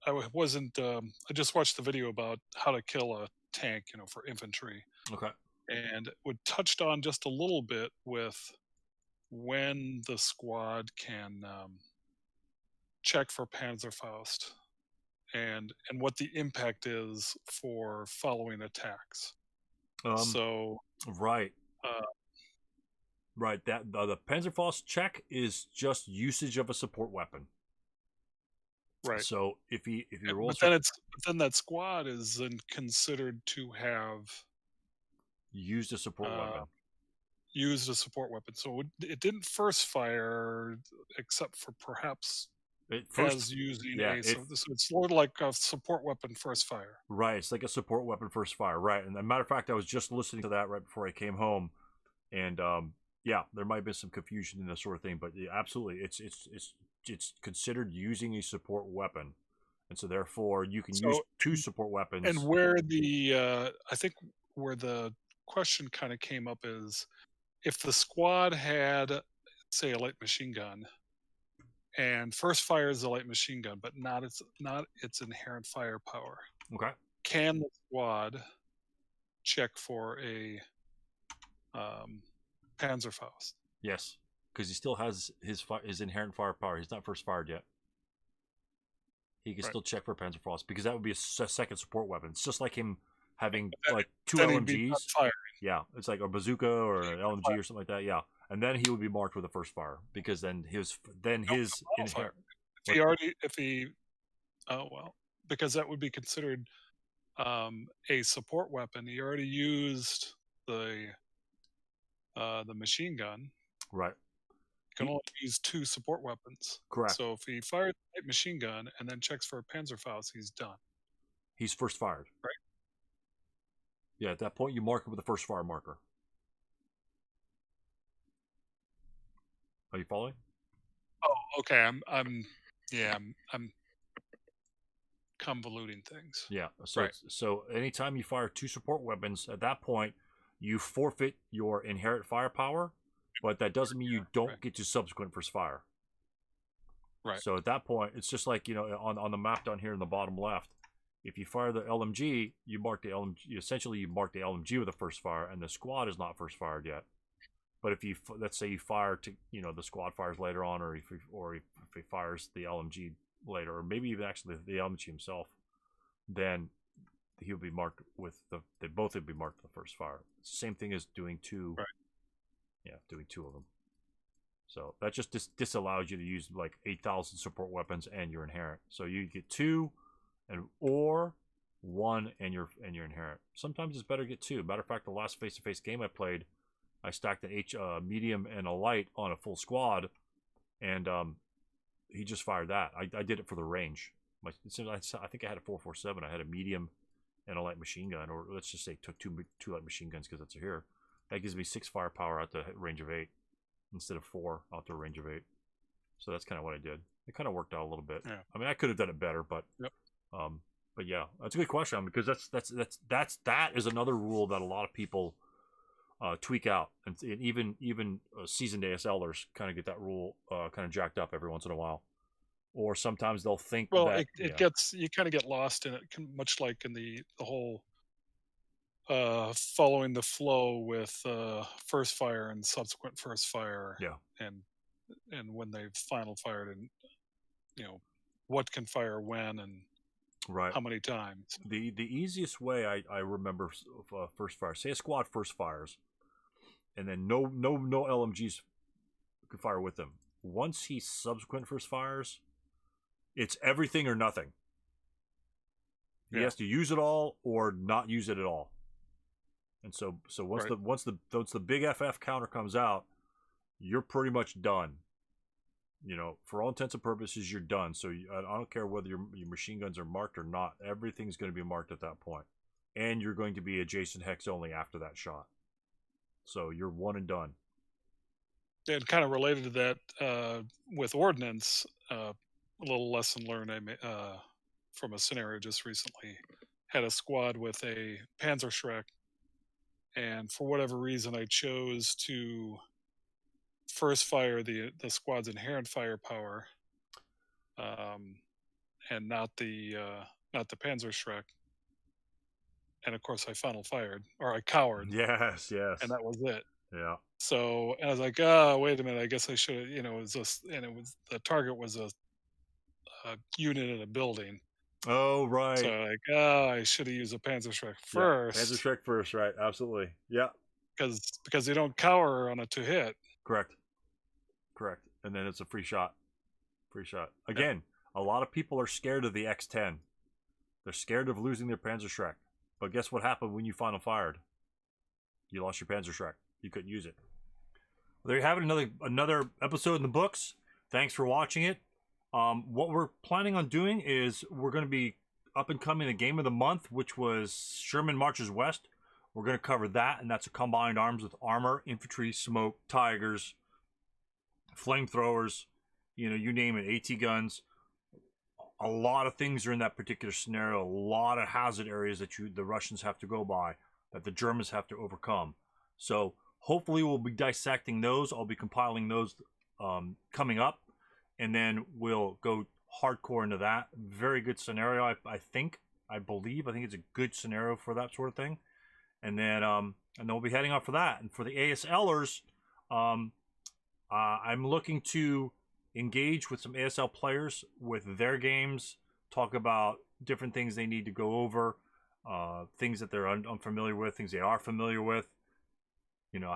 I wasn't. I just watched the video about how to kill a tank, for infantry. Okay. And it touched on just a little bit with when the squad can check for Panzerfaust. and what the impact is for following attacks. Um, So right, uh, right. That the Panzerfaust check is just usage of a support weapon. right. So if he rolls, But then that squad is then considered to have used a support weapon. used a support weapon. So it didn't first fire, except for perhaps as using so it's sort of like a support weapon first fire. Right, it's like a support weapon first fire. Right, and as a matter of fact, I was just listening to that right before I came home, and yeah, there might have been some confusion in this sort of thing, but yeah, absolutely, it's considered using a support weapon, and so therefore you can use two support weapons. And where the I think where the question kind of came up is if the squad had, say, a light machine gun, and first fire is a light machine gun, but not its inherent firepower. Okay. Can the squad check for a Panzerfaust? Yes, because he still has his inherent firepower. He's not first fired yet. He can still check for Panzerfaust because that would be a second support weapon. It's just like him having like two LMGs. Yeah, it's like a bazooka or an LMG or something like that. Yeah, and then he would be marked with a first fire because then his inherent. Because that would be considered a support weapon. He already used the machine gun. Right. You can only use two support weapons. Correct. So if he fires a machine gun and then checks for a Panzerfaust, he's done. He's first fired. Right. Yeah, at that point you mark it with a first fire marker. Are you following? Oh, okay. I'm convoluting things. Yeah. So anytime you fire two support weapons, at that point you forfeit your inherent firepower, but that doesn't mean you don't get to subsequent first fire. Right. So at that point, it's just like, on the map down here in the bottom left, if you fire the LMG, you mark the LMG. Essentially, you mark the LMG with the first fire, and the squad is not first fired yet. But if let's say you fire to, the squad fires later on, or if he fires the LMG later, or maybe even actually the LMG himself, then he'll be marked with they both would be marked with the first fire. It's the same thing as doing two. Right. Yeah, doing two of them. So that just disallows you to use like 8,000 support weapons and your inherent. So you get two, or one and your inherent. Sometimes it's better to get two. Matter of fact, the last face-to-face game I played, I stacked a medium and a light on a full squad, and he just fired that. I did it for the range. I think I had a 4.47. I had a medium and a light machine gun, or let's just say took two light machine guns because that's here. That gives me 6 firepower out to range of 8 instead of 4 out to a range of 8. So that's kind of what I did. It kind of worked out a little bit. Yeah. I mean, I could have done it better, but but yeah, that's a good question because that is another rule that a lot of people tweak out, and even seasoned ASLers kind of get that rule kind of jacked up every once in a while, or sometimes they'll think that it gets, you kind of get lost in it, much like in the whole following the flow with first fire and subsequent first fire. Yeah. And when they've final fired, and what can fire when and right how many times. The easiest way I remember first fire, say a squad first fires, and then no LMGs can fire with them. Once he subsequent first fires, it's everything or nothing. He has to use it all or not use it at all. And so once the big FF counter comes out, you're pretty much done. For all intents and purposes, you're done. So I don't care whether your machine guns are marked or not. Everything's going to be marked at that point, and you're going to be adjacent hex only after that shot. So you're one and done. And kind of related to that, with ordnance, a little lesson learned from a scenario just recently. Had a squad with a Panzerschreck, and for whatever reason, I chose to first fire the squad's inherent firepower, and not the Panzerschreck. And of course, I final fired, or I cowered. Yes. And that was it. Yeah. So, and I was like, oh, wait a minute, I guess I should have, it was just, and it was, the target was a unit in a building. Oh, right. So like, oh, I should have used a Panzerschreck first. Yeah, Panzerschreck first, right? Absolutely. Yeah. Because they don't cower on a 2-hit. Correct. And then it's a free shot. Again, a lot of people are scared of the X10. They're scared of losing their Panzerschreck. But guess what happened when you final fired? You lost your Panzerschreck. You couldn't use it. There you have it. Another episode in the books. Thanks for watching it. What we're planning on doing is we're going to be up and coming a game of the month, which was Sherman Marches West. We're going to cover that, and that's a combined arms with armor, infantry, smoke, tigers, flamethrowers, you name it, AT guns. A lot of things are in that particular scenario. A lot of hazard areas that the Russians have to go by, that the Germans have to overcome. So hopefully we'll be dissecting those. I'll be compiling those coming up, and then we'll go hardcore into that. Very good scenario, I believe it's a good scenario for that sort of thing. And then we'll be heading off for that. And for the ASLers, I'm looking to engage with some ASL players with their games, talk about different things they need to go over, things that they're unfamiliar with, things they are familiar with,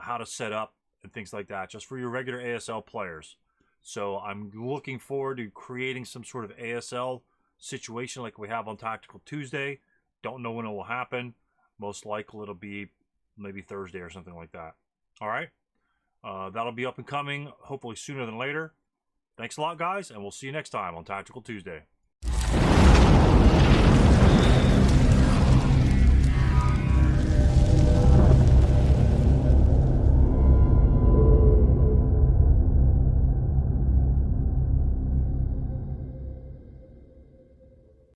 how to set up and things like that, just for your regular ASL players. So I'm looking forward to creating some sort of ASL situation like we have on Tactical Tuesday. Don't know when it will happen. Most likely it'll be maybe Thursday or something like that. All right. That'll be up and coming, hopefully sooner than later. Thanks a lot, guys, and we'll see you next time on Tactical Tuesday.